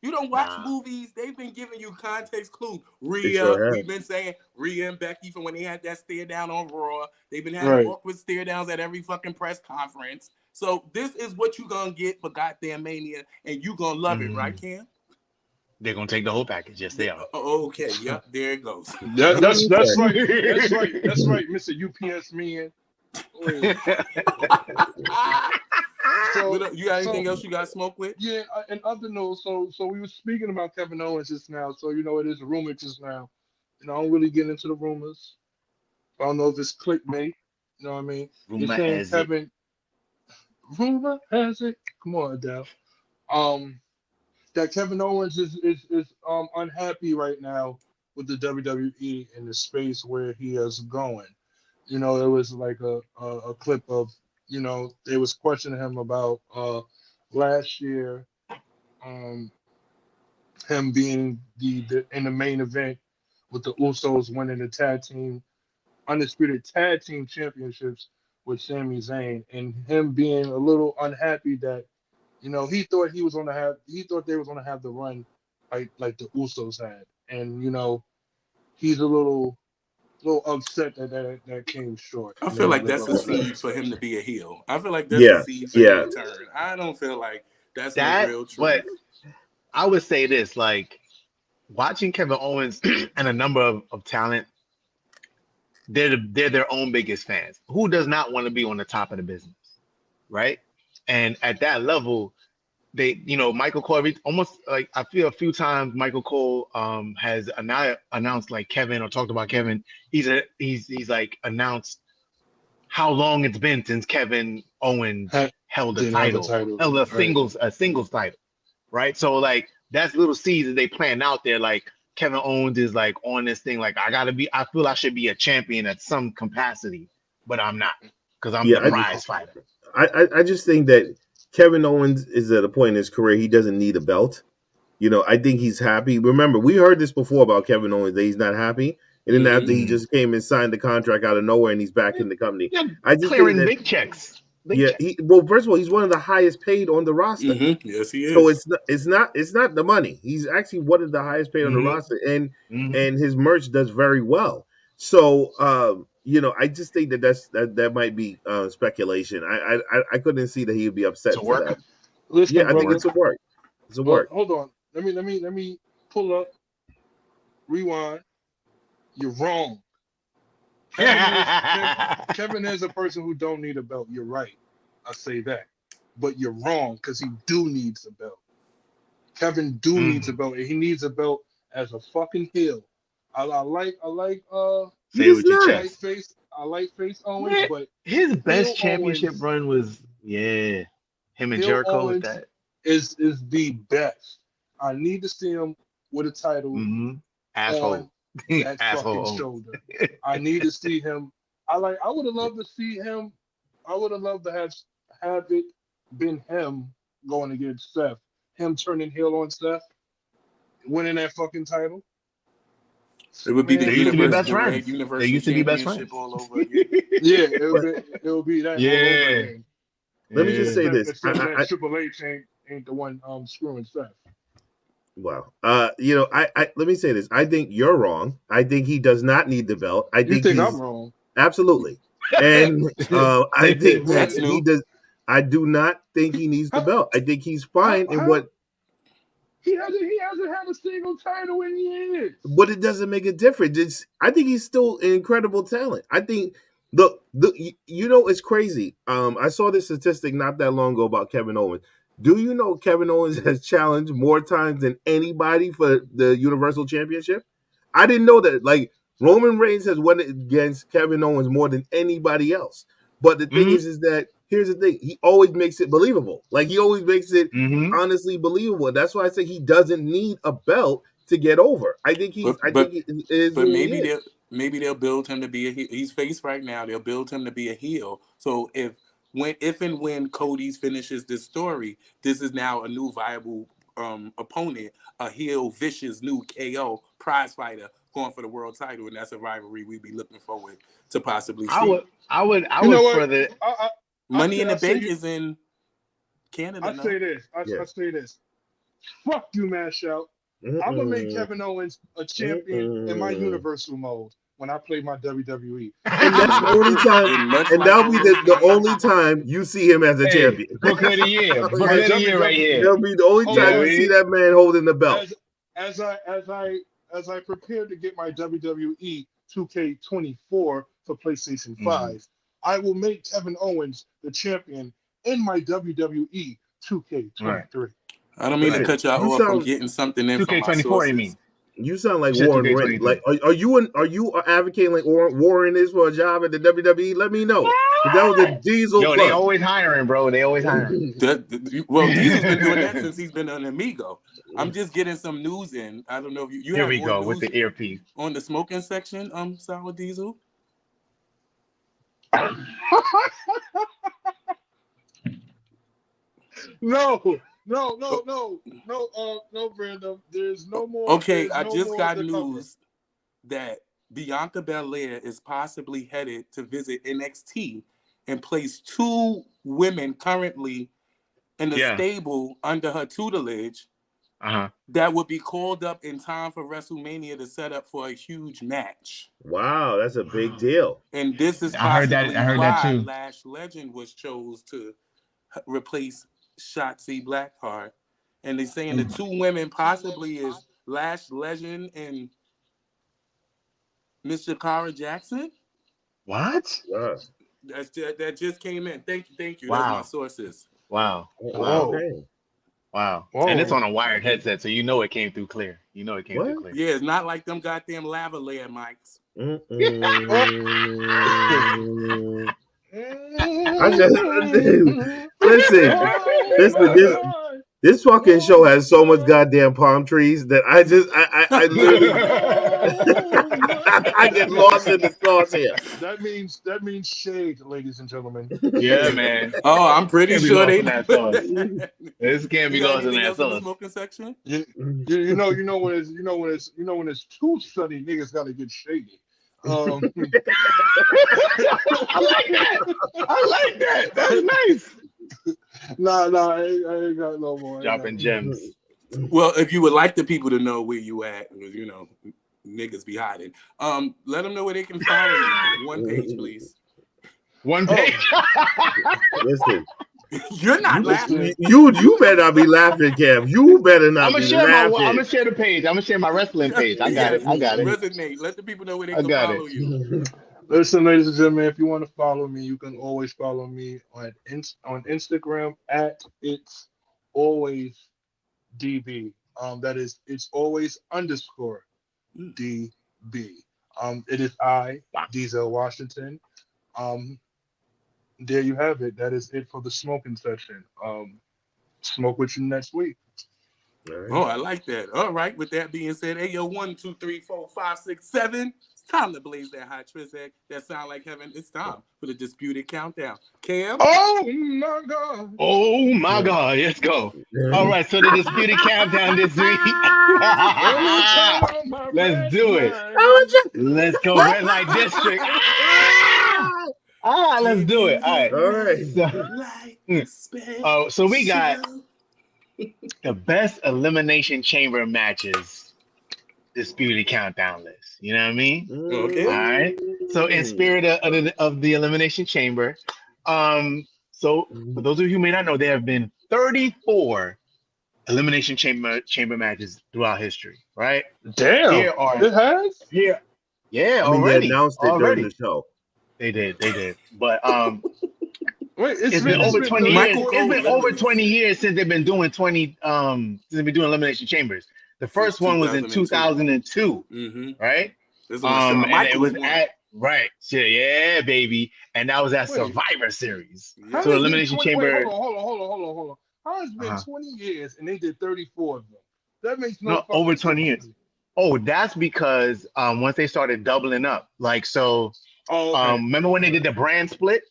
You don't watch movies. They've been giving you context clues. We've been saying Rhea and Becky from when they had that stare down on Raw. They've been having awkward stare downs at every fucking press conference. So this is what you gonna get for goddamn Mania, and you gonna love it, right, Cam? They're gonna take the whole package. Yes, they are. Okay, yep, there it goes. That's right. That's right, Mr. UPS man. So, you got anything else you got smoke with? Yeah, and other news. So we were speaking about Kevin Owens just now. So it is a rumor just now. I don't really get into the rumors. I don't know if it's clickbait. You know what I mean? Rumor has it. Rumor has it. Come on, Adele. That Kevin Owens is unhappy right now with the WWE in the space where he is going. It was like a clip of. They was questioning him about last year, him being in the main event with the Usos winning the undisputed tag team championships with Sami Zayn, and him being a little unhappy that, he thought they was gonna have the run like the Usos had, and he's a little little upset that came short. I And feel they like live that's up a to that. seed for him to be a heel. I feel like that's a Yeah, seed for him yeah. to turn. I don't feel like that's no That, real truth. but I would say this, like watching Kevin Owens and a number of talent, they're their own biggest fans. Who does not want to be on the top of the business, right? And at that level, they, Michael Cole, almost like I feel a few times Michael Cole has announced like Kevin or talked about Kevin. He's like announced how long it's been since Kevin Owens held a Didn't have a title, title. held Right. a singles title, right? So like that's little seeds that they plan out there. Like Kevin Owens is like on this thing, like I feel I should be a champion at some capacity, but I'm not because I'm the Yeah, prize fighter. I just think that Kevin Owens is at a point in his career he doesn't need a belt. I think he's happy. Remember, we heard this before about Kevin Owens that he's not happy. And then after he just came and signed the contract out of nowhere and he's back in the company. Yeah, I just think clearing that big checks. first of all, he's one of the highest paid on the roster. Yes, he is. So it's not the money. He's actually one of the highest paid on the roster, and his merch does very well. So I just think that might be speculation. I couldn't see that he would be upset To for work. that. Listen, Yeah, I think brother. it's a work. It's a work. Hold on. Let me pull up. Rewind. You're wrong. Kevin is a person who don't need a belt. You're right. I say that. But you're wrong because he do needs a belt. Kevin needs a belt, and he needs a belt as a fucking heel. I like Say with your not. chest. I like Face Owens, Man, but his best Heel championship Owens- run was him and Heel Jericho with Owens that. is the best. I need to see him with a title Asshole. on that Asshole. fucking shoulder. I need to see him. I would have loved to see him. I would have loved to have it been him going against Seth. Him turning heel on Seth, winning that fucking title. It would be the They used to be universe, best the red friends. universal They used to be best championship friends. all over again. Yeah, it would be that all over Yeah. again. Let me just say this. Except that Triple H ain't the one screwing Seth. Wow. Let me say this. I think you're wrong. I think he does not need the belt. I You think think he's I'm wrong? absolutely. And I think that That's he new. does. I do not think he needs the belt. I think he's fine in what. He hasn't had a single title in years. But it doesn't make a difference. I think he's still an incredible talent. I think it's crazy. I saw this statistic not that long ago about Kevin Owens. Do you know Kevin Owens has challenged more times than anybody for the Universal Championship? I didn't know that. Like Roman Reigns has won against Kevin Owens more than anybody else. But the thing is that here's the thing: he always makes it believable. Like he always makes it honestly believable. That's why I say he doesn't need a belt to get over. I think he is. But maybe they'll build him to be a heel. He's face right now. They'll build him to be a heel. So if and when Cody's finishes this story, this is now a new viable opponent, a heel, vicious new KO prize fighter going for the world title, and that's a rivalry we'd be looking forward to possibly see. I would further. Money in the Bank is in Canada. I say this. I say this. Fuck you, Mashout. I'm gonna make Kevin Owens a champion in my universal mode when I play my WWE. And that's the only time, and that'll be the only time you see him as a champion. Book of the year, right here. That'll be the only time you see that man holding the belt. As I prepare to get my WWE 2K24 for PlayStation 5, I will make Kevin Owens the champion in my WWE 2K23. Right. I don't mean to cut y'all off from getting something in from my 2K24, sources. you mean? You sound like Warren Wint. Like, are you advocating like Warren is for a job at the WWE? Let me know. That was a Diezel. Yo, they always hiring, bro. They always hiring. Well, Diezel's been doing that since he's been an Amigo. I'm just getting some news in. I don't know if you Here have we more go news with the earpiece on the smoking section. Sour Diezel. No, Brandon. There's no more. Okay, I just got news that Bianca Belair is possibly headed to visit NXT and place 2 women currently in the stable under her tutelage that would be called up in time for WrestleMania to set up for a huge match. Wow, that's a big deal. And this is I heard possibly that why too. Lash Legend was chose to replace Shotzi Blackheart. And they're saying the two women possibly is Lash Legend and Miss Shakara Jackson. What? Wow. That just came in. Thank you. Wow. That's my sources. Wow. Okay. Wow. Whoa. And it's on a wired headset, so you know it came through clear. Through clear. Yeah, it's not like them goddamn lavalier mics. Listen. This fucking show has so much goddamn palm trees that I literally I get lost in the sauce here. That means shade, ladies and gentlemen. Yeah, man. Oh, I'm pretty sure they that sauce. This can't be lost in that in the sauce. smoking section. You know when it's too sunny, niggas gotta get shady. I like that. That's nice. Nah, I ain't got no more. Dropping gems. Well, if you would like the people to know where you at, you know, niggas be hiding. Let them know where they can follow you. One page, please. One page. Listen, you're not laughing. You better not be laughing, Cam. You better not be laughing. I'm gonna share the page. I'm gonna share my wrestling page. I got it. Resonate. Let the people know where they can follow you. Listen, ladies and gentlemen, if you want to follow me, you can always follow me on Instagram at It's Always DB. That is It's Always _ DB. It is I, Diezel Washington. There you have it. That is it for the smoking session. Smoke with you next week. Right. Oh, I like that. All right. With that being said, hey, yo, 1, 2, 3, 4, 5, 6, 7. It's time to blaze that hot trizak. That sound like heaven. It's time for the disputed countdown. Cam? Oh my God. Oh my God. Let's go. All right. So the disputed countdown this week. Let's do it. Let's go red light district. Let's do it. All right. So we got the best elimination chamber matches disputed countdown list. You know what I mean? Okay. All right. So in spirit of the elimination chamber, so for those of you who may not know, there have been 34 elimination chamber matches throughout history. Right? Damn. It has? Yeah. Yeah. I mean, already. they announced it during the show. They did. But Wait, it's been over 20 years. It's been over 20 years since they've been doing since they've been doing elimination chambers. The first one was in 2002, right? And it was yeah, baby, and that was at Survivor Series. So elimination chamber. Hold on. How has it been 20 years and they did 34 of them? That makes no over 20 years. Oh, that's because once they started doubling up, like so. Remember when they did the brand split?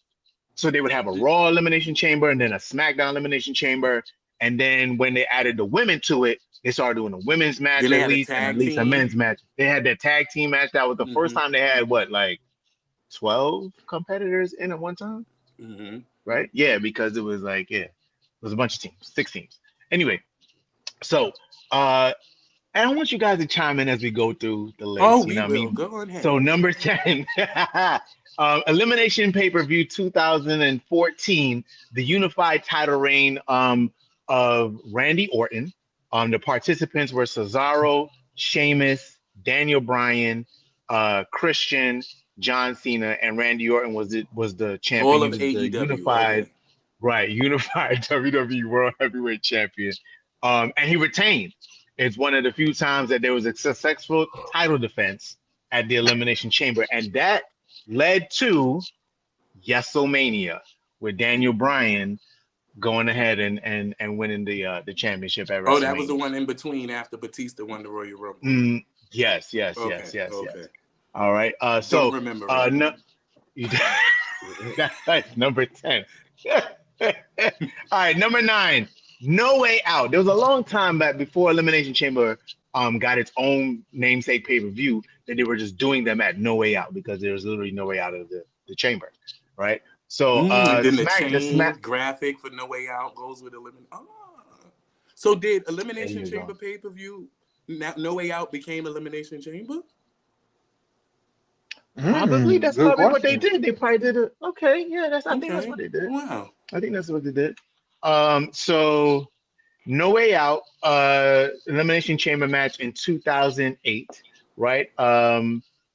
So they would have a Raw elimination chamber and then a SmackDown elimination chamber, and then when they added the women to it, they started doing a women's match at least a men's match. They had their tag team match. That was the first time they had 12 competitors in at one time, right? Yeah, because it was it was a bunch of teams, 6 teams. Anyway, so and I want you guys to chime in as we go through the list. Oh, you know what I mean? Go ahead. So number 10, Elimination Pay-Per-View 2014, the unified title reign of Randy Orton. The participants were Cesaro, Sheamus, Daniel Bryan, Christian, John Cena, and Randy Orton was the champion. All of AEW. Unified WWE World Heavyweight Champion. And he retained. It's one of the few times that there was a successful title defense at the Elimination Chamber, and that led to Yeselmania with Daniel Bryan going ahead and winning the championship at WrestleMania. Oh, that was the one in between after Batista won the Royal Rumble. Yes. All right. So don't remember. That's number 10. All right, number 9. No Way Out. There was a long time back before Elimination Chamber got its own namesake pay-per-view that they were just doing them at No Way Out because there was literally no way out of the chamber, right? So then the chain graphic for No Way Out goes with Elimination. So did There Elimination you go. Chamber pay-per-view, No Way Out became Elimination Chamber? Probably that's Good probably what they question. did. They probably did it. Okay, yeah, I think that's Okay. what they did. Wow. I think that's what they did. So No Way Out, Elimination Chamber match in 2008, right?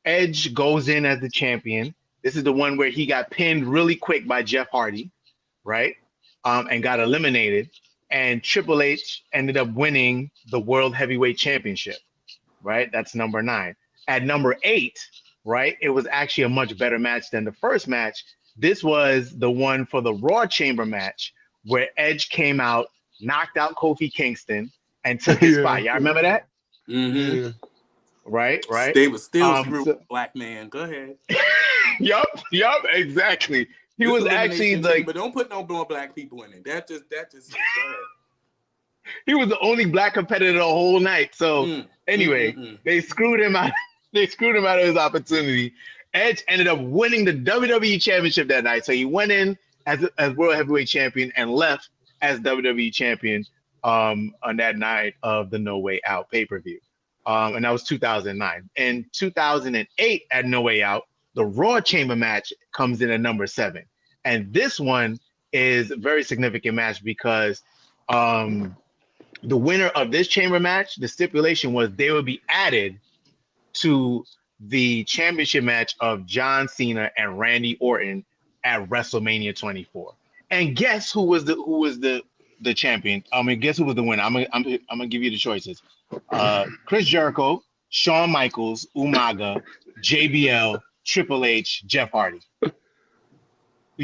Edge goes in as the champion. This is the one where he got pinned really quick by Jeff Hardy, right? And got eliminated. And Triple H ended up winning the World Heavyweight Championship, right? That's number 9. At number 8, right? It was actually a much better match than the first match. This was the one for the Raw Chamber match where Edge came out, knocked out Kofi Kingston, and took his Yeah. spot. Y'all remember that? Mm-hmm. Yeah. Right. They were still screwed, so- black man. Go ahead. Yup, exactly. He This was actually Elimination like Chamber, don't put no more black people in it. That just. Go ahead. he was the only black competitor the whole night. So anyway, they screwed him out. They screwed him out of his opportunity. Edge ended up winning the WWE Championship that night. So he went in as World Heavyweight Champion and left as WWE Champion on that night of the No Way Out pay-per-view. And that was 2009. In 2008 at No Way Out, the Raw Chamber match comes in at number 7. And this one is a very significant match because the winner of this chamber match, the stipulation was they would be added to the championship match of John Cena and Randy Orton at WrestleMania 24. And guess who was the champion? Guess who was the winner? I'm gonna give you the choices. Chris Jericho, Shawn Michaels, Umaga, JBL, Triple H, Jeff Hardy. Who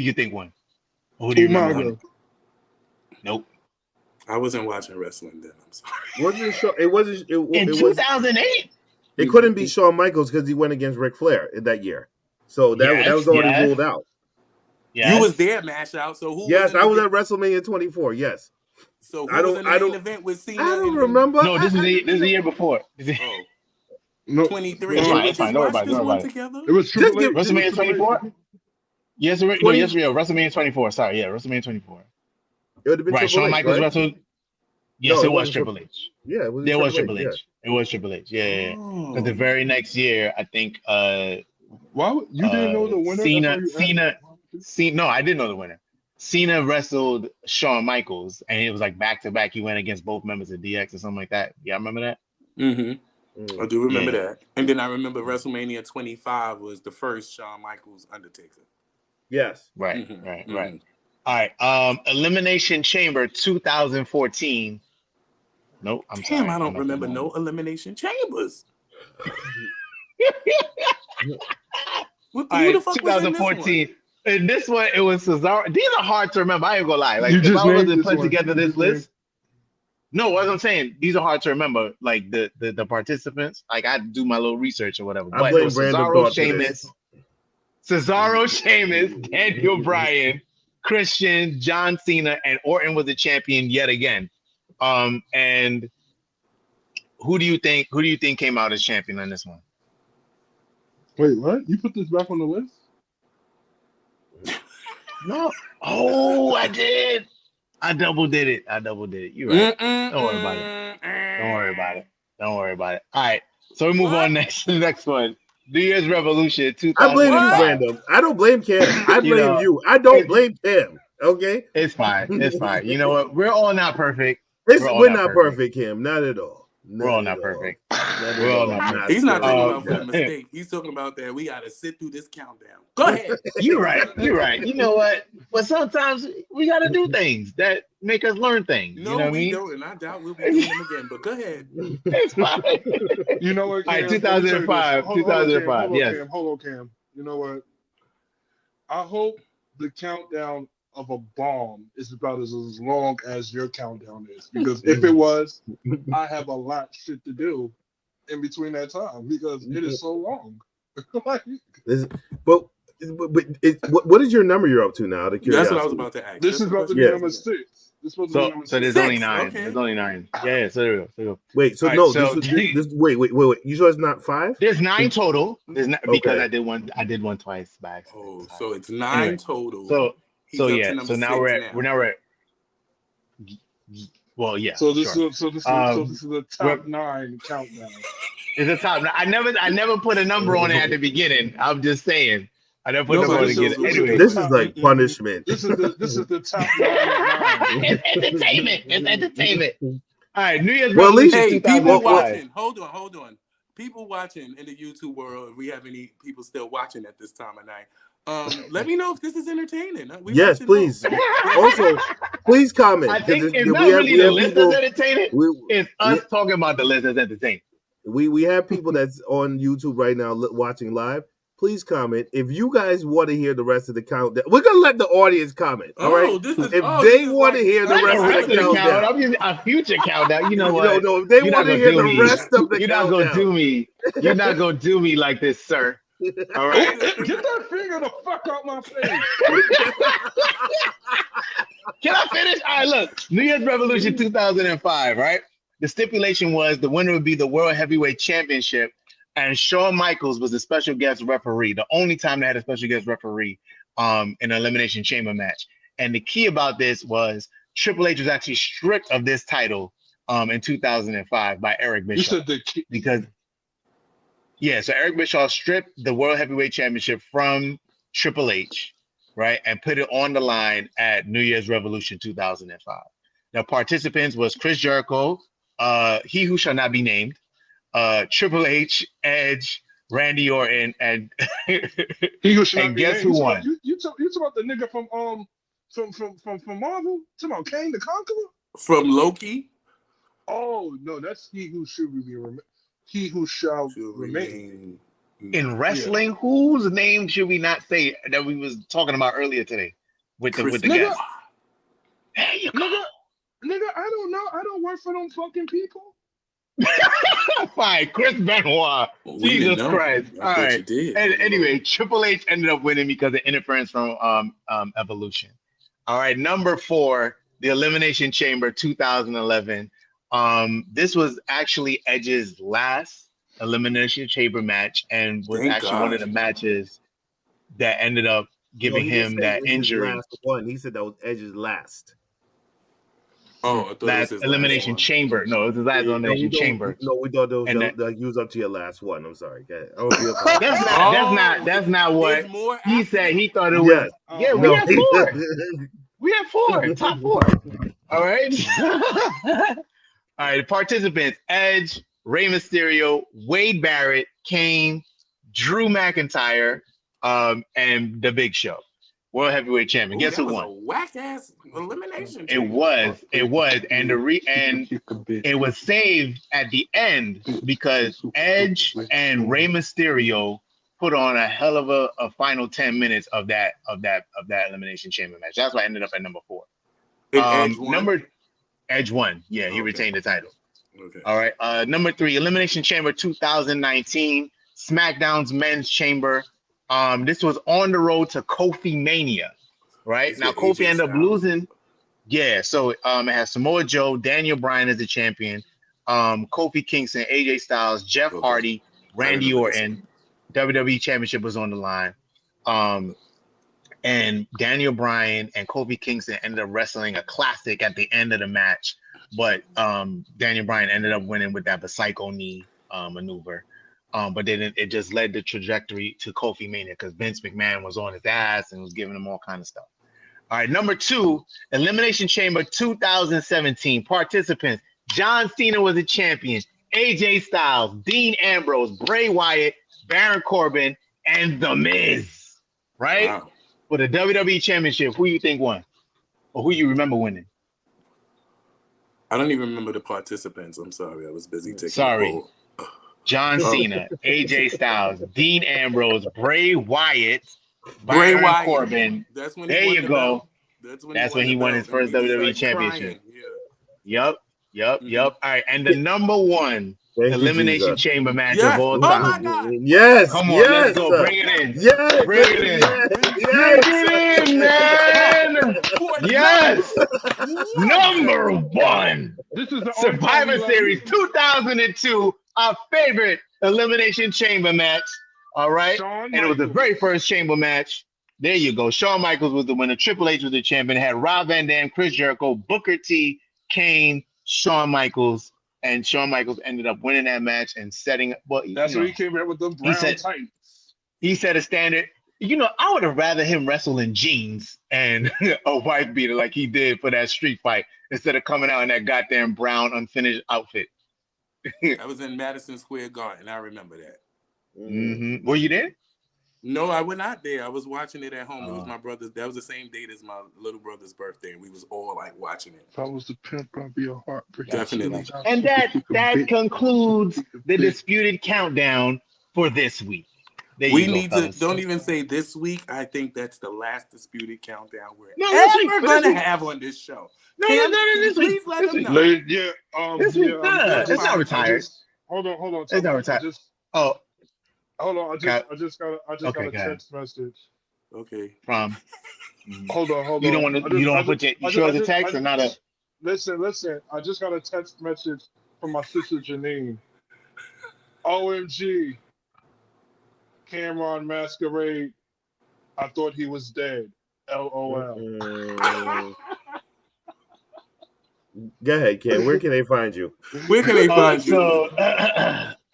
you think won? Or who do you remember Umaga. winning? Nope. I wasn't watching wrestling then. I'm sorry. Wasn't Shawn, it wasn't. In It 2008. It couldn't be Shawn Michaels because he went against Ric Flair in that year. So that was already ruled out. Yes. You was there, Mashout. So who? Yes, was I was at WrestleMania 24. Yes. So who I was don't- in the I main don't- event with Cena? I don't and- remember. No, this is the year before. Oh, No, 23. It's Did fine, we it's fine. just Don't worry watch about it, this don't one worry about together? it was Triple H. WrestleMania 24? Yes, no, 20? yes, real. WrestleMania 24. Sorry, yeah, WrestleMania 24. It would have been Right, Triple Shawn H, Michaels right? wrestled. Yes, No, it it was wasn't Triple H. Yeah, it was. It was Triple yeah. H. It was Triple H. Yeah. Oh. Because the very next year, I think Why you didn't know the winner? Cena. No, I didn't know the winner. Cena wrestled Shawn Michaels, and it was like back to back. He went against both members of DX or something like that. Yeah, remember that? I do remember Yeah. that. And then I remember WrestleMania 25 was the first Shawn Michaels Undertaker. Yes. Right. Mhm, Right. mhm. Right. All right. Elimination Chamber 2014. Nope. I'm sorry. Damn, I don't I'm not remember the no one. Elimination Chambers. Who All the right, fuck was in this one? 2014. In this one, it was Cesaro. These are hard to remember. I ain't gonna lie. Like You if just I was named to this put one. together You this just list. No, what I'm saying, these are hard to remember. Like the participants. Like I do my little research or whatever. I But it blame was random Cesaro, thought for this. Sheamus, Daniel Bryan, Christian, John Cena, and Orton was the champion yet again. And who do you think came out as champion on this one? Wait, what? You put this back on the list? No. Oh, I did. I double did it. You're right. Don't worry about it. Don't worry about it. All right. So we move on next to the next one. New Year's Revolution 2005. I blame you, Random. I don't blame Cam. I blame you. I don't blame Cam. Okay? It's fine. It's fine. You know what? We're all not perfect. We're not perfect, Cam. Not at all. We're all not perfect. Not We're at all all. not perfect. He's not talking Oh, about for the mistake. He's talking about that we got to sit through this countdown. Go ahead. You're right. You know what? But sometimes we got to do things that make us learn things. No, you know what I we mean? don't, and I doubt we'll be doing them again. But go ahead. It's fine. You know what? All right, Cam? 2005. Hold on, Cam. 2005. Yes. Hold on, Cam. You know what? I hope the countdown of a bomb is about as long as your countdown is. Because if it was, I have a lot of shit to do in between that time because it is so long. But what is your number you're up to now? That's what I was about to ask. This is about to be Yeah. number 6. This is supposed to be So number there's 6. only 9. Okay. There's only 9. Yeah. So there we go. Wait, so All right, no, so- wait. You sure it's not 5? There's 9 total. There's not because Okay. I did one twice by accident. Oh, so it's 9 Anyway, total. So He's up to yeah. number So now 6 we're at Well, yeah. So this sure. is so this is the we're- top 9 countdown. It's a top. I never put a number on it at the beginning. I'm just saying. I never put a number on it this again. is- Anyway, This is like punishment. This is the top 9 at 9. it's entertainment. It's entertainment. All right, New Year's Well, at least- Revolution Hey, people 2005. watching. Hold on. People watching in the YouTube world, if we have any people still watching at this time of night, let me know if this is entertaining. We Yes, watching please. both. Also, please comment. I think 'cause it's we not have- really we the have list people- that's entertaining. It's us talking about the list that's entertaining. We have people that's on YouTube right now watching live. Please comment if you guys want to hear the rest of the countdown. We're gonna let the audience comment. All right. This is, If this they is want to like- hear the Not rest of the countdown, I'm using a future countdown. You know what? no, if they You're want not to hear gonna the do me. rest of the You're not countdown, gonna do me. You're not gonna do me like this, sir. All right. Get that finger the fuck out my face. Can I finish? All right, look. New Year's Revolution 2005, right? The stipulation was the winner would be the World Heavyweight Championship, and Shawn Michaels was the special guest referee. The only time they had a special guest referee in an Elimination Chamber match. And the key about this was Triple H was actually stripped of this title in 2005 by Eric You Bischoff. said the key. Because so Eric Bischoff stripped the World Heavyweight Championship from Triple H, right, and put it on the line at New Year's Revolution 2005. Now, participants was Chris Jericho, he who shall not be named, Triple H, Edge, Randy Orton, and He who should and not be guess named. who won? You talk about the nigga from Marvel? Talking about Kane the Conqueror? from Loki. Oh no, that's he who should be he who shall remain. In wrestling, whose name should we not say that we was talking about earlier today with the Chris guest? There you go. Nigga, I don't know. I don't work for them fucking people. Fine, Chris Benoit. Well, we didn't Jesus know. Christ. I All thought right. you did. And anyway, Triple H ended up winning because of interference from Evolution. All right, number 4, the Elimination Chamber 2011. This was actually Edge's last Elimination Chamber match and was Thank actually God. one of the matches that ended up giving he didn't him say that it was his injury. last one. He said that was Edge's last. Oh, I thought it was Last his Elimination last one. Chamber. No, it was his last Elimination Chamber. No, we thought that was And you was up to your last one. I'm sorry. Go ahead. I would be up That's not what There's more he after said. He thought it Yes. was. Yeah, we No. had 4. We had 4, top 4. All right. All right. The participants: Edge, Rey Mysterio, Wade Barrett, Kane, Drew McIntyre, and The Big Show, World Heavyweight Champion. Guess who won? A whack ass elimination. It was, and it was saved at the end because Edge and Rey Mysterio put on a hell of a final 10 minutes of that Elimination Chamber match. That's why I ended up at number 4. Edge won? Edge won. Yeah, he Okay. retained the title. Okay. All right. Number 3, Elimination Chamber 2019, SmackDown's Men's Chamber. This was on the road to Kofi Mania, right? This Now with Kofi AJ ended up Styles. losing. Yeah, so it has Samoa Joe, Daniel Bryan as the champion, Kofi Kingston, AJ Styles, Jeff Okay. Hardy, Randy Orton. WWE Championship was on the line. And Daniel Bryan and Kofi Kingston ended up wrestling a classic at the end of the match, but Daniel Bryan ended up winning with that Psycho knee maneuver. But then it just led the trajectory to Kofi Mania because Vince McMahon was on his ass and was giving him all kind of stuff. All right, number 2, Elimination Chamber 2017. Participants: John Cena was the champion, AJ Styles, Dean Ambrose, Bray Wyatt, Baron Corbin, and The Miz. Right? Wow. For the WWE Championship, who you think won? Or who you remember winning? I don't even remember the participants. I'm sorry. I was busy taking Sorry. the poll. John Cena, AJ Styles, Dean Ambrose, Bray Wyatt, Bray Baron Wyatt. Corbin. That's when There he won you the go. belt. That's when he won his first belt, and WWE he started Championship. crying. Yeah. Yep. All right, and the number 1 Thank you, Elimination Jesus. Chamber match Yes. of all Oh time. my God. Yes. Come on, yes. let's go. Bring it in. Yes. Bring it in. Yes. Bring it in, man. Yes. Number 1. This is the Survivor only Series 2002, our favorite Elimination Chamber match. All right. Shawn And it was the Michaels. very first chamber match. There you go. Shawn Michaels was the winner. Triple H was the champion. It had Rob Van Dam, Chris Jericho, Booker T, Kane, Shawn Michaels, and Shawn Michaels ended up winning that match and setting. Well, That's when he came back with the brown tights. He set a standard. I would have rather him wrestle in jeans and a wife beater like he did for that street fight instead of coming out in that goddamn brown unfinished outfit. I was in Madison Square Garden. I remember that. Mm-hmm. Were you there? No, I was not there. I was watching it at home. It was my brother's. That was the same date as my little brother's birthday, and we was all like watching it. If I was the pimp, I'd be a heartbreaker. Definitely. And that concludes the disputed countdown for this week. We need to don't even say this week. I think that's the last disputed countdown we're ever going to have on this show. No, this week. Please let them know. This week, it's not retired. Hold on. It's not retired. Hold on. I just got a text message. Okay. From. Hold on. You don't want to put your. You sure it's a text or not a? Listen. I just got a text message from my sister Janine. OMG. Cameron Masquerade. I thought he was dead. LOL. Go ahead, Cam. Where can they find you? Where can they find you? So,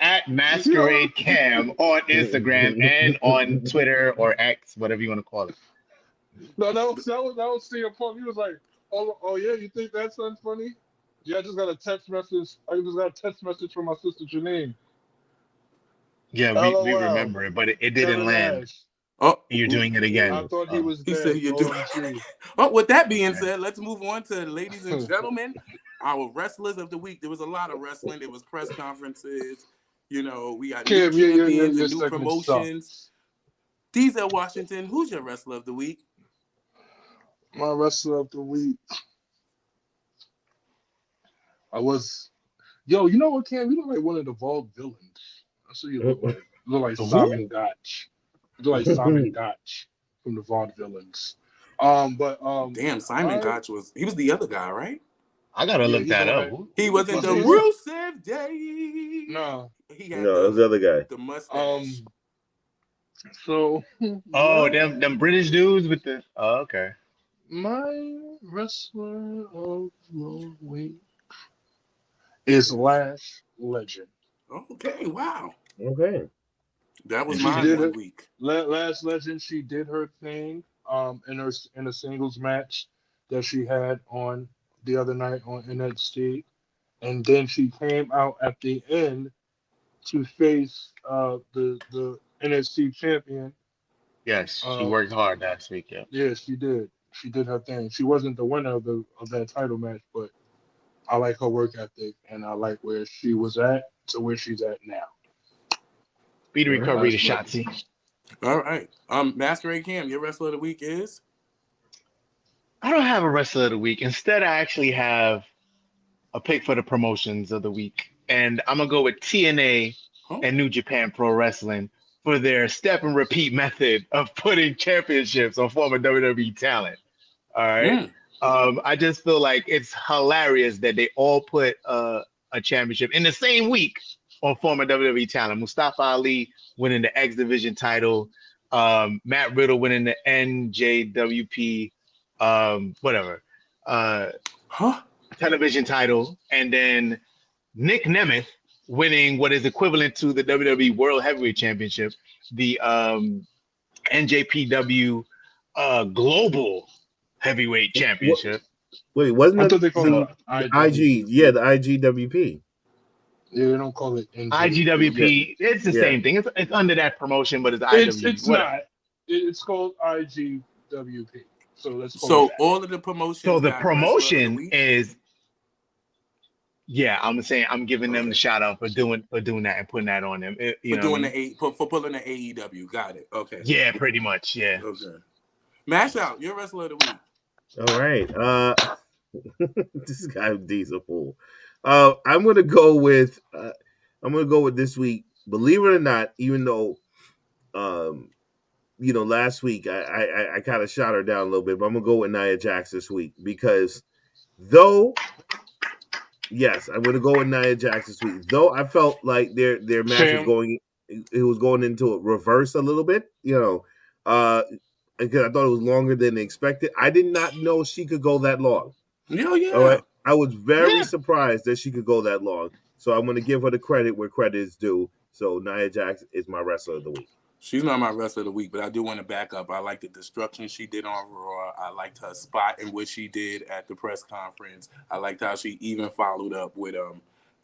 at Masquerade Cam on Instagram and on Twitter or X, whatever you want to call it. No, that was CM Punk. He was like, oh yeah, you think that's funny? Yeah, I just got a text message. From my sister Janine. Yeah, we remember it, but it didn't land. Oh, you're doing it again. I thought he was dead. He said you're doing it. Oh, with that being said, let's move on to, ladies and gentlemen, our wrestlers of the week. There was a lot of wrestling. There was press conferences. We got new champions and new promotions. Diezel Washington, who's your wrestler of the week? My wrestler of the week. You know what, Cam? You look like one of the Vault villains. That's what you look like. You look like Simon Gotch. You look like Simon Gotch from the Vault villains. Damn, Simon Gotch was the other guy, right? I gotta look that up. He wasn't the Rusev Day. No. He had it was the other guy. The mustache. Them British dudes with the. Oh, okay. My wrestler of the week is Lash Legend. Okay, wow. Okay. That was mine one week. Lash Legend, she did her thing in a singles match that she had on the other night on NXT. And then she came out at the end to face the NXT champion. Yes, she worked hard last week, yeah. Yes, she did. She did her thing. She wasn't the winner of that title match, but I like her work ethic and I like where she was at to where she's at now. Speedy recovery to Shotzi. All right. Masquerade Cam, your wrestler of the week is? I don't have a wrestler of the week. Instead, I actually have a pick for the promotions of the week. And I'm going to go with TNA and New Japan Pro Wrestling for their step and repeat method of putting championships on former WWE talent. All right. I just feel like it's hilarious that they all put a championship in the same week on former WWE talent. Mustafa Ali winning the X Division title, Matt Riddle winning the NJWP, television title, and then Nick Nemeth winning what is equivalent to the WWE World Heavyweight Championship, the NJPW Global Heavyweight Championship. Wait, wasn't it they call it IG? Yeah, the IGWP. Yeah, they don't call it IGWP. Yeah. It's the same thing. It's under that promotion, but it's IGWP. It's not. It's called IGWP. So let's call so all of the promotions. So the promotion is. Yeah, I'm saying I'm giving them the shout out for doing that and putting that on them. For pulling the AEW. Got it. Okay. Yeah, pretty much. Yeah. Okay. Mashout, your wrestler of the week. All right. This guy Diezel fool. I'm gonna go with this week. Believe it or not, even though last week I kind of shot her down a little bit, but I'm gonna go with Nia Jax this week because I'm gonna go with Nia Jax this week. Though I felt like their match was going into a reverse a little bit, because I thought it was longer than expected. I did not know she could go that long. Yeah. All right. I was very Yeah. surprised that she could go that long. So I'm going to give her the credit where credit is due. So Nia Jax is my wrestler of the week. She's not my wrestler of the week, but I do want to back up. I like the destruction she did on Raw. I liked her spot in what she did at the press conference. I liked how she even followed up with,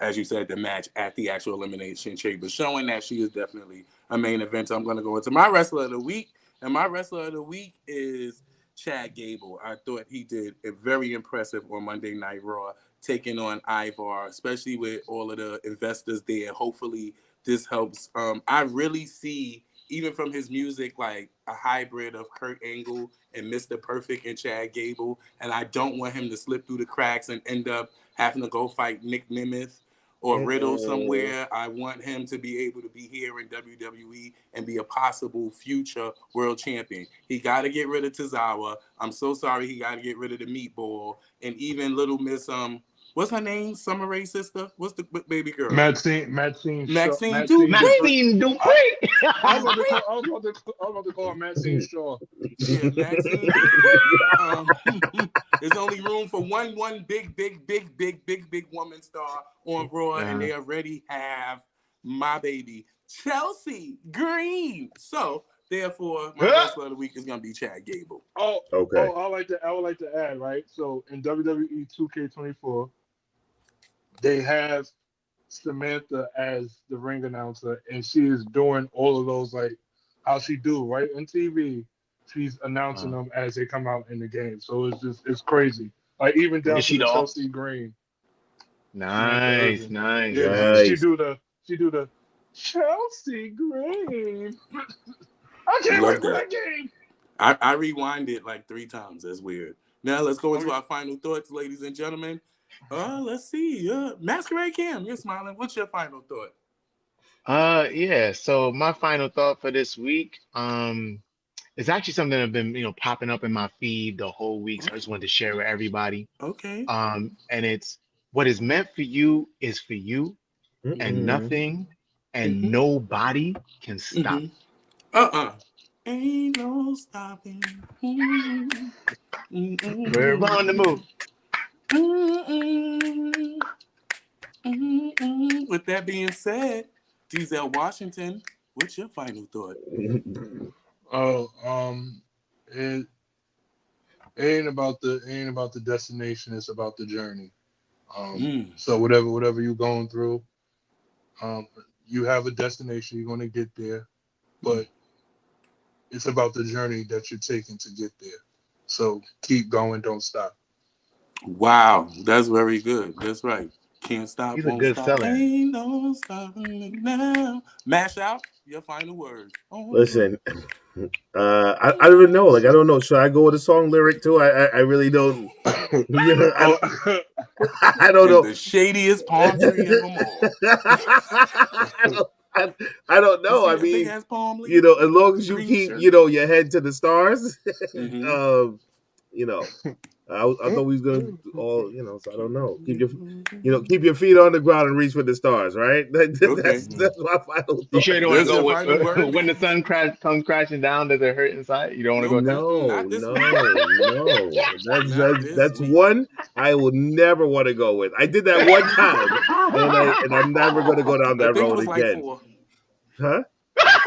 as you said, the match at the actual Elimination Chamber, showing that she is definitely a main event. So I'm going to go into my wrestler of the week, and my wrestler of the week is Chad Gable. I thought he did a very impressive on Monday Night Raw, taking on Ivar, especially with all of the investors there. Hopefully this helps. I really see, even from his music, like a hybrid of Kurt Angle and Mr. Perfect and Chad Gable. And I don't want him to slip through the cracks and end up having to go fight Nick Nemeth or Riddle somewhere. I want him to be able to be here in WWE and be a possible future world champion. He got to get rid of Tozawa. I'm so sorry he got to get rid of the meatball. And even little Miss, what's her name? Summer Rae's sister? What's the baby girl? Maxine Dupree. Maxine Dupree. I was about to call her Maxine Shaw. Yeah, Maxine Dupree. There's only room for one big woman star on Raw, and they already have my baby Chelsea Green. So therefore, my wrestler of the week is gonna be Chad Gable. Okay. I would like to add, right? So in WWE 2K24, they have Samantha as the ring announcer, and she is doing all of those, like how she do right on TV. She's announcing them as they come out in the game. So it's crazy. Like even down to the Chelsea Green. Nice. Yeah, she do the Chelsea Green. I can't wait for that game. I rewind it like 3 times. That's weird. Now let's go into our final thoughts, ladies and gentlemen. Let's see. Masquerade Cam, you're smiling. What's your final thought? Yeah. So my final thought for this week, it's actually something that's been, popping up in my feed the whole week. So I just wanted to share with everybody. Okay. And it's what is meant for you is for you, and nothing and nobody can stop. Ain't no stopping. We're on the move. With that being said, Diezel Washington, what's your final thought? It ain't about the destination. It's about the journey. So whatever you're going through, you have a destination. You're gonna get there, but it's about the journey that you're taking to get there. So keep going. Don't stop. Wow, that's very good. That's right. Can't stop. He's a good seller. Ain't no stopping now. Mashout, your final words. Listen, I don't even know. Like, I don't know. Should I go with a song lyric too? I really don't. I don't know. The shadiest palm tree of them all. I don't know. I mean, as long as you keep, your head to the stars, I thought we was gonna do all, so I don't know. Keep your feet on the ground and reach for the stars, right? That's my final thought. You sure you don't want to go when the sun comes crashing down? Does it hurt inside? You don't want to go? No. That's one I will never want to go with. I did that one time, and I'm never going to go down that road again. Huh?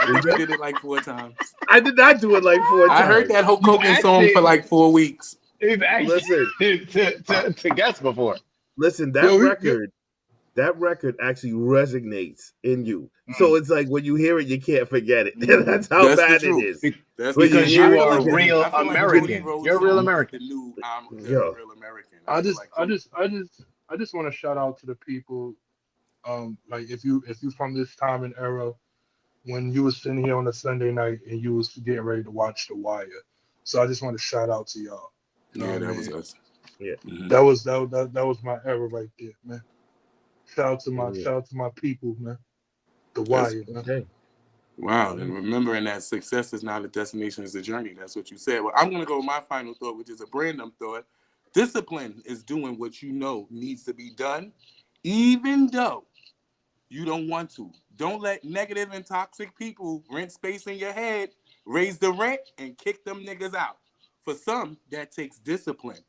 You did it like 4 times. I did not do it like 4 times. I heard that Hulk Hogan song for like 4 weeks. Listen, to guess before. Listen, that record actually resonates in you. So it's like when you hear it, you can't forget it. That's how bad it is. Because you are a real American. You're a real American. Real American. I just want to shout out to the people. Like if you from this time and era when you was sitting here on a Sunday night and you was getting ready to watch The Wire. So I just want to shout out to y'all. That was us. Yeah, that was my era right there, man. Shout out to my people, man. The Wire, man. Okay. Wow, and remembering that success is not a destination, it's a journey. That's what you said. Well, I'm gonna go with my final thought, which is a random thought. Discipline is doing what you know needs to be done, even though you don't want to. Don't let negative and toxic people rent space in your head, raise the rent, and kick them niggas out. For some, that takes discipline.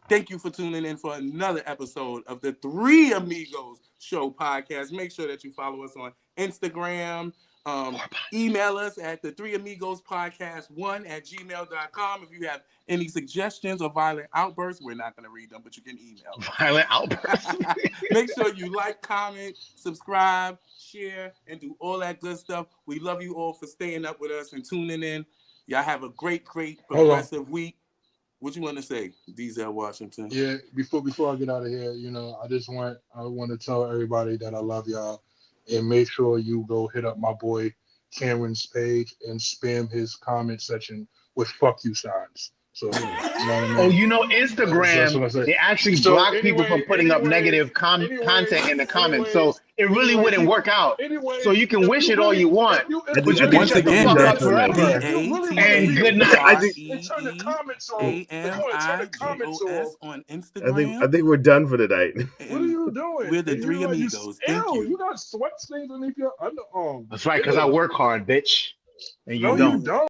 Thank you for tuning in for another episode of the Three Amigos Show Podcast. Make sure that you follow us on Instagram. Email us at the Three Amigos Podcast 1@gmail.com. If you have any suggestions or violent outbursts, we're not going to read them, but you can email us. Violent outbursts. Make sure you like, comment, subscribe, share, and do all that good stuff. We love you all for staying up with us and tuning in. Y'all have a great progressive week. What you want to say, Diezel Washington? Yeah, before I get out of here, you know, I want to tell everybody that I love y'all, and make sure you go hit up my boy Cameron's page and spam his comment section with "fuck you" signs. So, you know what I mean? Oh, you know, Instagram, they actually block people from putting up negative content in the comments. So it really wouldn't work out. So you can wish it all you want, but you can shut the fuck up forever. And good night. Turn the comments off. Turn the comments off on Instagram. I think we're done for the night. What are you doing? We're the Three Amigos. Thank you. You got sweat stains underneath your underarm. That's right, because I work hard, bitch. And you No, don't. you don't.